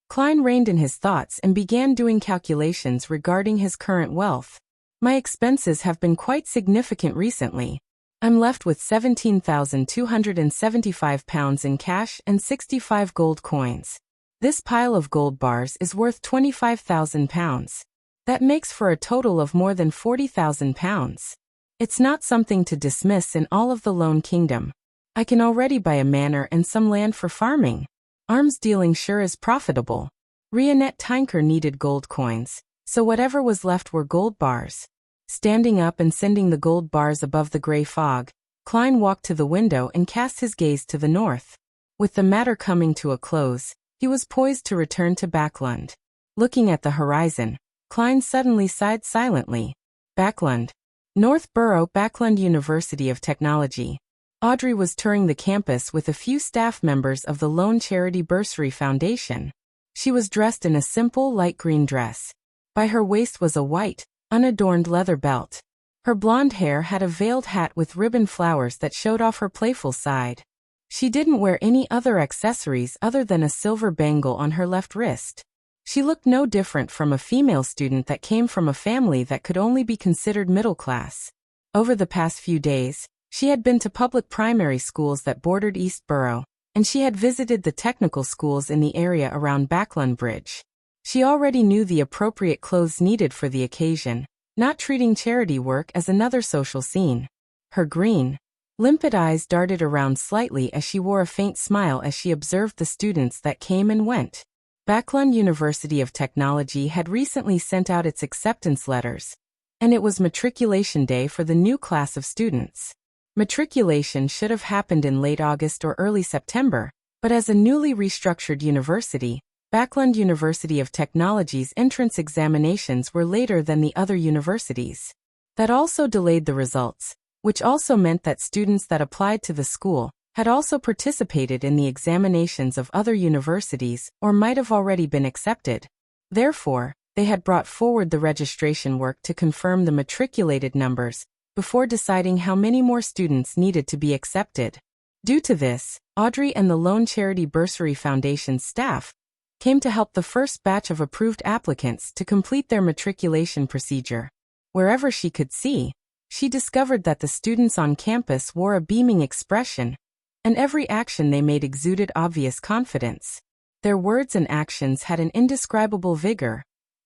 Klein reined in his thoughts and began doing calculations regarding his current wealth. "My expenses have been quite significant recently. I'm left with 17,275 pounds in cash and 65 gold coins. This pile of gold bars is worth 25,000 pounds. That makes for a total of more than 40,000 pounds. It's not something to dismiss in all of the Lone Kingdom. I can already buy a manor and some land for farming. Arms dealing sure is profitable." Rionette Tinker needed gold coins, so whatever was left were gold bars. Standing up and sending the gold bars above the gray fog, Klein walked to the window and cast his gaze to the north. With the matter coming to a close, he was poised to return to Backlund. Looking at the horizon, Klein suddenly sighed silently. Backlund. North Borough, Backlund University of Technology. Audrey was touring the campus with a few staff members of the Lone Charity Bursary Foundation. She was dressed in a simple light green dress. By her waist was a white, unadorned leather belt. Her blonde hair had a veiled hat with ribbon flowers that showed off her playful side. She didn't wear any other accessories other than a silver bangle on her left wrist. She looked no different from a female student that came from a family that could only be considered middle class. Over the past few days, she had been to public primary schools that bordered East Borough, and she had visited the technical schools in the area around Backlund Bridge. She already knew the appropriate clothes needed for the occasion, not treating charity work as another social scene. Her green, limpid eyes darted around slightly as she wore a faint smile as she observed the students that came and went. Backlund University of Technology had recently sent out its acceptance letters, and it was matriculation day for the new class of students. Matriculation should have happened in late August or early September, but as a newly restructured university, Backlund University of Technology's entrance examinations were later than the other universities. That also delayed the results, which also meant that students that applied to the school had also participated in the examinations of other universities or might have already been accepted. Therefore, they had brought forward the registration work to confirm the matriculated numbers before deciding how many more students needed to be accepted. Due to this, Audrey and the Lone Charity Bursary Foundation's staff came to help the first batch of approved applicants to complete their matriculation procedure. Wherever she could see, she discovered that the students on campus wore a beaming expression, and every action they made exuded obvious confidence. Their words and actions had an indescribable vigor,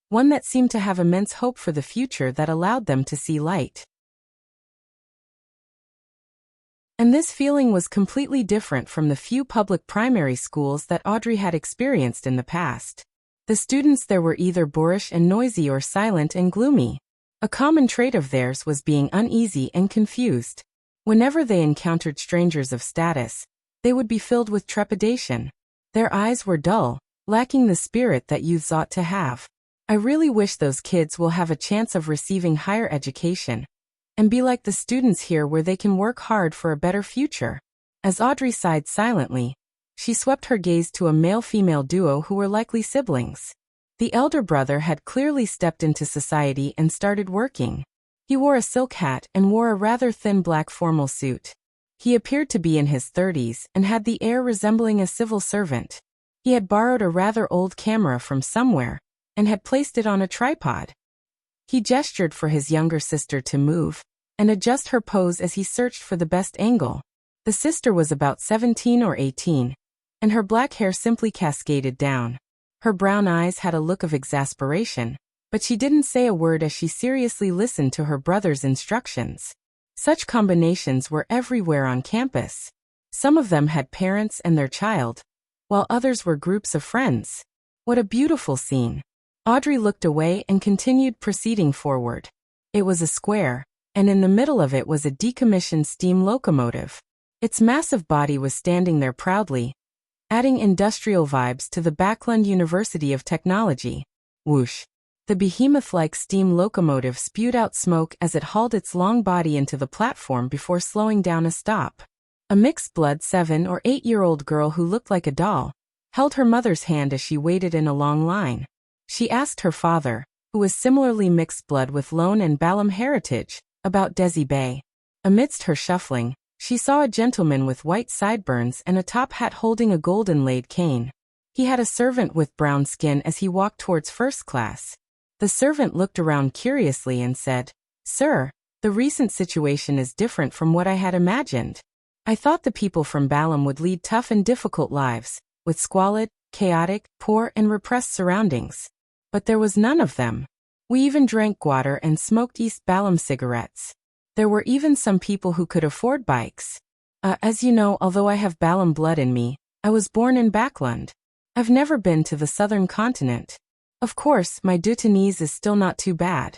one that seemed to have immense hope for the future that allowed them to see light. And this feeling was completely different from the few public primary schools that Audrey had experienced in the past. The students there were either boorish and noisy or silent and gloomy. A common trait of theirs was being uneasy and confused. Whenever they encountered strangers of status, they would be filled with trepidation. Their eyes were dull, lacking the spirit that youths ought to have. I really wish those kids will have a chance of receiving higher education and be like the students here where they can work hard for a better future. As Audrey sighed silently, she swept her gaze to a male-female duo who were likely siblings. The elder brother had clearly stepped into society and started working. He wore a silk hat and wore a rather thin black formal suit. He appeared to be in his 30s and had the air resembling a civil servant. He had borrowed a rather old camera from somewhere and had placed it on a tripod. He gestured for his younger sister to move and adjust her pose as he searched for the best angle. The sister was about 17 or 18, and her black hair simply cascaded down. Her brown eyes had a look of exasperation, but she didn't say a word as she seriously listened to her brother's instructions. Such combinations were everywhere on campus. Some of them had parents and their child, while others were groups of friends. What a beautiful scene. Audrey looked away and continued proceeding forward. It was a square, and in the middle of it was a decommissioned steam locomotive. Its massive body was standing there proudly, adding industrial vibes to the Backlund University of Technology. Whoosh! The behemoth-like steam locomotive spewed out smoke as it hauled its long body into the platform before slowing down a stop. A mixed-blood 7- or 8-year-old girl who looked like a doll held her mother's hand as she waited in a long line. She asked her father, who was similarly mixed-blood with Lone and Balam heritage, about Desi Bay. Amidst her shuffling, she saw a gentleman with white sideburns and a top hat holding a golden-laid cane. He had a servant with brown skin as he walked towards first class. The servant looked around curiously and said, "Sir, the recent situation is different from what I had imagined. I thought the people from Balam would lead tough and difficult lives, with squalid, chaotic, poor and repressed surroundings. But there was none of them. We even drank water and smoked East Balam cigarettes. There were even some people who could afford bikes. As you know, although I have Balam blood in me, I was born in Backlund. I've never been to the southern continent. Of course, my Dutanese is still not too bad."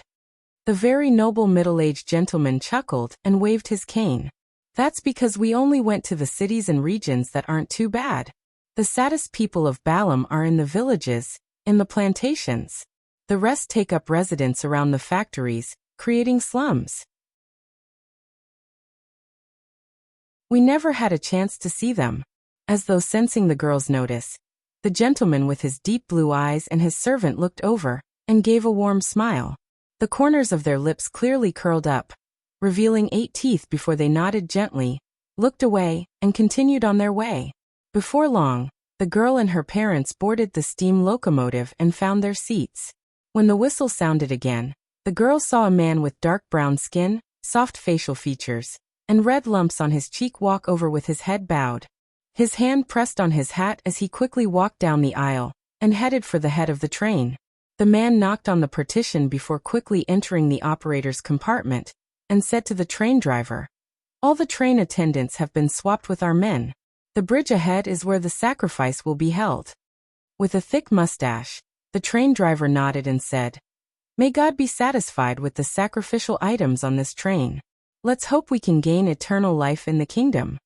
The very noble middle-aged gentleman chuckled and waved his cane. "That's because we only went to the cities and regions that aren't too bad. The saddest people of Balam are in the villages, in the plantations. The rest take up residence around the factories, creating slums. We never had a chance to see them. As though sensing the girl's notice, the gentleman with his deep blue eyes and his servant looked over and gave a warm smile. The corners of their lips clearly curled up, revealing 8 teeth before they nodded gently, looked away, and continued on their way. Before long, the girl and her parents boarded the steam locomotive and found their seats. When the whistle sounded again, the girl saw a man with dark brown skin, soft facial features, and red lumps on his cheek walk over with his head bowed. His hand pressed on his hat as he quickly walked down the aisle and headed for the head of the train. The man knocked on the partition before quickly entering the operator's compartment and said to the train driver, "All the train attendants have been swapped with our men. The bridge ahead is where the sacrifice will be held." With a thick mustache, the train driver nodded and said, "May God be satisfied with the sacrificial items on this train. Let's hope we can gain eternal life in the kingdom."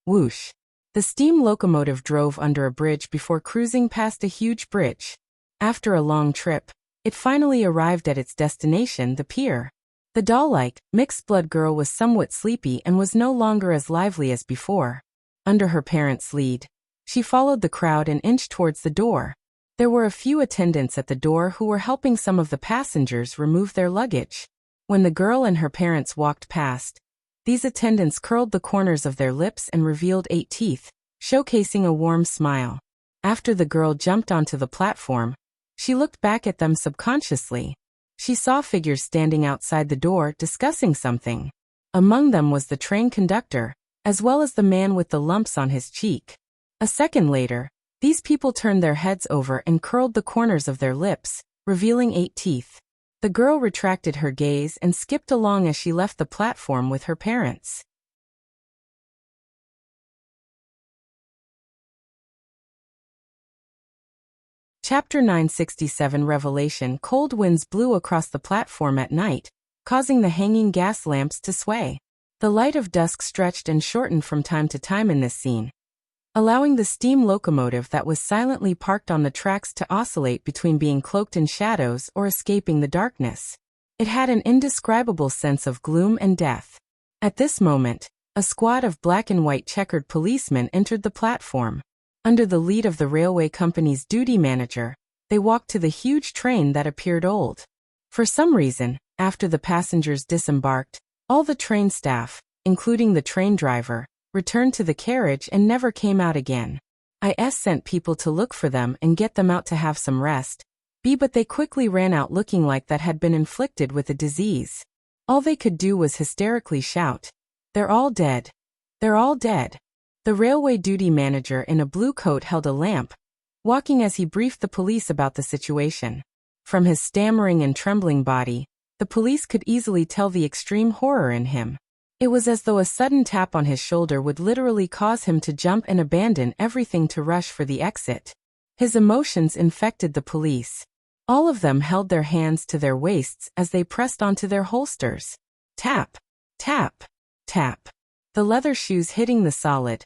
Whoosh! The steam locomotive drove under a bridge before cruising past a huge bridge. After a long trip, it finally arrived at its destination, the pier. The doll-like, mixed-blood girl was somewhat sleepy and was no longer as lively as before. Under her parents' lead, she followed the crowd and inched towards the door. There were a few attendants at the door who were helping some of the passengers remove their luggage. When the girl and her parents walked past, these attendants curled the corners of their lips and revealed 8 teeth, showcasing a warm smile. After the girl jumped onto the platform, she looked back at them subconsciously. She saw figures standing outside the door discussing something. Among them was the train conductor, as well as the man with the lumps on his cheek. A second later, these people turned their heads over and curled the corners of their lips, revealing 8 teeth. The girl retracted her gaze and skipped along as she left the platform with her parents. Chapter 967 Revelation. Cold winds blew across the platform at night, causing the hanging gas lamps to sway. The light of dusk stretched and shortened from time to time in this scene, allowing the steam locomotive that was silently parked on the tracks to oscillate between being cloaked in shadows or escaping the darkness. It had an indescribable sense of gloom and death. At this moment, a squad of black and white checkered policemen entered the platform. Under the lead of the railway company's duty manager, they walked to the huge train that appeared old. For some reason, after the passengers disembarked, all the train staff, including the train driver, returned to the carriage and never came out again. I.S. sent people to look for them and get them out to have some rest. But they quickly ran out looking like that had been inflicted with a disease. All they could do was hysterically shout, "They're all dead. They're all dead." The railway duty manager in a blue coat held a lamp, walking as he briefed the police about the situation. From his stammering and trembling body, the police could easily tell the extreme horror in him. It was as though a sudden tap on his shoulder would literally cause him to jump and abandon everything to rush for the exit. His emotions infected the police. All of them held their hands to their waists as they pressed onto their holsters. Tap, tap, tap. The leather shoes hitting the solid,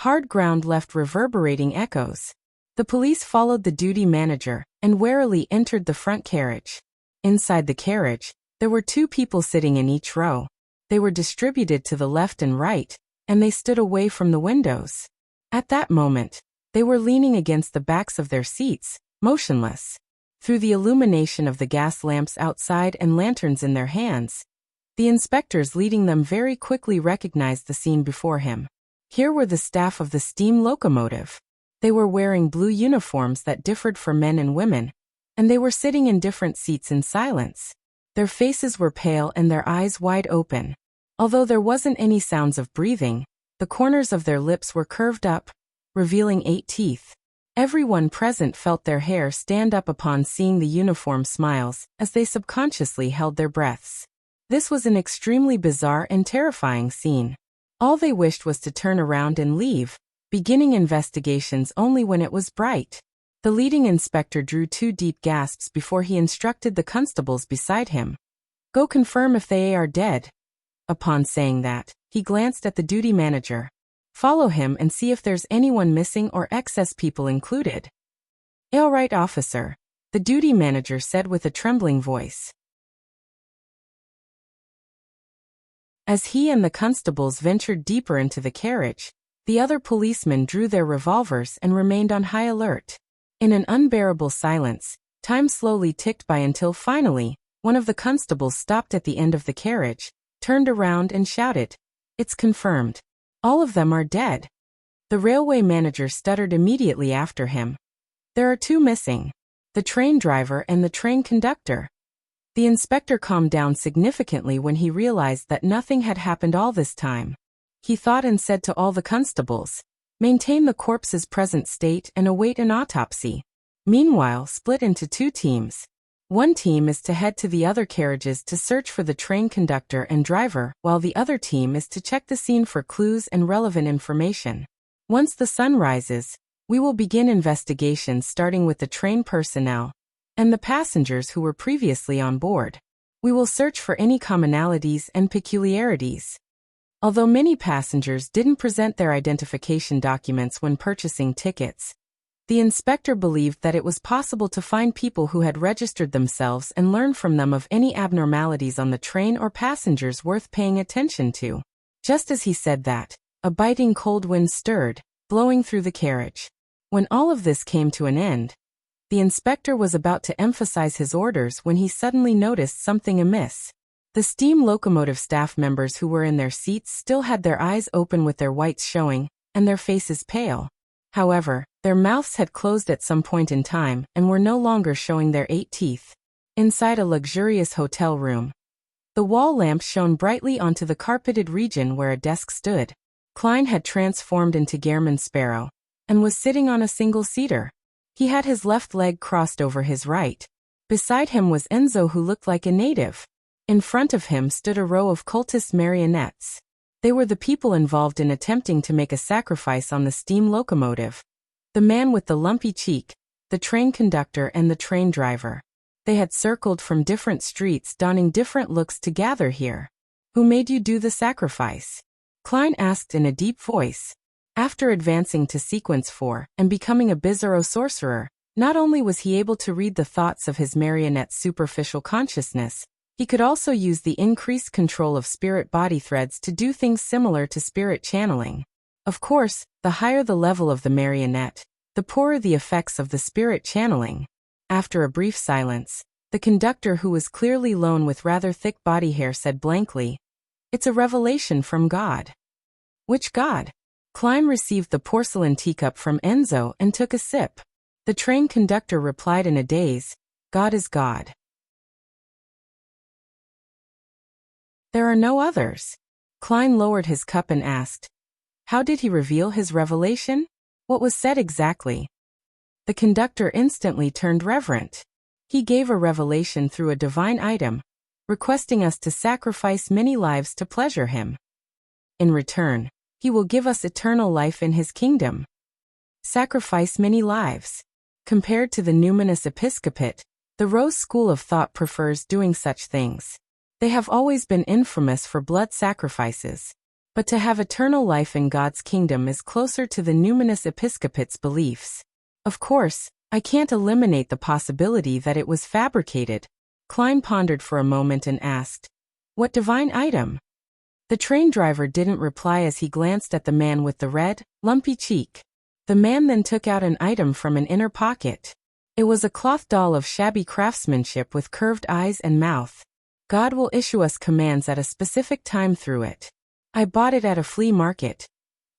hard ground left reverberating echoes. The police followed the duty manager and warily entered the front carriage. Inside the carriage, there were 2 people sitting in each row. They were distributed to the left and right, and they stood away from the windows. At that moment, they were leaning against the backs of their seats, motionless. Through the illumination of the gas lamps outside and lanterns in their hands, the inspectors leading them very quickly recognized the scene before him. Here were the staff of the steam locomotive. They were wearing blue uniforms that differed for men and women, and they were sitting in different seats in silence. Their faces were pale and their eyes wide open. Although there wasn't any sounds of breathing, the corners of their lips were curved up, revealing 8 teeth. Everyone present felt their hair stand up upon seeing the uniform smiles as they subconsciously held their breaths. This was an extremely bizarre and terrifying scene. All they wished was to turn around and leave, beginning investigations only when it was bright. The leading inspector drew 2 deep gasps before he instructed the constables beside him. "Go confirm if they are dead." Upon saying that, he glanced at the duty manager. "Follow him and see if there's anyone missing or excess people included." "All right, officer," the duty manager said with a trembling voice. As he and the constables ventured deeper into the carriage, the other policemen drew their revolvers and remained on high alert. In an unbearable silence, time slowly ticked by until finally, one of the constables stopped at the end of the carriage, turned around and shouted, "It's confirmed. All of them are dead." The railway manager stuttered immediately after him. "There are two missing. The train driver and the train conductor." The inspector calmed down significantly when he realized that nothing had happened all this time. He thought and said to all the constables, "Maintain the corpse's present state and await an autopsy." Meanwhile, split into two teams. One team is to head to the other carriages to search for the train conductor and driver, while the other team is to check the scene for clues and relevant information. Once the sun rises, we will begin investigations starting with the train personnel and the passengers who were previously on board. We will search for any commonalities and peculiarities. Although many passengers didn't present their identification documents when purchasing tickets, the inspector believed that it was possible to find people who had registered themselves and learn from them of any abnormalities on the train or passengers worth paying attention to. Just as he said that, a biting cold wind stirred, blowing through the carriage. When all of this came to an end, the inspector was about to emphasize his orders when he suddenly noticed something amiss. The steam locomotive staff members who were in their seats still had their eyes open with their whites showing, and their faces pale. However, their mouths had closed at some point in time and were no longer showing their 8 teeth. Inside a luxurious hotel room, the wall lamp shone brightly onto the carpeted region where a desk stood. Klein had transformed into Gehrman Sparrow and was sitting on a single-seater. He had his left leg crossed over his right. Beside him was Enzo, who looked like a native. In front of him stood a row of cultist marionettes. They were the people involved in attempting to make a sacrifice on the steam locomotive. The man with the lumpy cheek, the train conductor and the train driver. They had circled from different streets, donning different looks to gather here. "Who made you do the sacrifice?" Klein asked in a deep voice. After advancing to sequence 4 and becoming a bizarro sorcerer, not only was he able to read the thoughts of his marionette's superficial consciousness, he could also use the increased control of spirit body threads to do things similar to spirit channeling. Of course, the higher the level of the marionette, the poorer the effects of the spirit channeling. After a brief silence, the conductor, who was clearly lone with rather thick body hair, said blankly, "It's a revelation from God." "Which God?" Klein received the porcelain teacup from Enzo and took a sip. The train conductor replied in a daze, "God is God. There are no others." Klein lowered his cup and asked, "How did he reveal his revelation? What was said exactly?" The conductor instantly turned reverent. "He gave a revelation through a divine item, requesting us to sacrifice many lives to pleasure him. In return, he will give us eternal life in his kingdom." Sacrifice many lives. Compared to the numinous episcopate, the Rose school of thought prefers doing such things. They have always been infamous for blood sacrifices. But to have eternal life in God's kingdom is closer to the numinous episcopate's beliefs. Of course, I can't eliminate the possibility that it was fabricated. Klein pondered for a moment and asked, "What divine item?" The train driver didn't reply as he glanced at the man with the red, lumpy cheek. The man then took out an item from an inner pocket. It was a cloth doll of shabby craftsmanship with curved eyes and mouth. "God will issue us commands at a specific time through it. I bought it at a flea market,"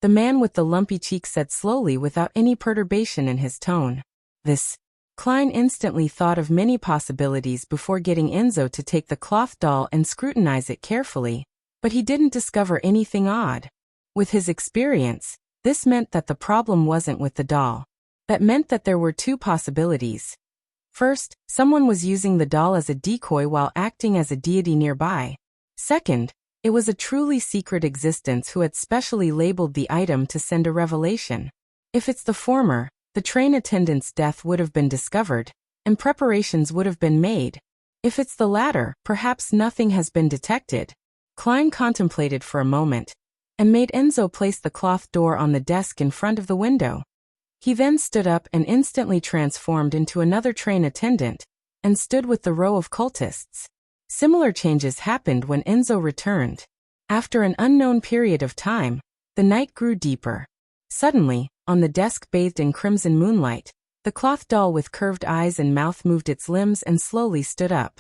the man with the lumpy cheek said slowly without any perturbation in his tone. This. Klein instantly thought of many possibilities before getting Enzo to take the cloth doll and scrutinize it carefully, but he didn't discover anything odd. With his experience, this meant that the problem wasn't with the doll. That meant that there were two possibilities. First, someone was using the doll as a decoy while acting as a deity nearby. Second, it was a truly secret existence who had specially labeled the item to send a revelation. If it's the former, the train attendant's death would have been discovered, and preparations would have been made. If it's the latter, perhaps nothing has been detected. Klein contemplated for a moment, and made Enzo place the cloth door on the desk in front of the window. He then stood up and instantly transformed into another train attendant, and stood with the row of cultists. Similar changes happened when Enzo returned. After an unknown period of time, the night grew deeper. Suddenly, on the desk bathed in crimson moonlight, the cloth doll with curved eyes and mouth moved its limbs and slowly stood up.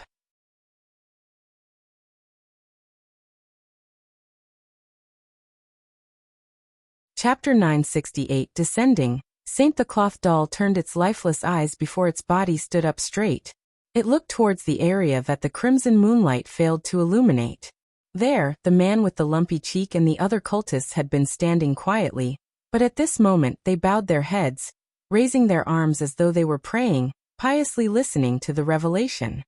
Chapter 968 Descending. Saint the cloth doll turned its lifeless eyes before its body stood up straight. It looked towards the area that the crimson moonlight failed to illuminate. There, the man with the lumpy cheek and the other cultists had been standing quietly, but at this moment they bowed their heads, raising their arms as though they were praying, piously listening to the revelation.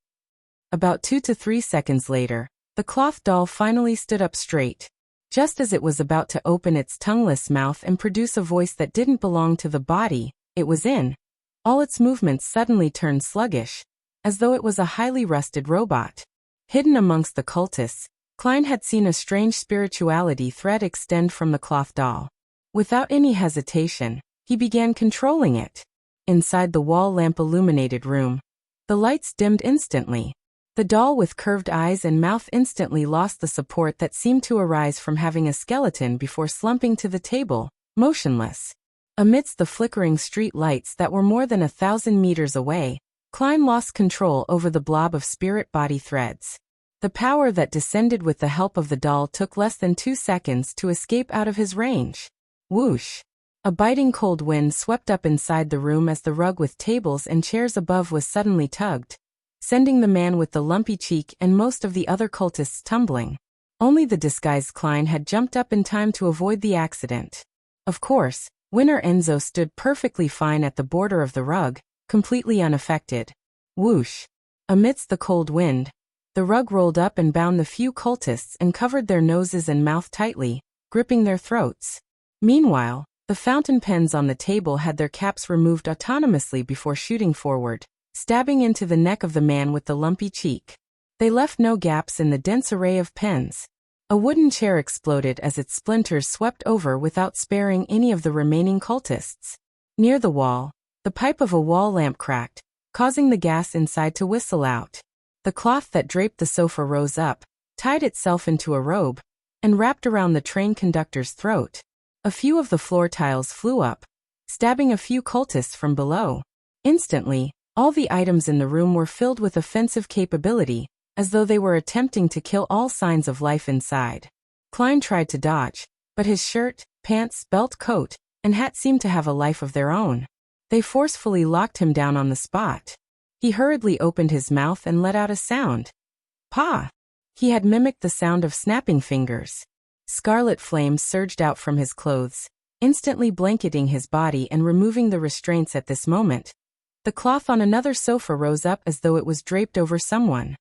About 2 to 3 seconds later, the cloth doll finally stood up straight. Just as it was about to open its tongueless mouth and produce a voice that didn't belong to the body it was in, all its movements suddenly turned sluggish, as though it was a highly rusted robot. Hidden amongst the cultists, Klein had seen a strange spirituality thread extend from the cloth doll. Without any hesitation, he began controlling it. Inside the wall lamp-illuminated room, the lights dimmed instantly. The doll with curved eyes and mouth instantly lost the support that seemed to arise from having a skeleton before slumping to the table, motionless. Amidst the flickering street lights that were more than 1,000 meters away, Klein lost control over the blob of spirit body threads. The power that descended with the help of the doll took less than 2 seconds to escape out of his range. Whoosh! A biting cold wind swept up inside the room as the rug with tables and chairs above was suddenly tugged, sending the man with the lumpy cheek and most of the other cultists tumbling. Only the disguised Klein had jumped up in time to avoid the accident. Of course, Winner Enzo stood perfectly fine at the border of the rug, completely unaffected. Whoosh! Amidst the cold wind, the rug rolled up and bound the few cultists and covered their noses and mouth tightly, gripping their throats. Meanwhile, the fountain pens on the table had their caps removed autonomously before shooting forward, stabbing into the neck of the man with the lumpy cheek. They left no gaps in the dense array of pens. A wooden chair exploded as its splinters swept over without sparing any of the remaining cultists. Near the wall, the pipe of a wall lamp cracked, causing the gas inside to whistle out. The cloth that draped the sofa rose up, tied itself into a robe, and wrapped around the train conductor's throat. A few of the floor tiles flew up, stabbing a few cultists from below. Instantly, all the items in the room were filled with offensive capability, as though they were attempting to kill all signs of life inside. Klein tried to dodge, but his shirt, pants, belt, coat, and hat seemed to have a life of their own. They forcefully locked him down on the spot. He hurriedly opened his mouth and let out a sound. Pa! He had mimicked the sound of snapping fingers. Scarlet flames surged out from his clothes, instantly blanketing his body and removing the restraints at this moment. The cloth on another sofa rose up as though it was draped over someone.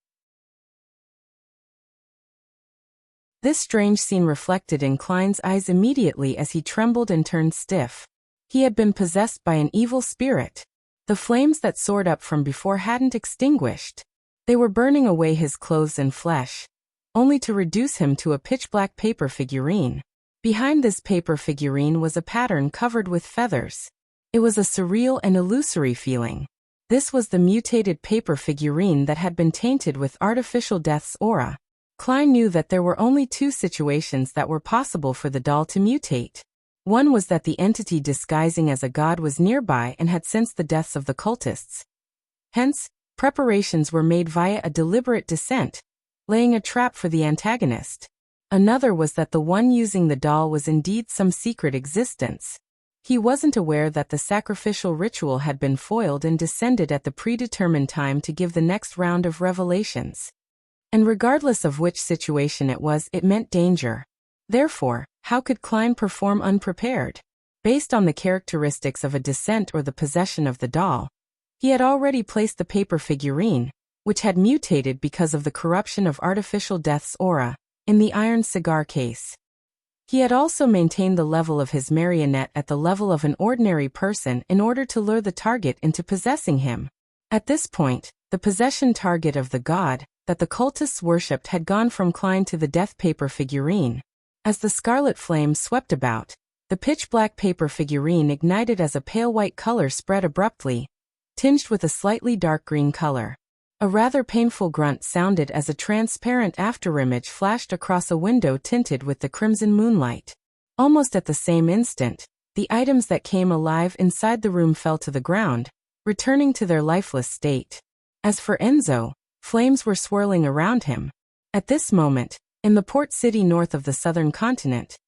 This strange scene reflected in Klein's eyes immediately as he trembled and turned stiff. He had been possessed by an evil spirit. The flames that soared up from before hadn't extinguished. They were burning away his clothes and flesh, only to reduce him to a pitch-black paper figurine. Behind this paper figurine was a pattern covered with feathers. It was a surreal and illusory feeling. This was the mutated paper figurine that had been tainted with artificial death's aura. Klein knew that there were only 2 situations that were possible for the doll to mutate. One was that the entity disguising as a god was nearby and had sensed the deaths of the cultists. Hence, preparations were made via a deliberate descent, laying a trap for the antagonist. Another was that the one using the doll was indeed some secret existence. He wasn't aware that the sacrificial ritual had been foiled and descended at the predetermined time to give the next round of revelations. And regardless of which situation it was, it meant danger. Therefore, how could Klein perform unprepared? Based on the characteristics of a descent or the possession of the doll, he had already placed the paper figurine, which had mutated because of the corruption of artificial death's aura, in the iron cigar case. He had also maintained the level of his marionette at the level of an ordinary person in order to lure the target into possessing him. At this point, the possession target of the god that the cultists worshipped had gone from Klein to the death paper figurine. As the scarlet flame swept about, The pitch-black paper figurine ignited as a pale white color spread abruptly, tinged with a slightly dark green color. A rather painful grunt sounded as a transparent afterimage flashed across a window tinted with the crimson moonlight. Almost at the same instant, the items that came alive inside the room fell to the ground, returning to their lifeless state. As for Enzo, flames were swirling around him. At this moment, in the port city north of the southern continent,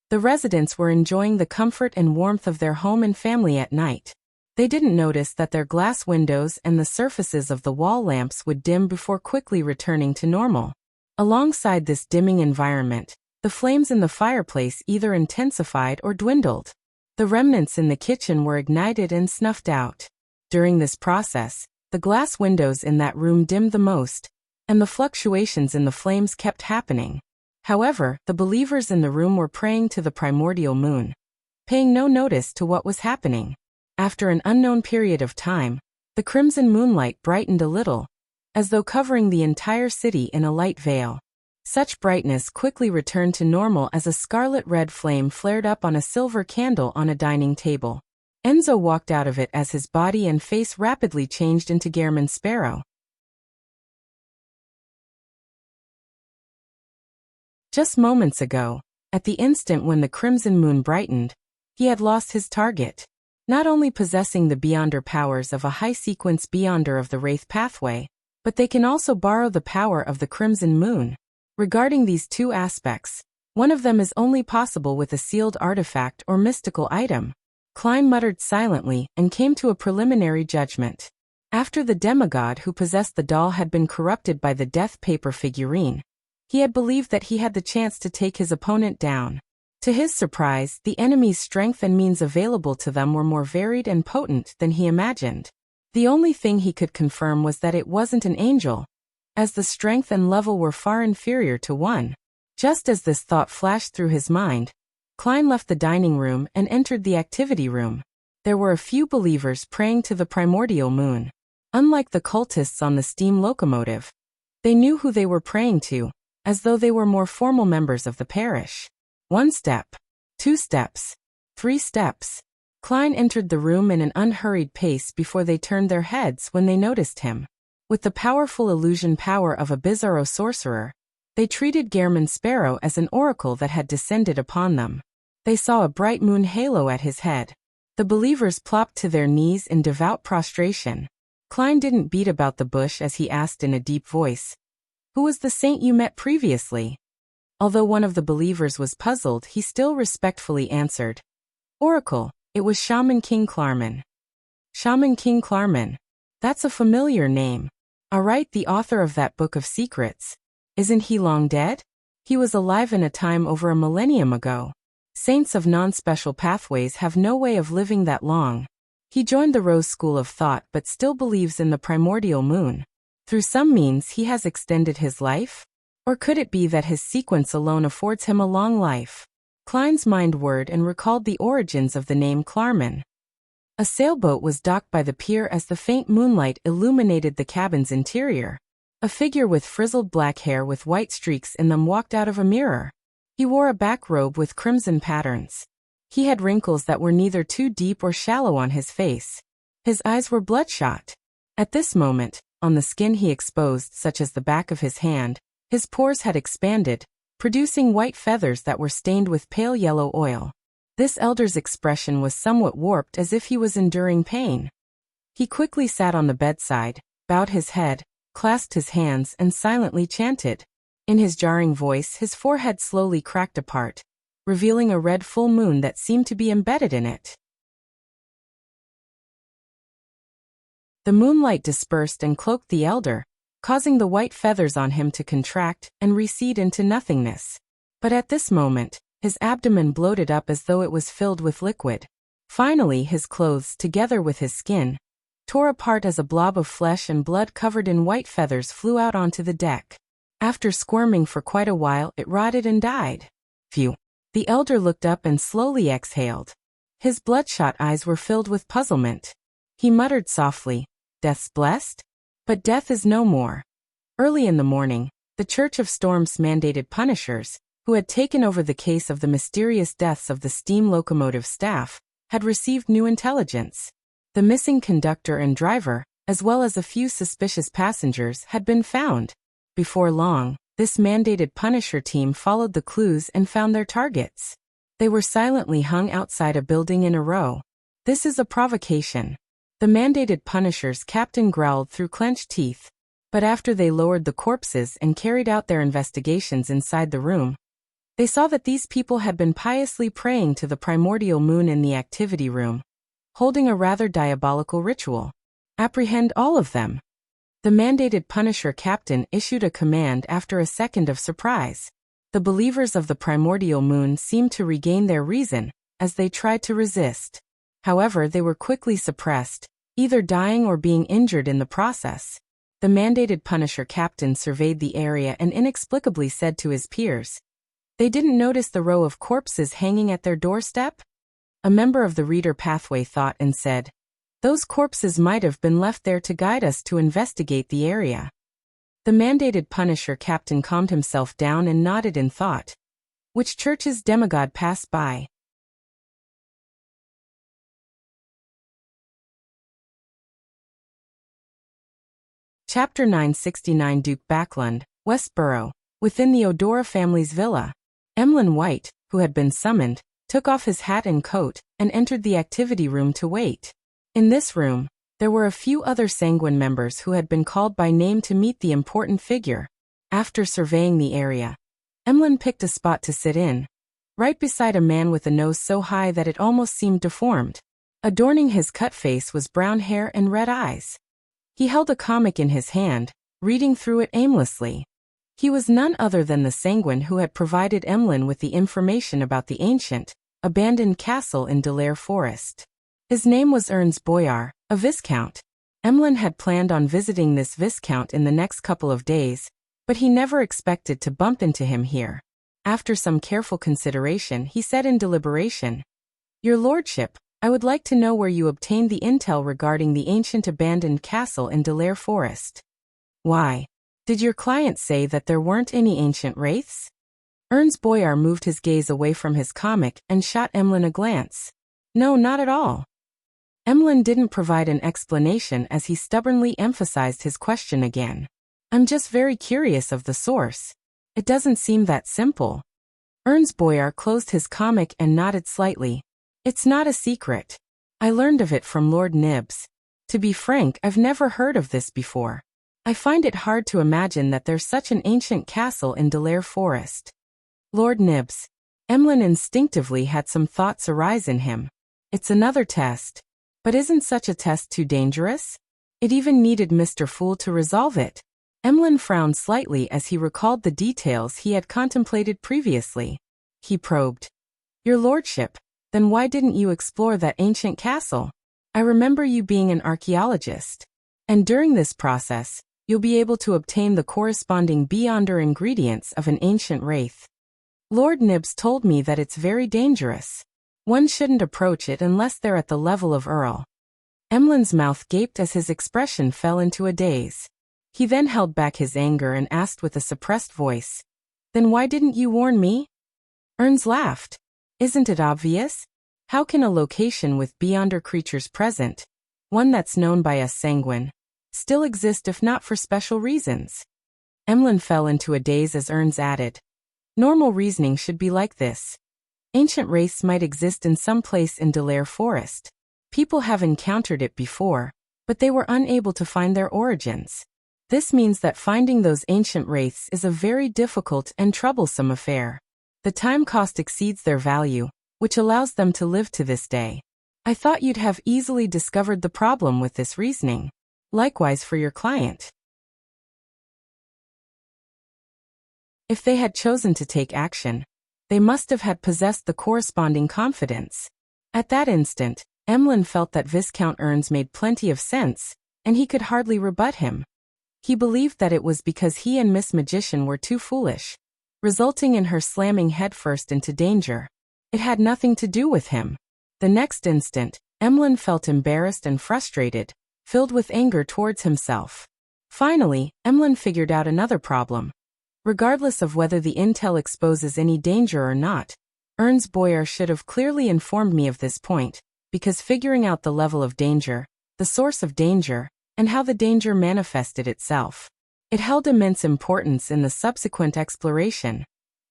the residents were enjoying the comfort and warmth of their home and family at night. They didn't notice that their glass windows and the surfaces of the wall lamps would dim before quickly returning to normal. Alongside this dimming environment, the flames in the fireplace either intensified or dwindled. The remnants in the kitchen were ignited and snuffed out. During this process, the glass windows in that room dimmed the most, and the fluctuations in the flames kept happening. However, the believers in the room were praying to the primordial moon, paying no notice to what was happening. After an unknown period of time, the crimson moonlight brightened a little, as though covering the entire city in a light veil. Such brightness quickly returned to normal as a scarlet-red flame flared up on a silver candle on a dining table. Enzo walked out of it as his body and face rapidly changed into Gehrman Sparrow. Just moments ago, at the instant when the crimson moon brightened, he had lost his target. Not only possessing the Beyonder powers of a high-sequence Beyonder of the Wraith pathway, but they can also borrow the power of the crimson moon. Regarding these two aspects, one of them is only possible with a sealed artifact or mystical item. Klein muttered silently and came to a preliminary judgment. After the demigod who possessed the doll had been corrupted by the death paper figurine, he had believed that he had the chance to take his opponent down. To his surprise, the enemy's strength and means available to them were more varied and potent than he imagined. The only thing he could confirm was that it wasn't an angel, as the strength and level were far inferior to one. Just as this thought flashed through his mind, Klein left the dining room and entered the activity room. There were a few believers praying to the primordial moon. Unlike the cultists on the steam locomotive, they knew who they were praying to, as though they were more formal members of the parish. 1 step, 2 steps, 3 steps. Klein entered the room in an unhurried pace before they turned their heads when they noticed him. With the powerful illusion power of a bizarro sorcerer, they treated Gehrman Sparrow as an oracle that had descended upon them. They saw a bright moon halo at his head. The believers plopped to their knees in devout prostration. Klein didn't beat about the bush as he asked in a deep voice, "Who was the saint you met previously?" Although one of the believers was puzzled, he still respectfully answered, "Oracle, it was Shaman King Klarman." Shaman King Klarman. That's a familiar name. Alright, the author of that book of secrets. Isn't he long dead? He was alive in a time over a millennium ago. Saints of non-special pathways have no way of living that long. He joined the Rose School of Thought but still believes in the primordial moon. Through some means he has extended his life? Or could it be that his sequence alone affords him a long life? Klein's mind whirred and recalled the origins of the name Klarman. A sailboat was docked by the pier as the faint moonlight illuminated the cabin's interior. A figure with frizzled black hair with white streaks in them walked out of a mirror. He wore a back robe with crimson patterns. He had wrinkles that were neither too deep or shallow on his face. His eyes were bloodshot. At this moment, on the skin he exposed, such as the back of his hand, his pores had expanded, producing white feathers that were stained with pale yellow oil. This elder's expression was somewhat warped, as if he was enduring pain. He quickly sat on the bedside, bowed his head, clasped his hands, and silently chanted. In his jarring voice, his forehead slowly cracked apart, revealing a red full moon that seemed to be embedded in it. The moonlight dispersed and cloaked the elder, causing the white feathers on him to contract and recede into nothingness. But at this moment, his abdomen bloated up as though it was filled with liquid. Finally, his clothes, together with his skin, tore apart as a blob of flesh and blood covered in white feathers flew out onto the deck. After squirming for quite a while, it rotted and died. Phew. The elder looked up and slowly exhaled. His bloodshot eyes were filled with puzzlement. He muttered softly, "Death's blessed? But death is no more." Early in the morning, the Church of Storms mandated punishers, who had taken over the case of the mysterious deaths of the steam locomotive staff, had received new intelligence. The missing conductor and driver, as well as a few suspicious passengers, had been found. Before long, this mandated Punisher team followed the clues and found their targets. They were silently hung outside a building in a row. "This is a provocation." The mandated Punisher's captain growled through clenched teeth. But after they lowered the corpses and carried out their investigations inside the room, they saw that these people had been piously praying to the primordial moon in the activity room, holding a rather diabolical ritual. "Apprehend all of them." The mandated Punisher captain issued a command after a second of surprise. The believers of the primordial moon seemed to regain their reason as they tried to resist. However, they were quickly suppressed, either dying or being injured in the process. The mandated Punisher captain surveyed the area and inexplicably said to his peers, "They didn't notice the row of corpses hanging at their doorstep?" A member of the Reader Pathway thought and said, "Those corpses might have been left there to guide us to investigate the area." The mandated Punisher captain calmed himself down and nodded in thought. Which church's demigod passed by? Chapter 969. Duke Backlund, Westborough. Within the Odora family's villa, Emlyn White, who had been summoned, took off his hat and coat, and entered the activity room to wait. In this room, there were a few other Sanguine members who had been called by name to meet the important figure. After surveying the area, Emlyn picked a spot to sit in, right beside a man with a nose so high that it almost seemed deformed. Adorning his cut face was brown hair and red eyes. He held a comic in his hand, reading through it aimlessly. He was none other than the Sanguine who had provided Emlyn with the information about the ancient, abandoned castle in Delaire Forest. His name was Ernst Boyar, a viscount. Emlyn had planned on visiting this viscount in the next couple of days, but he never expected to bump into him here. After some careful consideration, he said in deliberation, "Your lordship, I would like to know where you obtained the intel regarding the ancient abandoned castle in Delaire Forest." "Why? Did your client say that there weren't any ancient wraiths?" Ernst Boyar moved his gaze away from his comic and shot Emlyn a glance. "No, not at all." Emlyn didn't provide an explanation as he stubbornly emphasized his question again. "I'm just very curious of the source. It doesn't seem that simple." Ernst Boyar closed his comic and nodded slightly. "It's not a secret. I learned of it from Lord Nibs. To be frank, I've never heard of this before. I find it hard to imagine that there's such an ancient castle in Delaire Forest." Lord Nibs. Emlyn instinctively had some thoughts arise in him. It's another test. But isn't such a test too dangerous? It even needed Mr. Fool to resolve it. Emlyn frowned slightly as he recalled the details he had contemplated previously. He probed. "Your lordship, then why didn't you explore that ancient castle? I remember you being an archaeologist. And during this process, you'll be able to obtain the corresponding beyonder ingredients of an ancient wraith. Lord Nibs told me that it's very dangerous. One shouldn't approach it unless they're at the level of Earl." Emlyn's mouth gaped as his expression fell into a daze. He then held back his anger and asked with a suppressed voice, "Then why didn't you warn me?" Ernst laughed. "Isn't it obvious? How can a location with beyonder creatures present, one that's known by us Sanguine, still exist if not for special reasons?" Emlyn fell into a daze as Ernst added, "Normal reasoning should be like this. Ancient wraiths might exist in some place in Delaire Forest. People have encountered it before, but they were unable to find their origins. This means that finding those ancient wraiths is a very difficult and troublesome affair. The time cost exceeds their value, which allows them to live to this day. I thought you'd have easily discovered the problem with this reasoning. Likewise for your client. If they had chosen to take action, they must have had possessed the corresponding confidence." At that instant, Emlyn felt that Viscount Ernst made plenty of sense, and he could hardly rebut him. He believed that it was because he and Miss Magician were too foolish, resulting in her slamming headfirst into danger. It had nothing to do with him. The next instant, Emlyn felt embarrassed and frustrated, filled with anger towards himself. Finally, Emlyn figured out another problem. Regardless of whether the intel exposes any danger or not, Ernst Boyer should have clearly informed me of this point, because figuring out the level of danger, the source of danger, and how the danger manifested itself, it held immense importance in the subsequent exploration,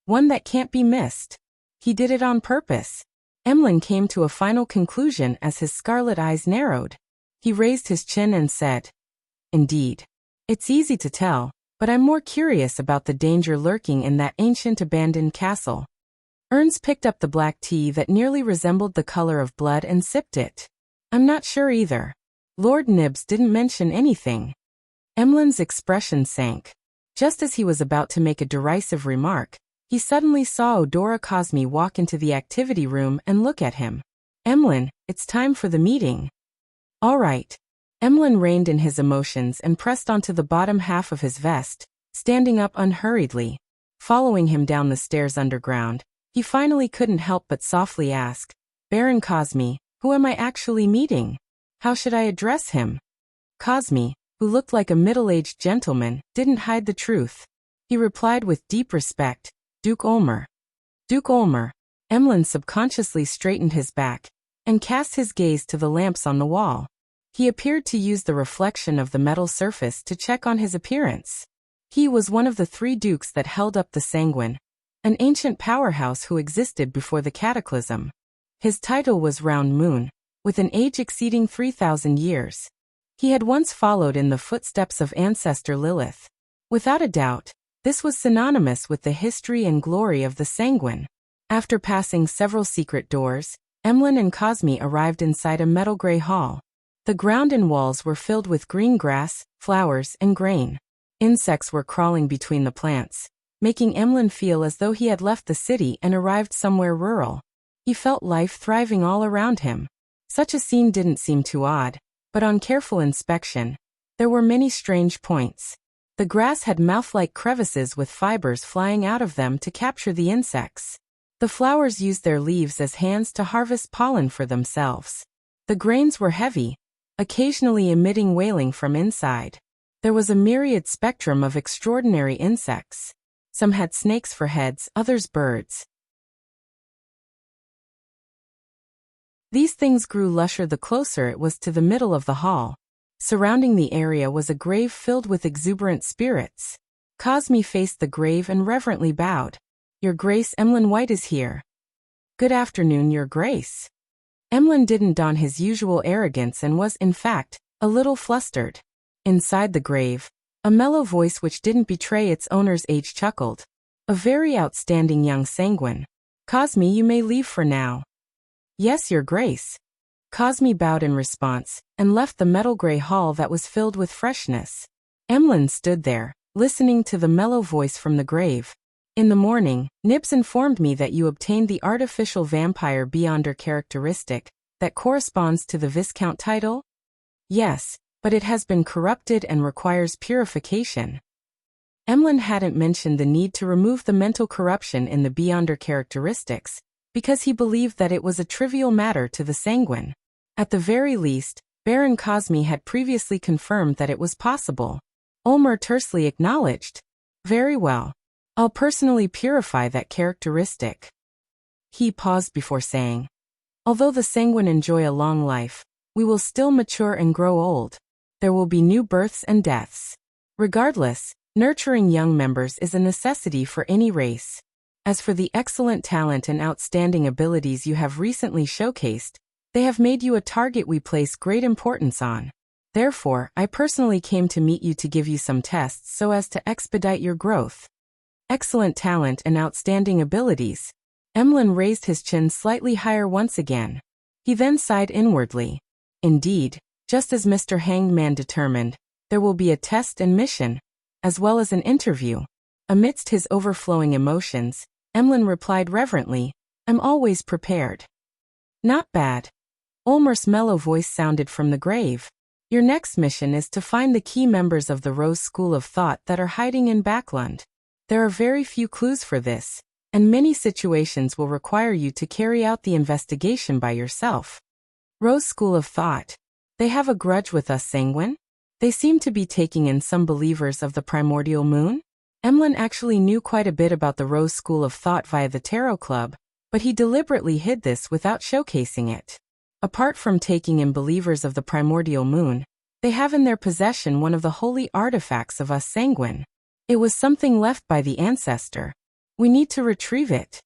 one that can't be missed. He did it on purpose. Emlyn came to a final conclusion as his scarlet eyes narrowed. He raised his chin and said, "Indeed. It's easy to tell, but I'm more curious about the danger lurking in that ancient abandoned castle." Ernst picked up the black tea that nearly resembled the color of blood and sipped it. "I'm not sure either. Lord Nibs didn't mention anything." Emlyn's expression sank. Just as he was about to make a derisive remark, he suddenly saw Odora Cosme walk into the activity room and look at him. "Emlyn, it's time for the meeting." "All right." Emlyn reined in his emotions and pressed onto the bottom half of his vest, standing up unhurriedly. Following him down the stairs underground, he finally couldn't help but softly ask, "Baron Cosme, who am I actually meeting? How should I address him?" Cosme, who looked like a middle-aged gentleman, didn't hide the truth. He replied with deep respect, "Duke Ulmer." "Duke Ulmer." Emlyn subconsciously straightened his back and cast his gaze to the lamps on the wall. He appeared to use the reflection of the metal surface to check on his appearance. He was one of the 3 dukes that held up the Sanguine, an ancient powerhouse who existed before the Cataclysm. His title was Round Moon, with an age exceeding 3,000 years. He had once followed in the footsteps of ancestor Lilith. Without a doubt, this was synonymous with the history and glory of the Sanguine. After passing several secret doors, Emlyn and Cosme arrived inside a metal gray hall. The ground and walls were filled with green grass, flowers, and grain. Insects were crawling between the plants, making Emlyn feel as though he had left the city and arrived somewhere rural. He felt life thriving all around him. Such a scene didn't seem too odd, but on careful inspection, there were many strange points. The grass had mouth-like crevices with fibers flying out of them to capture the insects. The flowers used their leaves as hands to harvest pollen for themselves. The grains were heavy, occasionally emitting wailing from inside. There was a myriad spectrum of extraordinary insects. Some had snakes for heads, others birds. These things grew lusher the closer it was to the middle of the hall. Surrounding the area was a grave filled with exuberant spirits. Cosme faced the grave and reverently bowed. "Your Grace, Emlyn White is here." "Good afternoon, Your Grace." Emlyn didn't don his usual arrogance and was, in fact, a little flustered. Inside the grave, a mellow voice which didn't betray its owner's age chuckled. "A very outstanding young Sanguine. Cosme, you may leave for now." "Yes, Your Grace." Cosme bowed in response, and left the metal gray hall that was filled with freshness. Emlyn stood there, listening to the mellow voice from the grave. "In the morning, Nibs informed me that you obtained the artificial vampire Beyonder characteristic that corresponds to the Viscount title?" "Yes, but it has been corrupted and requires purification." Emlyn hadn't mentioned the need to remove the mental corruption in the Beyonder characteristics, because he believed that it was a trivial matter to the Sanguine. At the very least, Baron Cosme had previously confirmed that it was possible. Ulmer tersely acknowledged. "Very well. I'll personally purify that characteristic." He paused before saying, "Although the Sanguine enjoy a long life, we will still mature and grow old. There will be new births and deaths. Regardless, nurturing young members is a necessity for any race. As for the excellent talent and outstanding abilities you have recently showcased, they have made you a target we place great importance on. Therefore, I personally came to meet you to give you some tests so as to expedite your growth." Excellent talent and outstanding abilities. Emlyn raised his chin slightly higher once again. He then sighed inwardly. Indeed, just as Mr. Hangman determined, there will be a test and mission, as well as an interview. Amidst his overflowing emotions, Emlyn replied reverently, "I'm always prepared." "Not bad." Ulmer's mellow voice sounded from the grave. "Your next mission is to find the key members of the Rose School of Thought that are hiding in Backland. There are very few clues for this, and many situations will require you to carry out the investigation by yourself." Rose School of Thought. They have a grudge with us, Sanguine? They seem to be taking in some believers of the primordial moon? Emlyn actually knew quite a bit about the Rose School of Thought via the Tarot Club, but he deliberately hid this without showcasing it. Apart from taking in believers of the primordial moon, they have in their possession one of the holy artifacts of us sanguine. It was something left by the ancestor. We need to retrieve it.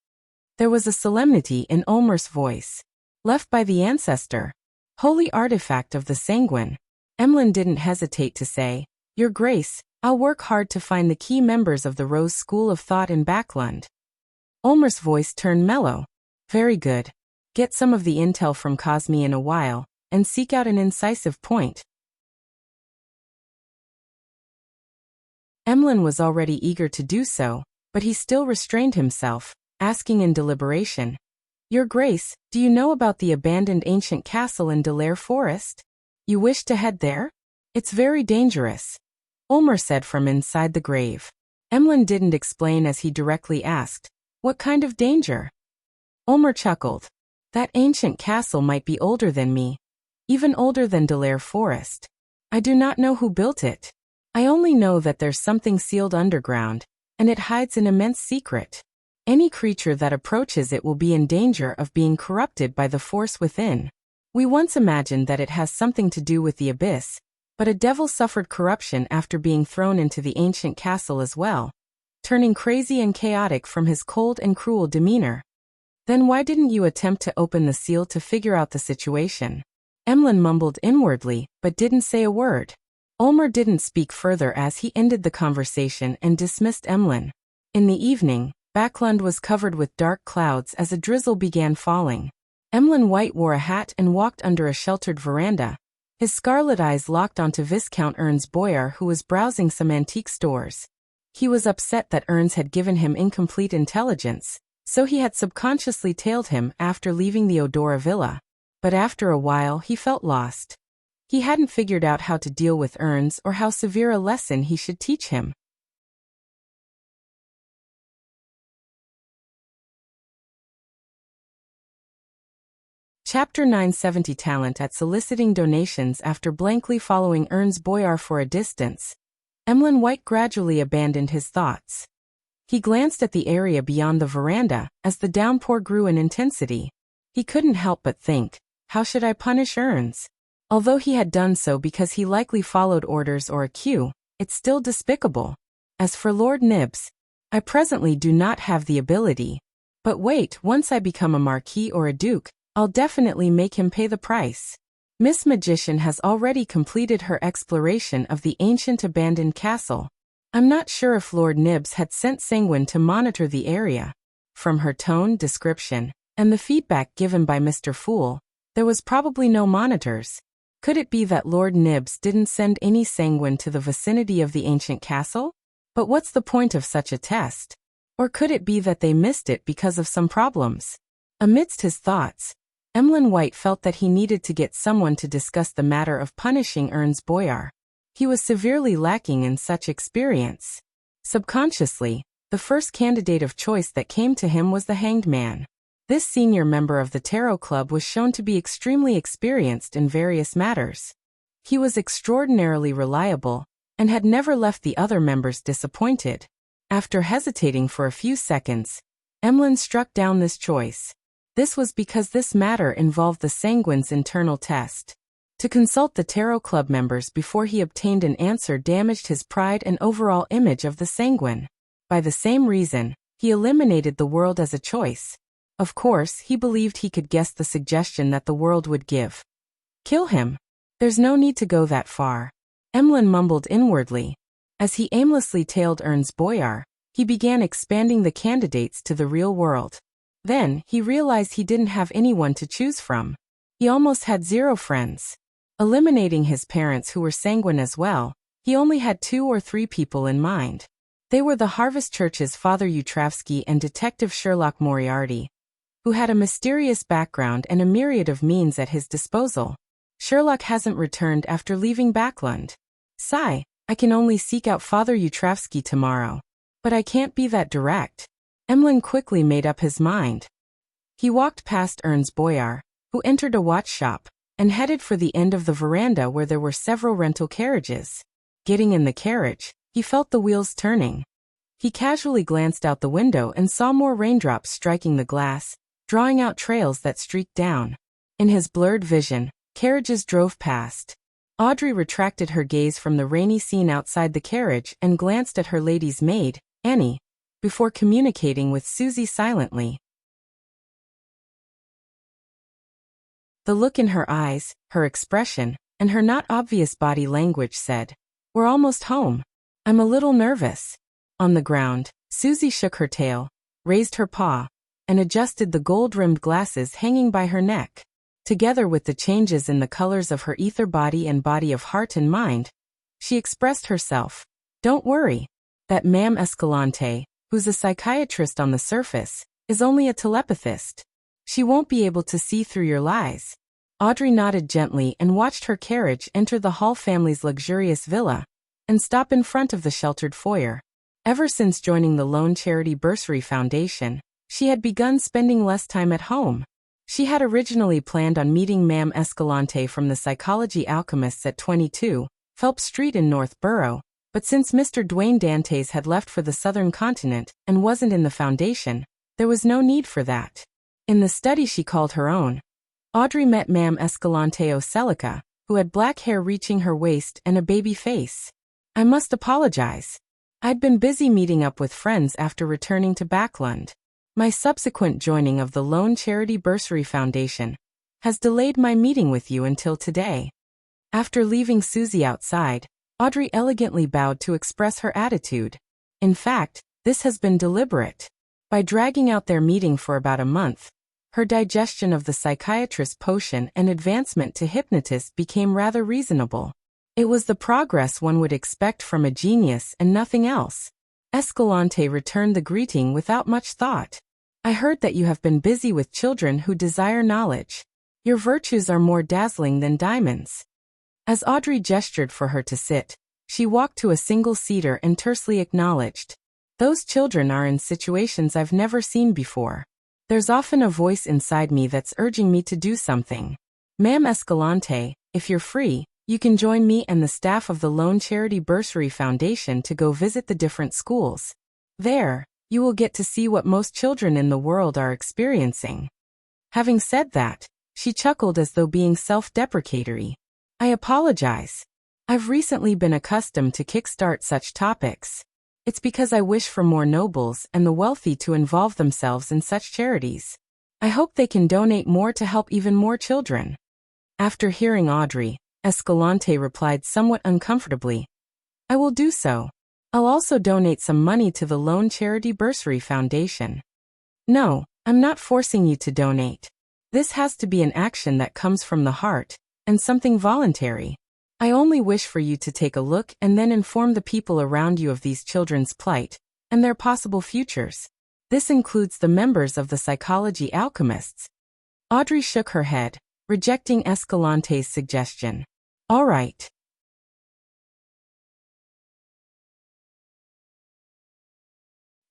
There was a solemnity in Ulmer's voice. Left by the ancestor. Holy artifact of the sanguine. Emlyn didn't hesitate to say, Your Grace, I'll work hard to find the key members of the Rose School of Thought in Backlund. Ulmer's voice turned mellow. Very good. Get some of the intel from Cosme in a while, and seek out an incisive point. Emlyn was already eager to do so, but he still restrained himself, asking in deliberation, Your Grace, do you know about the abandoned ancient castle in Delaire Forest? You wish to head there? It's very dangerous, Ulmer said from inside the grave. Emlyn didn't explain as he directly asked, What kind of danger? Ulmer chuckled. That ancient castle might be older than me, even older than Delaire Forest. I do not know who built it. I only know that there's something sealed underground, and it hides an immense secret. Any creature that approaches it will be in danger of being corrupted by the force within. We once imagined that it has something to do with the abyss, but a devil suffered corruption after being thrown into the ancient castle as well, turning crazy and chaotic from his cold and cruel demeanor. Then why didn't you attempt to open the seal to figure out the situation? Emlyn mumbled inwardly, but didn't say a word. Ulmer didn't speak further as he ended the conversation and dismissed Emlyn. In the evening, Backlund was covered with dark clouds as a drizzle began falling. Emlyn White wore a hat and walked under a sheltered veranda. His scarlet eyes locked onto Viscount Ernst Boyar, who was browsing some antique stores. He was upset that Ernst had given him incomplete intelligence, so he had subconsciously tailed him after leaving the Odora villa. But after a while he felt lost. He hadn't figured out how to deal with Ernst or how severe a lesson he should teach him. Chapter 970 Talent at soliciting donations. After blankly following Ernst Boyar for a distance, Emlyn White gradually abandoned his thoughts. He glanced at the area beyond the veranda as the downpour grew in intensity. He couldn't help but think, how should I punish Ernst? Although he had done so because he likely followed orders or a cue, it's still despicable. As for Lord Nibs, I presently do not have the ability. But wait, once I become a marquis or a duke, I'll definitely make him pay the price. Miss Magician has already completed her exploration of the ancient abandoned castle. I'm not sure if Lord Nibs had sent Sanguine to monitor the area. From her tone, description, and the feedback given by Mr. Fool, there was probably no monitors. Could it be that Lord Nibs didn't send any Sanguine to the vicinity of the ancient castle? But what's the point of such a test? Or could it be that they missed it because of some problems? Amidst his thoughts, Emlyn White felt that he needed to get someone to discuss the matter of punishing Ernst Boyar. He was severely lacking in such experience. Subconsciously, the first candidate of choice that came to him was the Hanged Man. This senior member of the Tarot Club was shown to be extremely experienced in various matters. He was extraordinarily reliable, and had never left the other members disappointed. After hesitating for a few seconds, Emlyn struck down this choice. This was because this matter involved the Sanguine's internal test. To consult the Tarot Club members before he obtained an answer damaged his pride and overall image of the Sanguine. By the same reason, he eliminated the world as a choice. Of course, he believed he could guess the suggestion that the world would give. Kill him. There's no need to go that far. Emlyn mumbled inwardly. As he aimlessly tailed Ernst Boyar, he began expanding the candidates to the real world. Then, he realized he didn't have anyone to choose from. He almost had 0 friends. Eliminating his parents who were Sanguine as well, he only had 2 or 3 people in mind. They were the Harvest Church's Father Utravsky and Detective Sherlock Moriarty, who had a mysterious background and a myriad of means at his disposal. Sherlock hasn't returned after leaving Backlund. Sigh, I can only seek out Father Utravsky tomorrow. But I can't be that direct. Emlyn quickly made up his mind. He walked past Ernst Boyar, who entered a watch shop, and headed for the end of the veranda where there were several rental carriages. Getting in the carriage, he felt the wheels turning. He casually glanced out the window and saw more raindrops striking the glass, drawing out trails that streaked down. In his blurred vision, carriages drove past. Audrey retracted her gaze from the rainy scene outside the carriage and glanced at her lady's maid, Annie, before communicating with Susie silently. The look in her eyes, her expression, and her not obvious body language said, "We're almost home. I'm a little nervous." On the ground, Susie shook her tail, raised her paw, and adjusted the gold-rimmed glasses hanging by her neck. Together with the changes in the colors of her ether body and body of heart and mind, she expressed herself. "Don't worry. That Ma'am Escalante, who's a psychiatrist on the surface, is only a telepathist. She won't be able to see through your lies." Audrey nodded gently and watched her carriage enter the Hall family's luxurious villa and stop in front of the sheltered foyer. Ever since joining the Lone Charity Bursary Foundation, she had begun spending less time at home. She had originally planned on meeting Ma'am Escalante from the Psychology Alchemists at 22, Phelps Street in North Borough, but since Mr. Dwayne Dantes had left for the southern continent and wasn't in the foundation, there was no need for that. In the study she called her own, Audrey met Ma'am Escalante Ocelica, who had black hair reaching her waist and a baby face. "I must apologize. I'd been busy meeting up with friends after returning to Backlund. My subsequent joining of the Lone Charity Bursary Foundation has delayed my meeting with you until today." After leaving Susie outside, Audrey elegantly bowed to express her attitude. In fact, this has been deliberate. By dragging out their meeting for about a month, her digestion of the psychiatrist potion and advancement to hypnotist became rather reasonable. It was the progress one would expect from a genius and nothing else. Escalante returned the greeting without much thought. "I heard that you have been busy with children who desire knowledge. Your virtues are more dazzling than diamonds." As Audrey gestured for her to sit, she walked to a single-seater and tersely acknowledged, "Those children are in situations I've never seen before. There's often a voice inside me that's urging me to do something. Ma'am Escalante, if you're free, you can join me and the staff of the Lone Charity Bursary Foundation to go visit the different schools. There, you will get to see what most children in the world are experiencing." Having said that, she chuckled as though being self-deprecatory. "I apologize. I've recently been accustomed to kickstart such topics. It's because I wish for more nobles and the wealthy to involve themselves in such charities. I hope they can donate more to help even more children." After hearing Audrey, Escalante replied somewhat uncomfortably, "I will do so. I'll also donate some money to the Lone Charity Bursary Foundation." "No, I'm not forcing you to donate. This has to be an action that comes from the heart, and something voluntary. I only wish for you to take a look and then inform the people around you of these children's plight and their possible futures. This includes the members of the Psychology Alchemists." Audrey shook her head, rejecting Escalante's suggestion. "All right."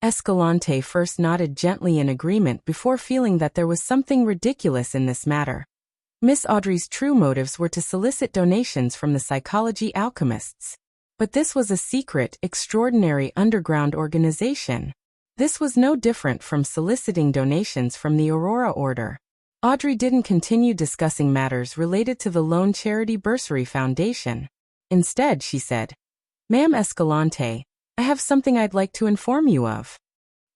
Escalante first nodded gently in agreement before feeling that there was something ridiculous in this matter. Miss Audrey's true motives were to solicit donations from the Psychology Alchemists. But this was a secret, extraordinary underground organization. This was no different from soliciting donations from the Aurora Order. Audrey didn't continue discussing matters related to the Lone Charity Bursary Foundation. Instead, she said, "Ma'am Escalante, I have something I'd like to inform you of."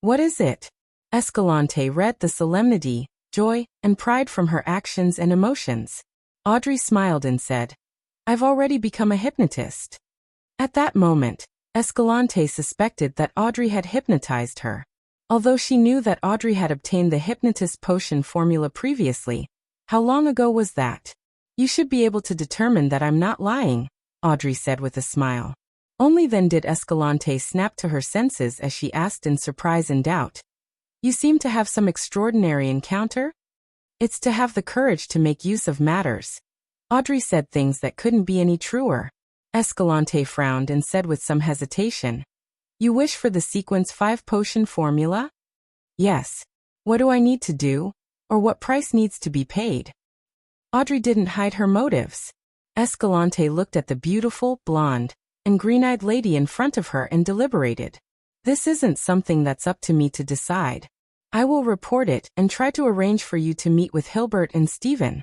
"What is it?" Escalante read the solemnity, joy, and pride from her actions and emotions. Audrey smiled and said, "I've already become a hypnotist." At that moment, Escalante suspected that Audrey had hypnotized her. Although she knew that Audrey had obtained the hypnotist potion formula previously, how long ago was that? "You should be able to determine that I'm not lying," Audrey said with a smile. Only then did Escalante snap to her senses as she asked in surprise and doubt, "You seem to have some extraordinary encounter?" "It's to have the courage to make use of matters." Audrey said things that couldn't be any truer. Escalante frowned and said with some hesitation, "You wish for the Sequence 5 potion formula?" "Yes. What do I need to do? Or what price needs to be paid?" Audrey didn't hide her motives. Escalante looked at the beautiful, blonde, and green-eyed lady in front of her and deliberated. This isn't something that's up to me to decide. I will report it and try to arrange for you to meet with Hilbert and Stephen.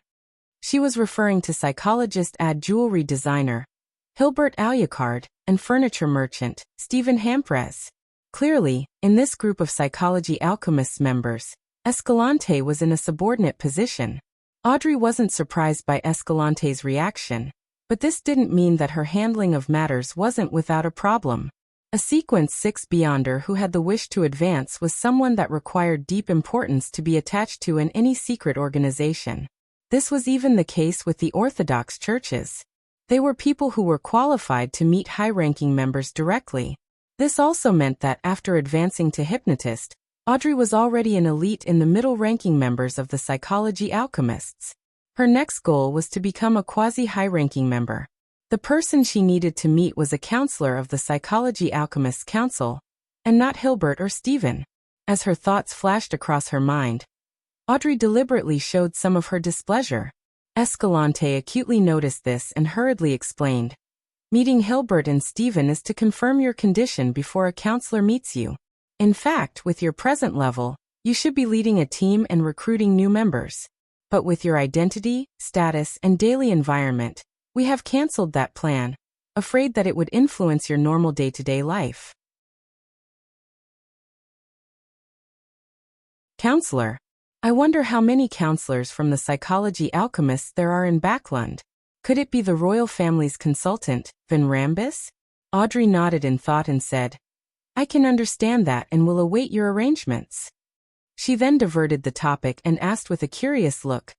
She was referring to psychologist and jewelry designer Hilbert Alucard and furniture merchant Stephen Hampres. Clearly, in this group of psychology alchemists members, Escalante was in a subordinate position. Audrey wasn't surprised by Escalante's reaction, but this didn't mean that her handling of matters wasn't without a problem. A Sequence 6 Beyonder who had the wish to advance was someone that required deep importance to be attached to in any secret organization. This was even the case with the Orthodox churches. They were people who were qualified to meet high-ranking members directly. This also meant that after advancing to hypnotist, Audrey was already an elite in the middle-ranking members of the psychology alchemists. Her next goal was to become a quasi-high-ranking member. The person she needed to meet was a counselor of the Psychology Alchemists Council, and not Hilbert or Stephen. As her thoughts flashed across her mind, Audrey deliberately showed some of her displeasure. Escalante acutely noticed this and hurriedly explained, "Meeting Hilbert and Stephen is to confirm your condition before a counselor meets you. In fact, with your present level, you should be leading a team and recruiting new members. But with your identity, status, and daily environment, we have cancelled that plan, afraid that it would influence your normal day-to-day life." Counselor. I wonder how many counselors from the psychology alchemists there are in Backlund. Could it be the royal family's consultant, Van Rambis? Audrey nodded in thought and said, "I can understand that and will await your arrangements." She then diverted the topic and asked with a curious look,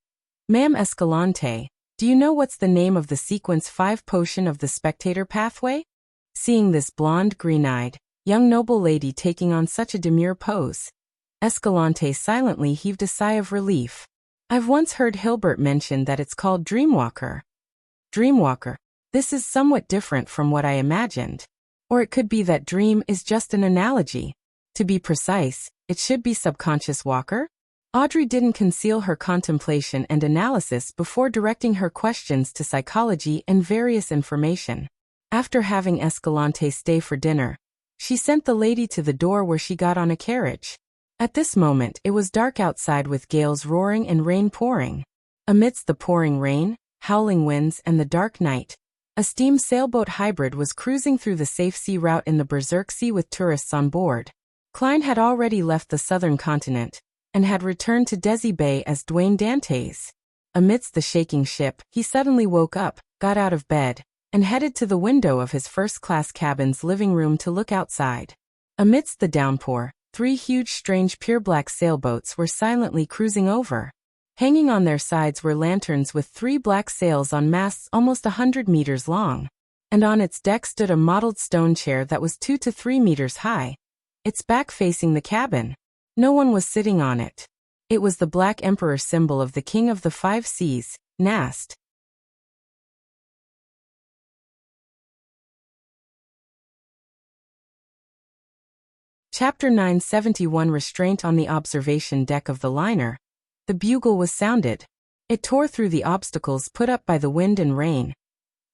"Ma'am Escalante, do you know what's the name of the Sequence 5 potion of the spectator pathway?" Seeing this blonde, green-eyed, young noble lady taking on such a demure pose, Escalante silently heaved a sigh of relief. "I've once heard Hilbert mention that it's called Dreamwalker." Dreamwalker. This is somewhat different from what I imagined. Or it could be that dream is just an analogy. To be precise, it should be subconscious walker? Audrey didn't conceal her contemplation and analysis before directing her questions to psychology and various information. After having Escalante stay for dinner, she sent the lady to the door where she got on a carriage. At this moment it was dark outside with gales roaring and rain pouring. Amidst the pouring rain, howling winds and the dark night, a steam sailboat hybrid was cruising through the safe sea route in the Berserk Sea with tourists on board. Klein had already left the southern continent, and had returned to Desi Bay as Dwayne Dantes. Amidst the shaking ship, he suddenly woke up, got out of bed, and headed to the window of his first-class cabin's living room to look outside. Amidst the downpour, 3 huge strange pure black sailboats were silently cruising over. Hanging on their sides were lanterns with 3 black sails on masts almost 100 meters long. And on its deck stood a mottled stone chair that was 2 to 3 meters high, its back facing the cabin. No one was sitting on it. It was the Black Emperor symbol of the King of the 5 Seas, Nast. Chapter 971 Restraint on the observation deck of the liner. The bugle was sounded. It tore through the obstacles put up by the wind and rain,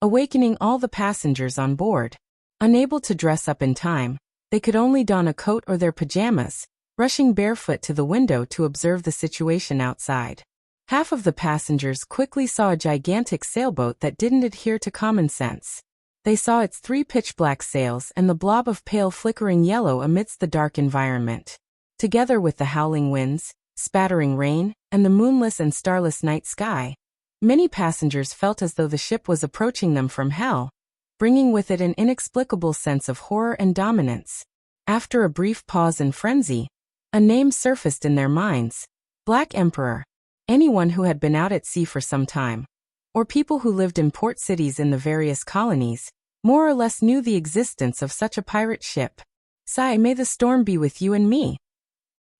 awakening all the passengers on board. Unable to dress up in time, they could only don a coat or their pajamas, rushing barefoot to the window to observe the situation outside. Half of the passengers quickly saw a gigantic sailboat that didn't adhere to common sense. They saw its 3 pitch-black sails and the blob of pale flickering yellow amidst the dark environment. Together with the howling winds, spattering rain, and the moonless and starless night sky, many passengers felt as though the ship was approaching them from hell, bringing with it an inexplicable sense of horror and dominance. After a brief pause and frenzy, a name surfaced in their minds: Black Emperor. Anyone who had been out at sea for some time, or people who lived in port cities in the various colonies, more or less knew the existence of such a pirate ship. "Sigh, may the storm be with you and me.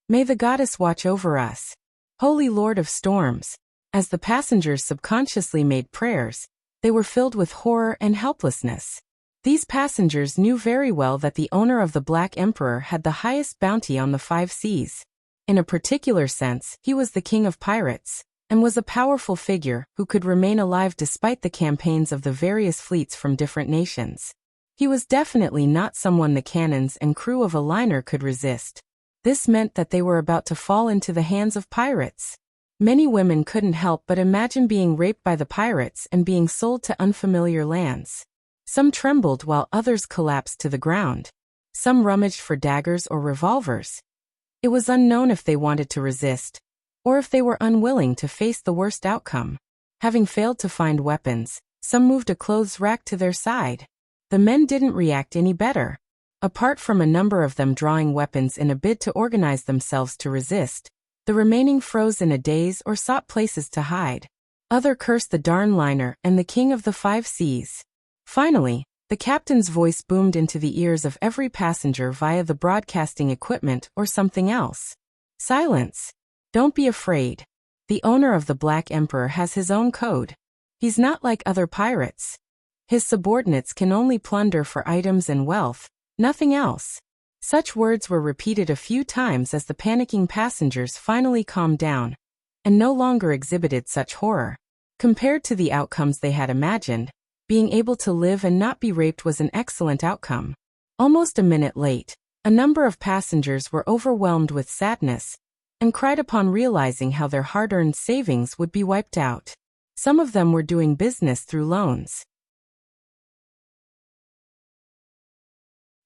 May the goddess watch over us. Holy Lord of Storms." As the passengers subconsciously made prayers, they were filled with horror and helplessness. These passengers knew very well that the owner of the Black Emperor had the highest bounty on the 5 seas. In a particular sense, he was the king of pirates, and was a powerful figure who could remain alive despite the campaigns of the various fleets from different nations. He was definitely not someone the cannons and crew of a liner could resist. This meant that they were about to fall into the hands of pirates. Many women couldn't help but imagine being raped by the pirates and being sold to unfamiliar lands. Some trembled while others collapsed to the ground. Some rummaged for daggers or revolvers. It was unknown if they wanted to resist, or if they were unwilling to face the worst outcome. Having failed to find weapons, some moved a clothes rack to their side. The men didn't react any better. Apart from a number of them drawing weapons in a bid to organize themselves to resist, the remaining froze in a daze or sought places to hide. Others cursed the darn liner and the king of the 5 seas. Finally, the captain's voice boomed into the ears of every passenger via the broadcasting equipment or something else. Silence. Don't be afraid. The owner of the Black Emperor has his own code. He's not like other pirates. His subordinates can only plunder for items and wealth, nothing else. Such words were repeated a few times as the panicking passengers finally calmed down, and no longer exhibited such horror. Compared to the outcomes they had imagined, being able to live and not be raped was an excellent outcome. Almost a minute late, a number of passengers were overwhelmed with sadness, and cried upon realizing how their hard-earned savings would be wiped out. Some of them were doing business through loans.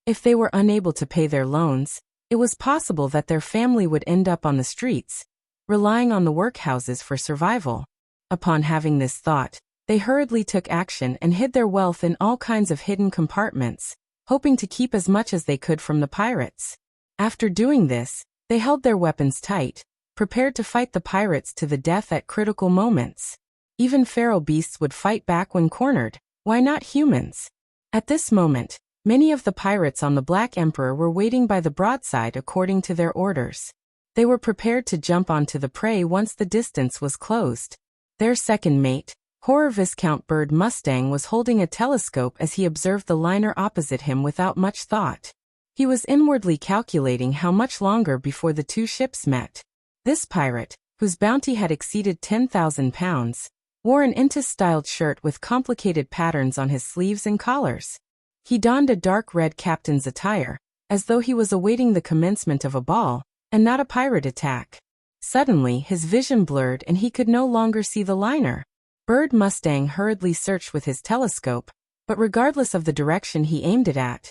If they were unable to pay their loans, it was possible that their family would end up on the streets, relying on the workhouses for survival. Upon having this thought, they hurriedly took action and hid their wealth in all kinds of hidden compartments, hoping to keep as much as they could from the pirates. After doing this, they held their weapons tight, prepared to fight the pirates to the death at critical moments. Even feral beasts would fight back when cornered, why not humans? At this moment, many of the pirates on the Black Emperor were waiting by the broadside according to their orders. They were prepared to jump onto the prey once the distance was closed. Their second mate, Horror Viscount Bird Mustang, was holding a telescope as he observed the liner opposite him without much thought. He was inwardly calculating how much longer before the two ships met. This pirate, whose bounty had exceeded 10,000 pounds, wore an Intis-styled shirt with complicated patterns on his sleeves and collars. He donned a dark red captain's attire, as though he was awaiting the commencement of a ball, and not a pirate attack. Suddenly his vision blurred and he could no longer see the liner. Bird Mustang hurriedly searched with his telescope, but regardless of the direction he aimed it at,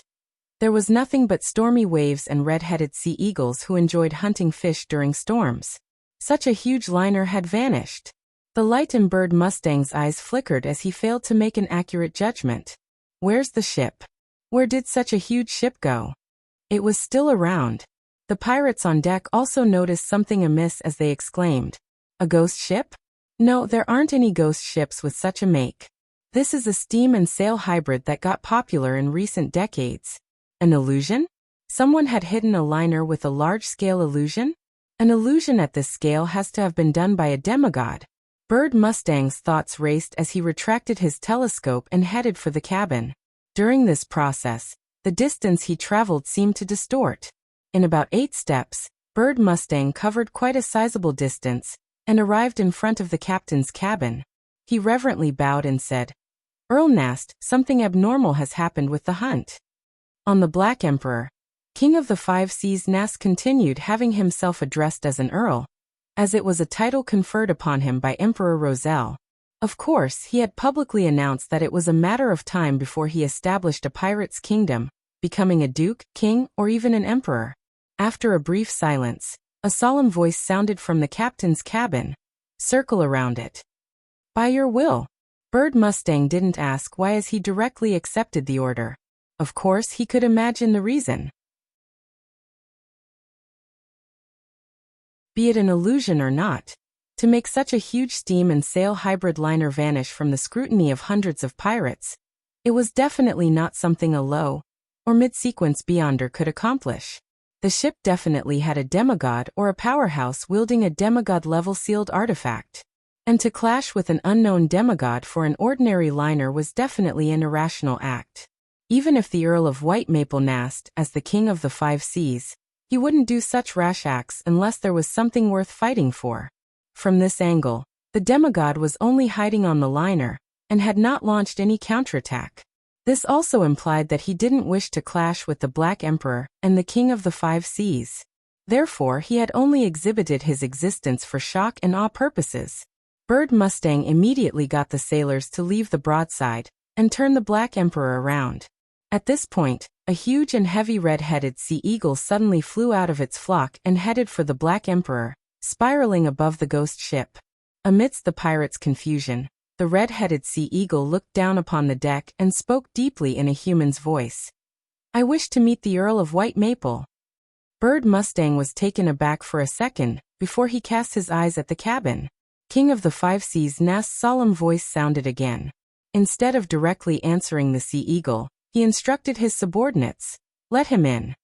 there was nothing but stormy waves and red-headed sea eagles who enjoyed hunting fish during storms. Such a huge liner had vanished. The light in Bird Mustang's eyes flickered as he failed to make an accurate judgment. Where's the ship? Where did such a huge ship go? It was still around. The pirates on deck also noticed something amiss as they exclaimed, "A ghost ship? No, there aren't any ghost ships with such a make. This is a steam and sail hybrid that got popular in recent decades." An illusion? Someone had hidden a liner with a large-scale illusion? An illusion at this scale has to have been done by a demigod. Bird Mustang's thoughts raced as he retracted his telescope and headed for the cabin. During this process, the distance he traveled seemed to distort. In about 8 steps, Bird Mustang covered quite a sizable distance and arrived in front of the captain's cabin. He reverently bowed and said, "Earl Nast, something abnormal has happened with the hunt." On the Black Emperor, King of the 5 Seas, Nast continued, having himself addressed as an earl, as it was a title conferred upon him by Emperor Roselle. Of course, he had publicly announced that it was a matter of time before he established a pirate's kingdom, becoming a duke, king, or even an emperor. After a brief silence, a solemn voice sounded from the captain's cabin. "Circle around it." "By your will." Bird Mustang didn't ask why, as he directly accepted the order. Of course, he could imagine the reason. Be it an illusion or not, to make such a huge steam and sail hybrid liner vanish from the scrutiny of hundreds of pirates, it was definitely not something a low or mid-sequence beyonder could accomplish. The ship definitely had a demigod or a powerhouse wielding a demigod-level sealed artifact. And to clash with an unknown demigod for an ordinary liner was definitely an irrational act. Even if the Earl of White Maple Nast, as the King of the 5 Seas, he wouldn't do such rash acts unless there was something worth fighting for. From this angle, the demigod was only hiding on the liner, and had not launched any counterattack. This also implied that he didn't wish to clash with the Black Emperor and the King of the Five Seas. Therefore, he had only exhibited his existence for shock and awe purposes. Bird Mustang immediately got the sailors to leave the broadside and turn the Black Emperor around. At this point, a huge and heavy red-headed sea eagle suddenly flew out of its flock and headed for the Black Emperor, spiraling above the ghost ship. Amidst the pirates' confusion, the red-headed sea eagle looked down upon the deck and spoke deeply in a human's voice. "I wish to meet the Earl of White Maple." Bird Mustang was taken aback for a second before he cast his eyes at the cabin. King of the Five Seas Nast's solemn voice sounded again. Instead of directly answering the sea eagle, he instructed his subordinates, "Let him in."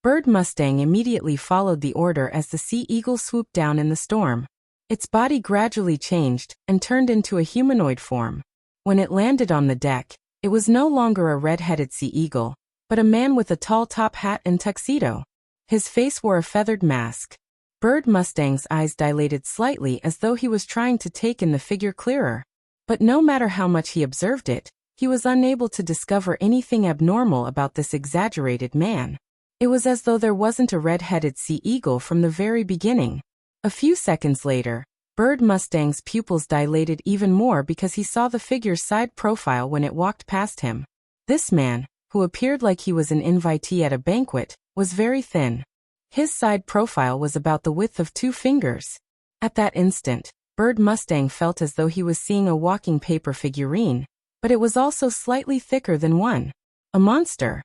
Bird Mustang immediately followed the order as the sea eagle swooped down in the storm. Its body gradually changed and turned into a humanoid form. When it landed on the deck, it was no longer a red-headed sea eagle, but a man with a tall top hat and tuxedo. His face wore a feathered mask. Bird Mustang's eyes dilated slightly as though he was trying to take in the figure clearer. But no matter how much he observed it, he was unable to discover anything abnormal about this exaggerated man. It was as though there wasn't a red-headed sea eagle from the very beginning. A few seconds later, Bird Mustang's pupils dilated even more because he saw the figure's side profile when it walked past him. This man, who appeared like he was an invitee at a banquet, was very thin. His side profile was about the width of 2 fingers. At that instant, Bird Mustang felt as though he was seeing a walking paper figurine, but it was also slightly thicker than one. A monster.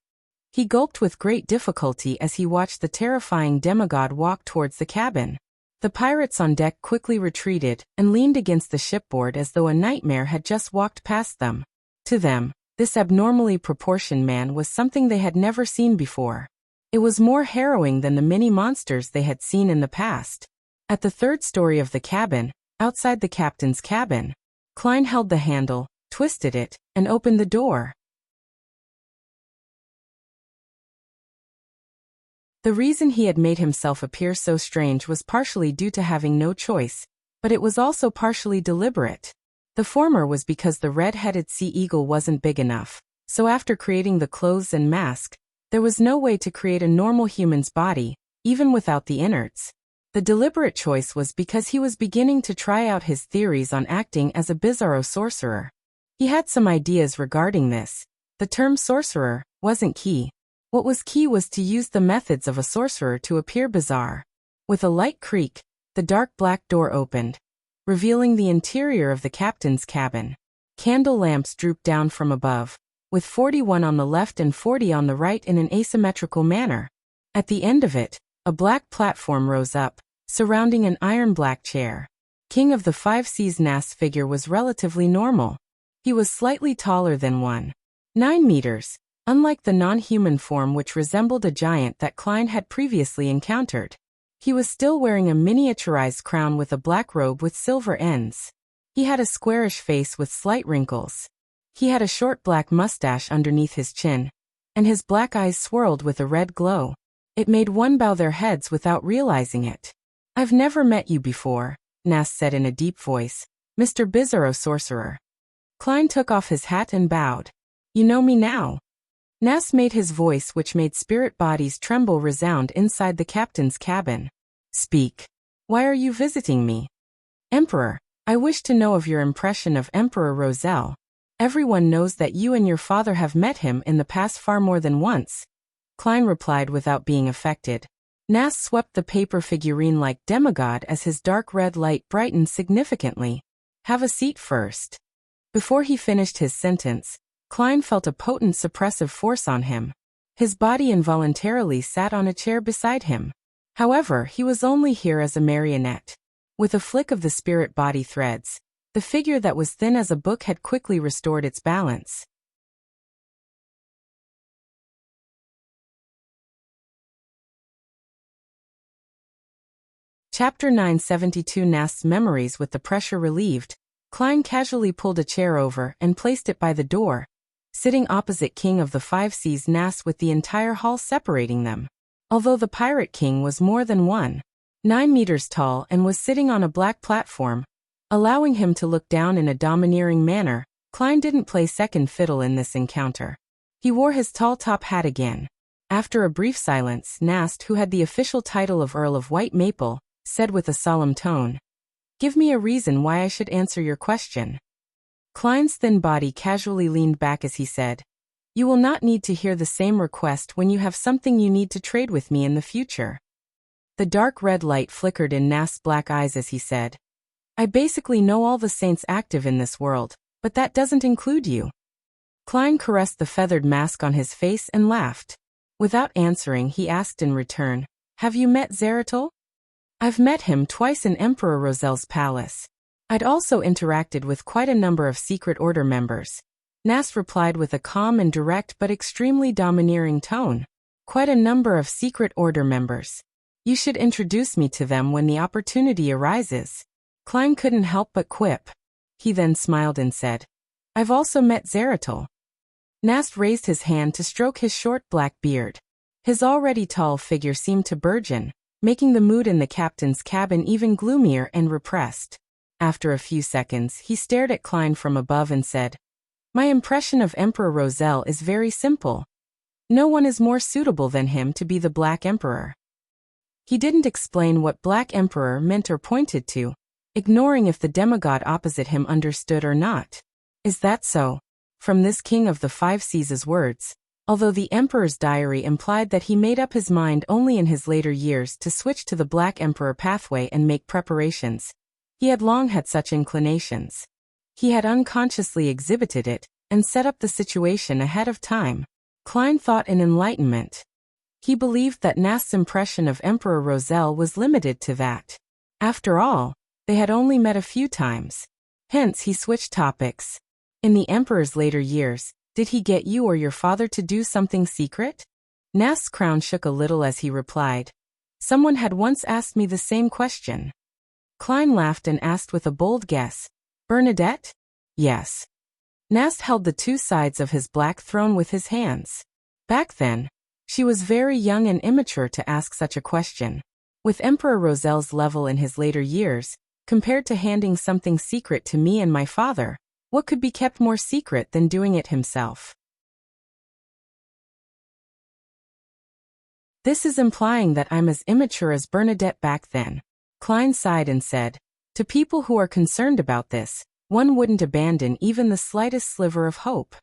He gulped with great difficulty as he watched the terrifying demigod walk towards the cabin. The pirates on deck quickly retreated and leaned against the shipboard as though a nightmare had just walked past them. To them, this abnormally proportioned man was something they had never seen before. It was more harrowing than the many monsters they had seen in the past. At the 3rd story of the cabin, outside the captain's cabin, Klein held the handle, twisted it, and opened the door. The reason he had made himself appear so strange was partially due to having no choice, but it was also partially deliberate. The former was because the red-headed sea eagle wasn't big enough, so after creating the clothes and mask, there was no way to create a normal human's body, even without the innards. The deliberate choice was because he was beginning to try out his theories on acting as a bizarro sorcerer. He had some ideas regarding this. The term sorcerer wasn't key. What was key was to use the methods of a sorcerer to appear bizarre. With a light creak, the dark black door opened, revealing the interior of the captain's cabin. Candle lamps drooped down from above, with 41 on the left and 40 on the right in an asymmetrical manner. At the end of it, a black platform rose up, surrounding an iron-black chair. King of the Five Seas Nast's figure was relatively normal. He was slightly taller than 1.9 meters. Unlike the non-human form which resembled a giant that Klein had previously encountered. He was still wearing a miniaturized crown with a black robe with silver ends. He had a squarish face with slight wrinkles. He had a short black mustache underneath his chin, and his black eyes swirled with a red glow. It made one bow their heads without realizing it. "I've never met you before," Nast said in a deep voice. "Mr. Bizarro Sorcerer." Klein took off his hat and bowed. "You know me now?" Nast made his voice which made spirit bodies tremble resound inside the captain's cabin. "Speak. Why are you visiting me?" "Emperor, I wish to know of your impression of Emperor Roselle. Everyone knows that you and your father have met him in the past far more than once," Klein replied without being affected. Nast swept the paper figurine-like demigod as his dark red light brightened significantly. "Have a seat first." Before he finished his sentence, Klein felt a potent suppressive force on him. His body involuntarily sat on a chair beside him. However, he was only here as a marionette. With a flick of the spirit body threads, the figure that was thin as a book had quickly restored its balance. Chapter 972 Nast's memories. With the pressure relieved, Klein casually pulled a chair over and placed it by the door, sitting opposite King of the Five Seas Nast with the entire hall separating them. Although the Pirate King was more than 1.9 meters tall and was sitting on a black platform, allowing him to look down in a domineering manner, Klein didn't play second fiddle in this encounter. He wore his tall top hat again. After a brief silence, Nast, who had the official title of Earl of White Maple, said with a solemn tone, "Give me a reason why I should answer your question." Klein's thin body casually leaned back as he said, "You will not need to hear the same request when you have something you need to trade with me in the future." The dark red light flickered in Nast's black eyes as he said, "I basically know all the saints active in this world, but that doesn't include you." Klein caressed the feathered mask on his face and laughed. Without answering, he asked in return, "Have you met Zeratul?" "I've met him twice in Emperor Rosel's palace. I'd also interacted with quite a number of Secret Order members." Nast replied with a calm and direct but extremely domineering tone. "Quite a number of Secret Order members. You should introduce me to them when the opportunity arises." Klein couldn't help but quip. He then smiled and said, "I've also met Zeratul." Nast raised his hand to stroke his short black beard. His already tall figure seemed to burgeon, making the mood in the captain's cabin even gloomier and repressed. After a few seconds, he stared at Klein from above and said, "My impression of Emperor Rosel is very simple. No one is more suitable than him to be the Black Emperor." He didn't explain what Black Emperor meant or pointed to, ignoring if the demigod opposite him understood or not. "Is that so?" From this King of the Five Seas' words, although the Emperor's diary implied that he made up his mind only in his later years to switch to the Black Emperor pathway and make preparations, he had long had such inclinations. He had unconsciously exhibited it, and set up the situation ahead of time. Klein thought in enlightenment. He believed that Nast's impression of Emperor Rosel was limited to that. After all, they had only met a few times. Hence he switched topics. "In the Emperor's later years, did he get you or your father to do something secret?" Nast's crown shook a little as he replied, "Someone had once asked me the same question." Klein laughed and asked with a bold guess, "Bernadette?" "Yes." Nast held the two sides of his black throne with his hands. Back then, she was very young and immature to ask such a question. With Emperor Rosel's level in his later years, compared to handing something secret to me and my father, what could be kept more secret than doing it himself? "This is implying that I'm as immature as Bernadette back then." Klein sighed and said, "To people who are concerned about this, one wouldn't abandon even the slightest sliver of hope."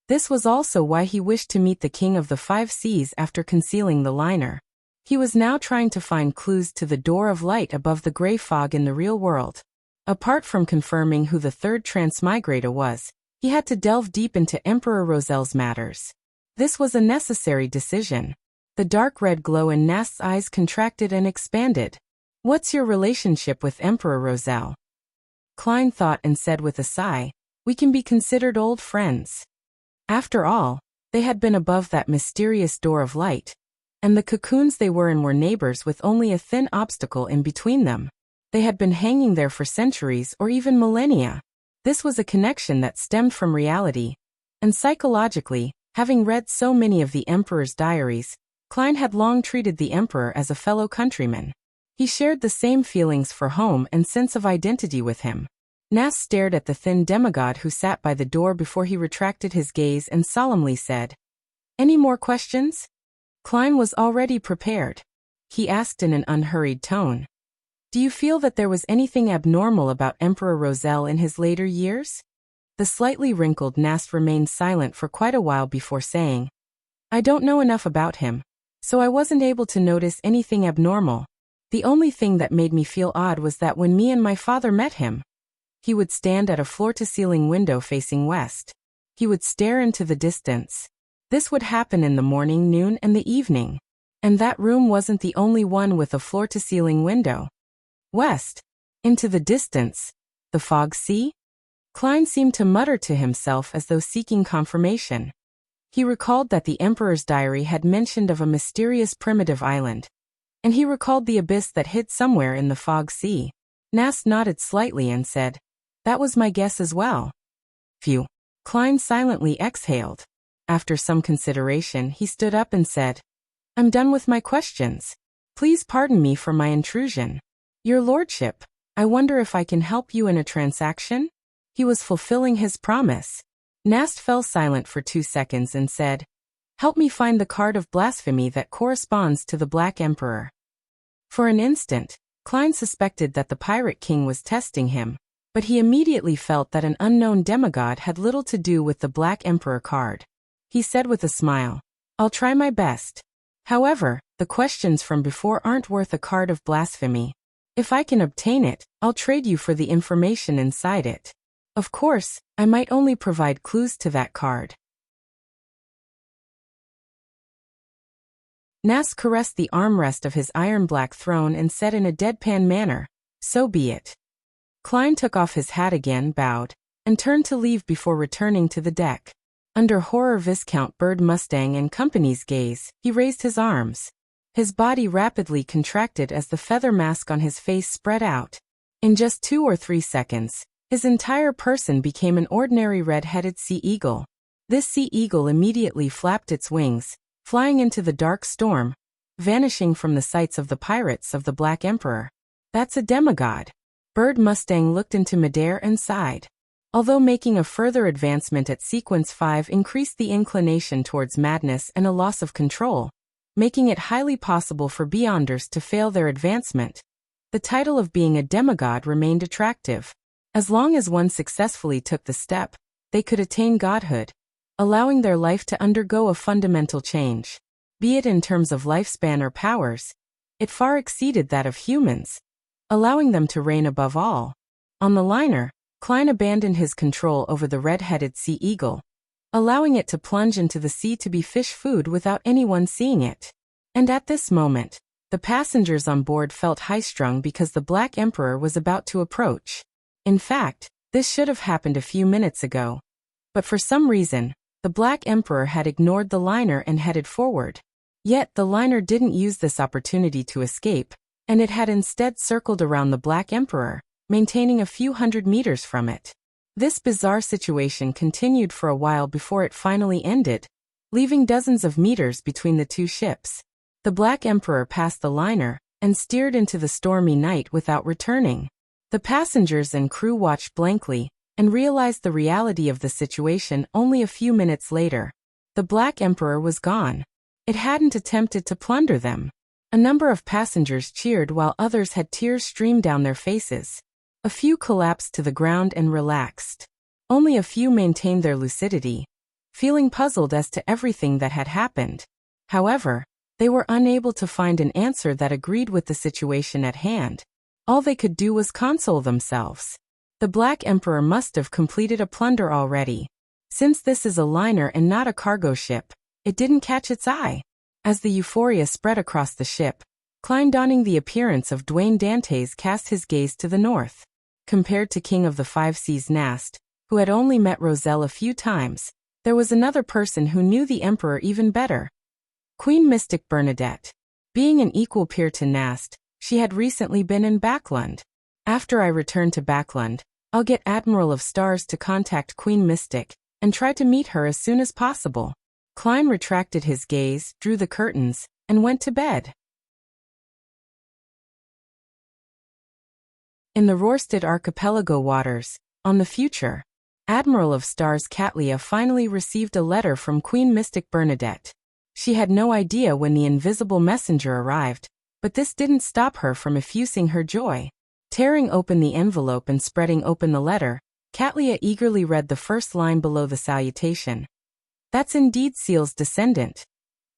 This was also why he wished to meet the King of the Five Seas after concealing the liner. He was now trying to find clues to the door of light above the gray fog in the real world. Apart from confirming who the third transmigrator was, he had to delve deep into Emperor Rosel's matters. This was a necessary decision. The dark red glow in Nast's eyes contracted and expanded. "What's your relationship with Emperor Rosel?" Klein thought and said with a sigh, "We can be considered old friends." After all, they had been above that mysterious door of light, and the cocoons they were in were neighbors with only a thin obstacle in between them. They had been hanging there for centuries or even millennia. This was a connection that stemmed from reality, and psychologically, having read so many of the Emperor's diaries, Klein had long treated the Emperor as a fellow countryman. He shared the same feelings for home and sense of identity with him. Nast stared at the thin demigod who sat by the door before he retracted his gaze and solemnly said, "Any more questions?" Klein was already prepared. He asked in an unhurried tone, "Do you feel that there was anything abnormal about Emperor Rosel in his later years?" The slightly wrinkled Nast remained silent for quite a while before saying, "I don't know enough about him, so I wasn't able to notice anything abnormal. The only thing that made me feel odd was that when me and my father met him, he would stand at a floor-to-ceiling window facing west. He would stare into the distance. This would happen in the morning, noon, and the evening. And that room wasn't the only one with a floor-to-ceiling window. West. Into the distance. The fog sea?" Klein seemed to mutter to himself as though seeking confirmation. He recalled that the Emperor's diary had mentioned of a mysterious primitive island, and he recalled the abyss that hid somewhere in the fog sea. Nast nodded slightly and said, "That was my guess as well." Phew. Klein silently exhaled. After some consideration, he stood up and said, "I'm done with my questions. Please pardon me for my intrusion. Your lordship, I wonder if I can help you in a transaction?" He was fulfilling his promise. Nast fell silent for 2 seconds and said, "Help me find the card of blasphemy that corresponds to the Black Emperor." For an instant, Klein suspected that the Pirate King was testing him, but he immediately felt that an unknown demigod had little to do with the Black Emperor card. He said with a smile, "I'll try my best. However, the questions from before aren't worth a card of blasphemy. If I can obtain it, I'll trade you for the information inside it. Of course, I might only provide clues to that card." Nast caressed the armrest of his iron-black throne and said in a deadpan manner, "So be it." Klein took off his hat again, bowed, and turned to leave before returning to the deck. Under Horror Viscount Bird Mustang and Company's gaze, he raised his arms. His body rapidly contracted as the feather mask on his face spread out. In just 2 or 3 seconds, his entire person became an ordinary red-headed sea eagle. This sea eagle immediately flapped its wings, flying into the dark storm, vanishing from the sights of the pirates of the Black Emperor. "That's a demigod." Bird Mustang looked into midair and sighed. Although making a further advancement at Sequence 5 increased the inclination towards madness and a loss of control, making it highly possible for Beyonders to fail their advancement, the title of being a demigod remained attractive. As long as one successfully took the step, they could attain godhood, allowing their life to undergo a fundamental change. Be it in terms of lifespan or powers, it far exceeded that of humans, allowing them to reign above all. On the liner, Klein abandoned his control over the red-headed sea eagle, allowing it to plunge into the sea to be fish food without anyone seeing it. And at this moment, the passengers on board felt high-strung because the Black Emperor was about to approach. In fact, this should have happened a few minutes ago. But for some reason, the Black Emperor had ignored the liner and headed forward. Yet the liner didn't use this opportunity to escape, and it had instead circled around the Black Emperor, maintaining a few hundred meters from it. This bizarre situation continued for a while before it finally ended, leaving dozens of meters between the two ships. The Black Emperor passed the liner and steered into the stormy night without returning. The passengers and crew watched blankly and realized the reality of the situation only a few minutes later. The Black Emperor was gone. It hadn't attempted to plunder them. A number of passengers cheered while others had tears stream down their faces. A few collapsed to the ground and relaxed. Only a few maintained their lucidity, feeling puzzled as to everything that had happened. However, they were unable to find an answer that agreed with the situation at hand. All they could do was console themselves. The Black Emperor must have completed a plunder already. Since this is a liner and not a cargo ship, it didn't catch its eye. As the euphoria spread across the ship, Klein, donning the appearance of Dwayne Dantes, cast his gaze to the north. Compared to King of the Five Seas Nast, who had only met Roselle a few times, there was another person who knew the Emperor even better. Queen Mystic Bernadette. Being an equal peer to Nast, she had recently been in Backlund. "After I return to Backlund, I'll get Admiral of Stars to contact Queen Mystic and try to meet her as soon as possible." Klein retracted his gaze, drew the curtains, and went to bed. In the Rorstad archipelago waters, on the Future, Admiral of Stars Catlia finally received a letter from Queen Mystic Bernadette. She had no idea when the invisible messenger arrived, but this didn't stop her from effusing her joy. Tearing open the envelope and spreading open the letter, Catlia eagerly read the first line below the salutation. "That's indeed Seal's descendant.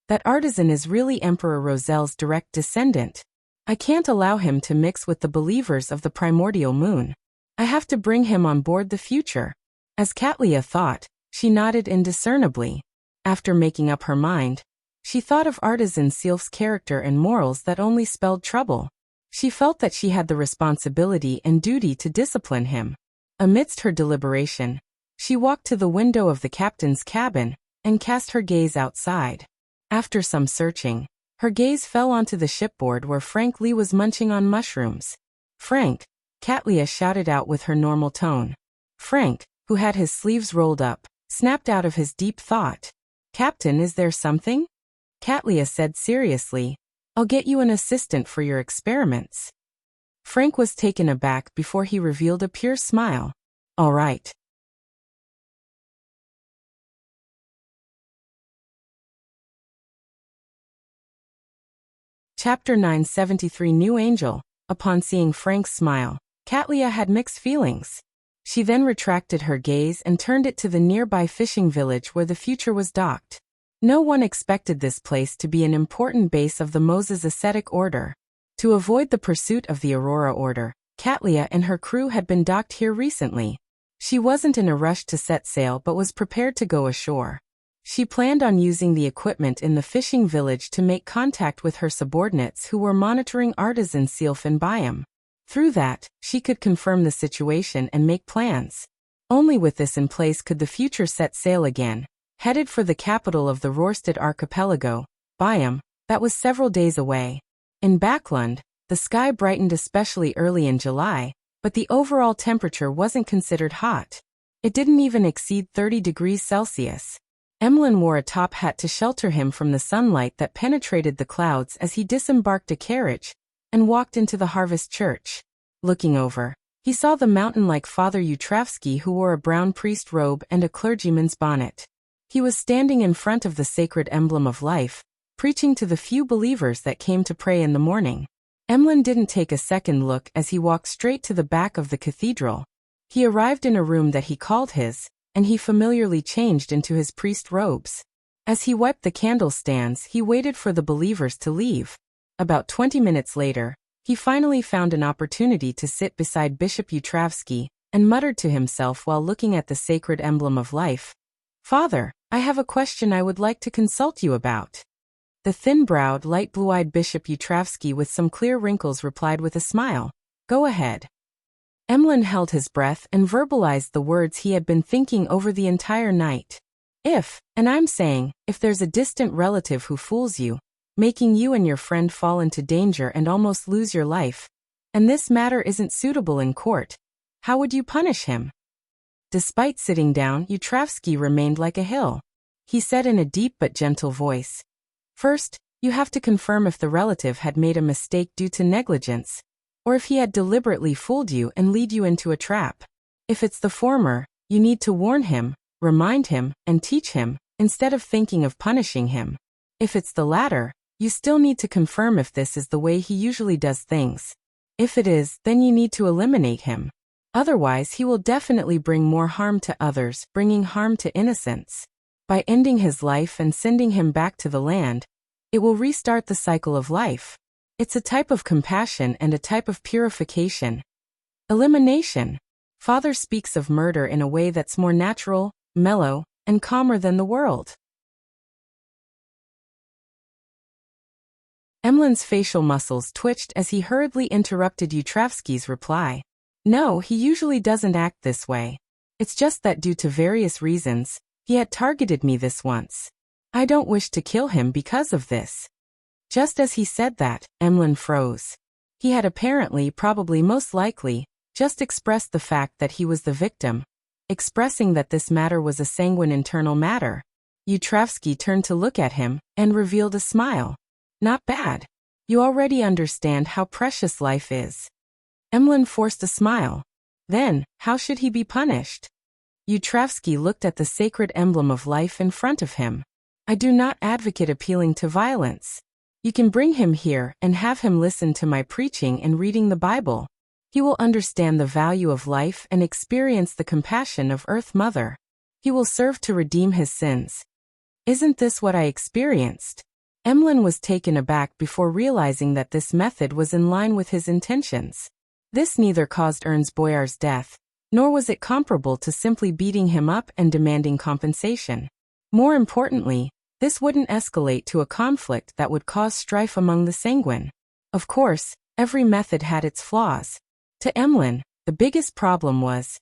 That artisan is really Emperor Roselle's direct descendant. I can't allow him to mix with the believers of the primordial moon. I have to bring him on board the Future." As Catlia thought, she nodded indiscernibly. After making up her mind, she thought of Artisan Seal's character and morals that only spelled trouble. She felt that she had the responsibility and duty to discipline him. Amidst her deliberation, she walked to the window of the captain's cabin and cast her gaze outside. After some searching, her gaze fell onto the shipboard where Frank Lee was munching on mushrooms. "Frank," Catlia shouted out with her normal tone. Frank, who had his sleeves rolled up, snapped out of his deep thought. "Captain, is there something?" Catlia said seriously, "I'll get you an assistant for your experiments." Frank was taken aback before he revealed a pure smile. All right. Chapter 973 New Angel. Upon seeing Frank's smile, Katlia had mixed feelings. She then retracted her gaze and turned it to the nearby fishing village where the future was docked. No one expected this place to be an important base of the Moses ascetic order. To avoid the pursuit of the Aurora order, Katlia and her crew had been docked here recently. She wasn't in a rush to set sail but was prepared to go ashore. She planned on using the equipment in the fishing village to make contact with her subordinates who were monitoring artisan sealfin biome. Through that, she could confirm the situation and make plans. Only with this in place could the future set sail again, headed for the capital of the Rorstad archipelago, biome, that was several days away. In Backlund, the sky brightened especially early in July, but the overall temperature wasn't considered hot. It didn't even exceed 30 degrees Celsius. Emlyn wore a top hat to shelter him from the sunlight that penetrated the clouds as he disembarked a carriage and walked into the Harvest Church. Looking over, he saw the mountain-like Father Utravsky, who wore a brown priest robe and a clergyman's bonnet. He was standing in front of the sacred emblem of life, preaching to the few believers that came to pray in the morning. Emlyn didn't take a second look as he walked straight to the back of the cathedral. He arrived in a room that he called his, and he familiarly changed into his priest robes. As he wiped the candle stands, he waited for the believers to leave. About 20 minutes later, he finally found an opportunity to sit beside Bishop Utravsky and muttered to himself while looking at the sacred emblem of life. "Father, I have a question I would like to consult you about." The thin-browed, light blue-eyed Bishop Utravsky with some clear wrinkles replied with a smile. "Go ahead." Emlyn held his breath and verbalized the words he had been thinking over the entire night. And I'm saying, if there's a distant relative who fools you, making you and your friend fall into danger and almost lose your life, and this matter isn't suitable in court, how would you punish him? Despite sitting down, Utravsky remained like a hill. He said in a deep but gentle voice, "First, you have to confirm if the relative had made a mistake due to negligence, or if he had deliberately fooled you and lead you into a trap. If it's the former, you need to warn him, remind him, and teach him, instead of thinking of punishing him. If it's the latter, you still need to confirm if this is the way he usually does things. If it is, then you need to eliminate him. Otherwise, he will definitely bring more harm to others, bringing harm to innocents. By ending his life and sending him back to the land, it will restart the cycle of life. It's a type of compassion and a type of purification. Elimination. Father speaks of murder in a way that's more natural, mellow, and calmer than the world." Emlyn's facial muscles twitched as he hurriedly interrupted Utravsky's reply. "No, he usually doesn't act this way. It's just that due to various reasons, he had targeted me this once. I don't wish to kill him because of this." Just as he said that, Emlyn froze. He had apparently, probably most likely, just expressed the fact that he was the victim, expressing that this matter was a sanguine internal matter. Utravsky turned to look at him and revealed a smile. "Not bad. You already understand how precious life is." Emlyn forced a smile. Then, how should he be punished? Utravsky looked at the sacred emblem of life in front of him. "I do not advocate appealing to violence. You can bring him here and have him listen to my preaching and reading the Bible. He will understand the value of life and experience the compassion of Earth Mother. He will serve to redeem his sins." "Isn't this what I experienced?" Emlyn was taken aback before realizing that this method was in line with his intentions. This neither caused Ernst Boyar's death, nor was it comparable to simply beating him up and demanding compensation. More importantly, this wouldn't escalate to a conflict that would cause strife among the sanguine. Of course, every method had its flaws. To Emlyn, the biggest problem was,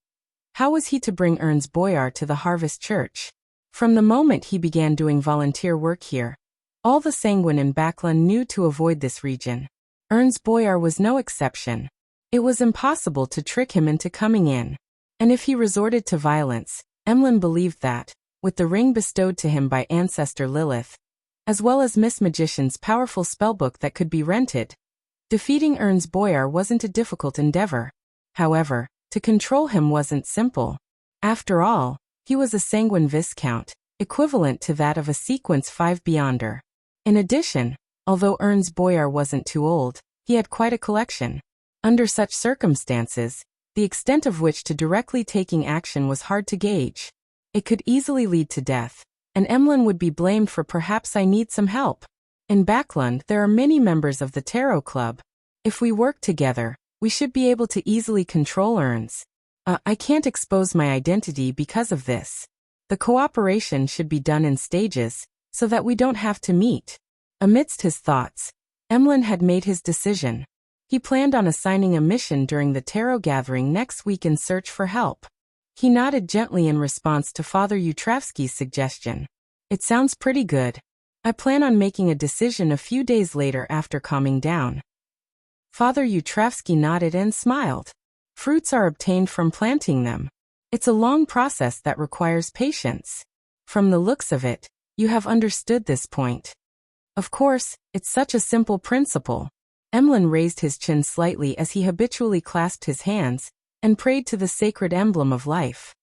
how was he to bring Ernst Boyar to the Harvest Church? From the moment he began doing volunteer work here, all the sanguine in Backlund knew to avoid this region. Ernst Boyar was no exception. It was impossible to trick him into coming in. And if he resorted to violence, Emlyn believed that, with the ring bestowed to him by ancestor Lilith, as well as Miss Magician's powerful spellbook that could be rented, defeating Ernst Boyar wasn't a difficult endeavor. However, To control him wasn't simple. After all, he was a sanguine viscount, equivalent to that of a sequence 5 beyonder. In addition, although Ernst Boyar wasn't too old, he had quite a collection. Under such circumstances, the extent of which to directly taking action was hard to gauge. It could easily lead to death, and Emlyn would be blamed for perhaps I need some help. In Backlund there are many members of the Tarot Club. If we work together, we should be able to easily control Ernst. I can't expose my identity because of this. The cooperation should be done in stages, so that we don't have to meet. Amidst his thoughts, Emlyn had made his decision. He planned on assigning a mission during the tarot gathering next week in search for help. He nodded gently in response to Father Utravsky's suggestion. It sounds pretty good. I plan on making a decision a few days later after calming down. Father Utravsky nodded and smiled. Fruits are obtained from planting them. It's a long process that requires patience. From the looks of it, you have understood this point. Of course, it's such a simple principle. Emlyn raised his chin slightly as he habitually clasped his hands and prayed to the sacred emblem of life.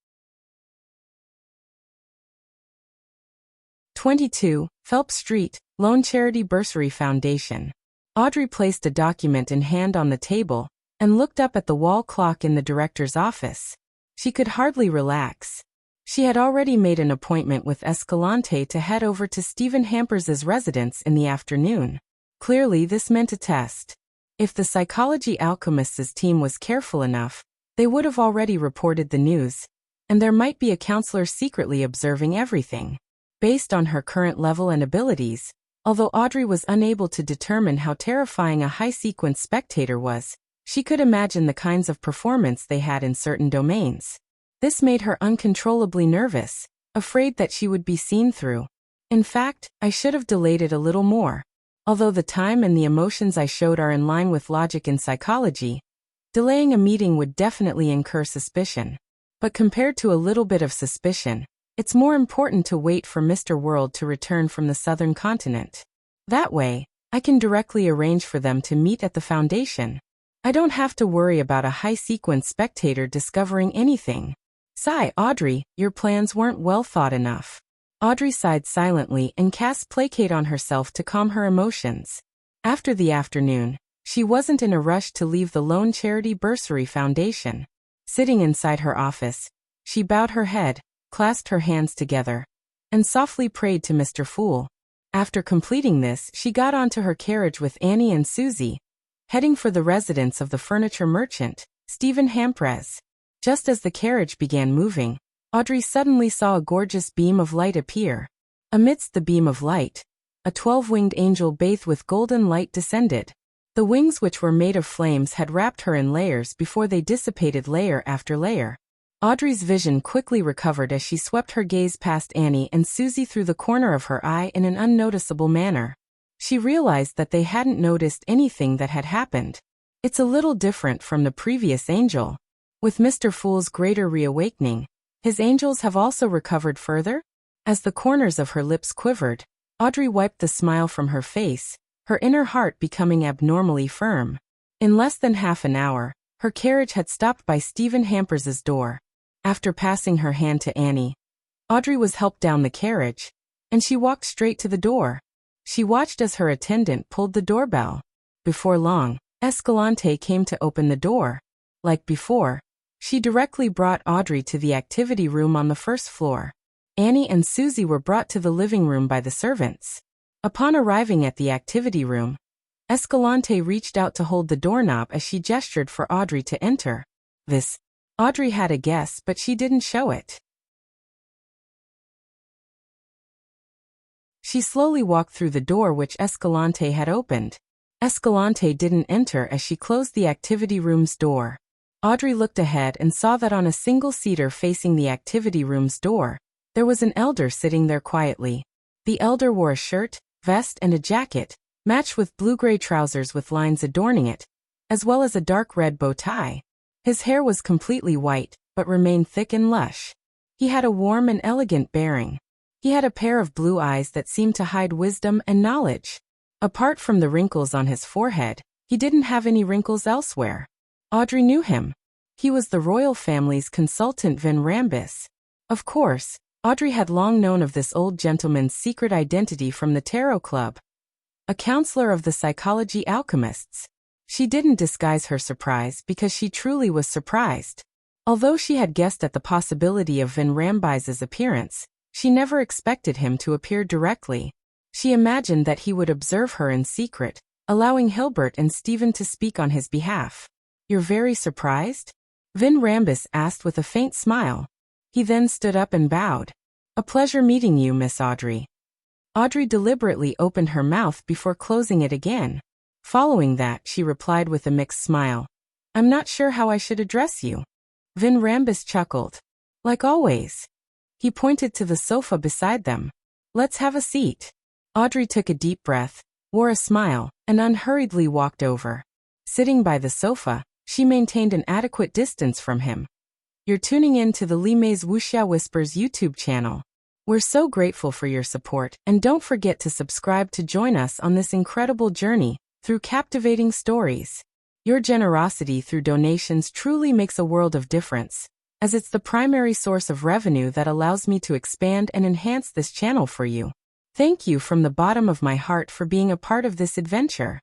22, Phelps Street, Lone Charity Bursary Foundation. Audrey placed a document in hand on the table and looked up at the wall clock in the director's office. She could hardly relax. She had already made an appointment with Escalante to head over to Stephen Hampers's residence in the afternoon. Clearly this meant a test. If the Psychology Alchemists' team was careful enough, they would have already reported the news, and there might be a counselor secretly observing everything. Based on her current level and abilities, although Audrey was unable to determine how terrifying a high-sequence spectator was, she could imagine the kinds of performance they had in certain domains. This made her uncontrollably nervous, afraid that she would be seen through. In fact, I should have delayed it a little more. Although the time and the emotions I showed are in line with logic in psychology, delaying a meeting would definitely incur suspicion. But compared to a little bit of suspicion, it's more important to wait for Mr. World to return from the southern continent. That way, I can directly arrange for them to meet at the foundation. I don't have to worry about a high-sequence spectator discovering anything. Sigh, Audrey, your plans weren't well thought enough. Audrey sighed silently and cast placate on herself to calm her emotions. After the afternoon, she wasn't in a rush to leave the Lone Charity Bursary Foundation. Sitting inside her office, she bowed her head, clasped her hands together, and softly prayed to Mr. Fool. After completing this, she got onto her carriage with Annie and Susie, heading for the residence of the furniture merchant, Stephen Hampres. Just as the carriage began moving, Audrey suddenly saw a gorgeous beam of light appear. Amidst the beam of light, a 12-winged angel bathed with golden light descended. The wings, which were made of flames, had wrapped her in layers before they dissipated layer after layer. Audrey's vision quickly recovered as she swept her gaze past Annie and Susie through the corner of her eye in an unnoticeable manner. She realized that they hadn't noticed anything that had happened. It's a little different from the previous angel. With Mr. Fool's greater reawakening, his angels have also recovered further? As the corners of her lips quivered, Audrey wiped the smile from her face, her inner heart becoming abnormally firm. In less than half an hour, her carriage had stopped by Stephen Hampers's door. After passing her hand to Annie, Audrey was helped down the carriage, and she walked straight to the door. She watched as her attendant pulled the doorbell. Before long, Escalante came to open the door. Like before, she directly brought Audrey to the activity room on the first floor. Annie and Susie were brought to the living room by the servants. Upon arriving at the activity room, Escalante reached out to hold the doorknob as she gestured for Audrey to enter. Audrey had a guess, but she didn't show it. She slowly walked through the door which Escalante had opened. Escalante didn't enter as she closed the activity room's door. Audrey looked ahead and saw that on a single seater facing the activity room's door, there was an elder sitting there quietly. The elder wore a shirt, vest and a jacket, matched with blue-gray trousers with lines adorning it, as well as a dark red bow tie. His hair was completely white, but remained thick and lush. He had a warm and elegant bearing. He had a pair of blue eyes that seemed to hide wisdom and knowledge. Apart from the wrinkles on his forehead, he didn't have any wrinkles elsewhere. Audrey knew him. He was the royal family's consultant Van Rambis. Of course, Audrey had long known of this old gentleman's secret identity from the Tarot Club, a counselor of the psychology alchemists. She didn't disguise her surprise because she truly was surprised. Although she had guessed at the possibility of Van Rambis's appearance, she never expected him to appear directly. She imagined that he would observe her in secret, allowing Hilbert and Stephen to speak on his behalf. "You're very surprised?" Van Rambis asked with a faint smile. He then stood up and bowed. "A pleasure meeting you, Miss Audrey." Audrey deliberately opened her mouth before closing it again. Following that, she replied with a mixed smile. "I'm not sure how I should address you." Van Rambis chuckled. "Like always." He pointed to the sofa beside them. "Let's have a seat." Audrey took a deep breath, wore a smile, and unhurriedly walked over. Sitting by the sofa, she maintained an adequate distance from him. "You're tuning in to the Limei's Wuxia Whispers YouTube channel. We're so grateful for your support, and don't forget to subscribe to join us on this incredible journey through captivating stories. Your generosity through donations truly makes a world of difference, as it's the primary source of revenue that allows me to expand and enhance this channel for you. Thank you from the bottom of my heart for being a part of this adventure.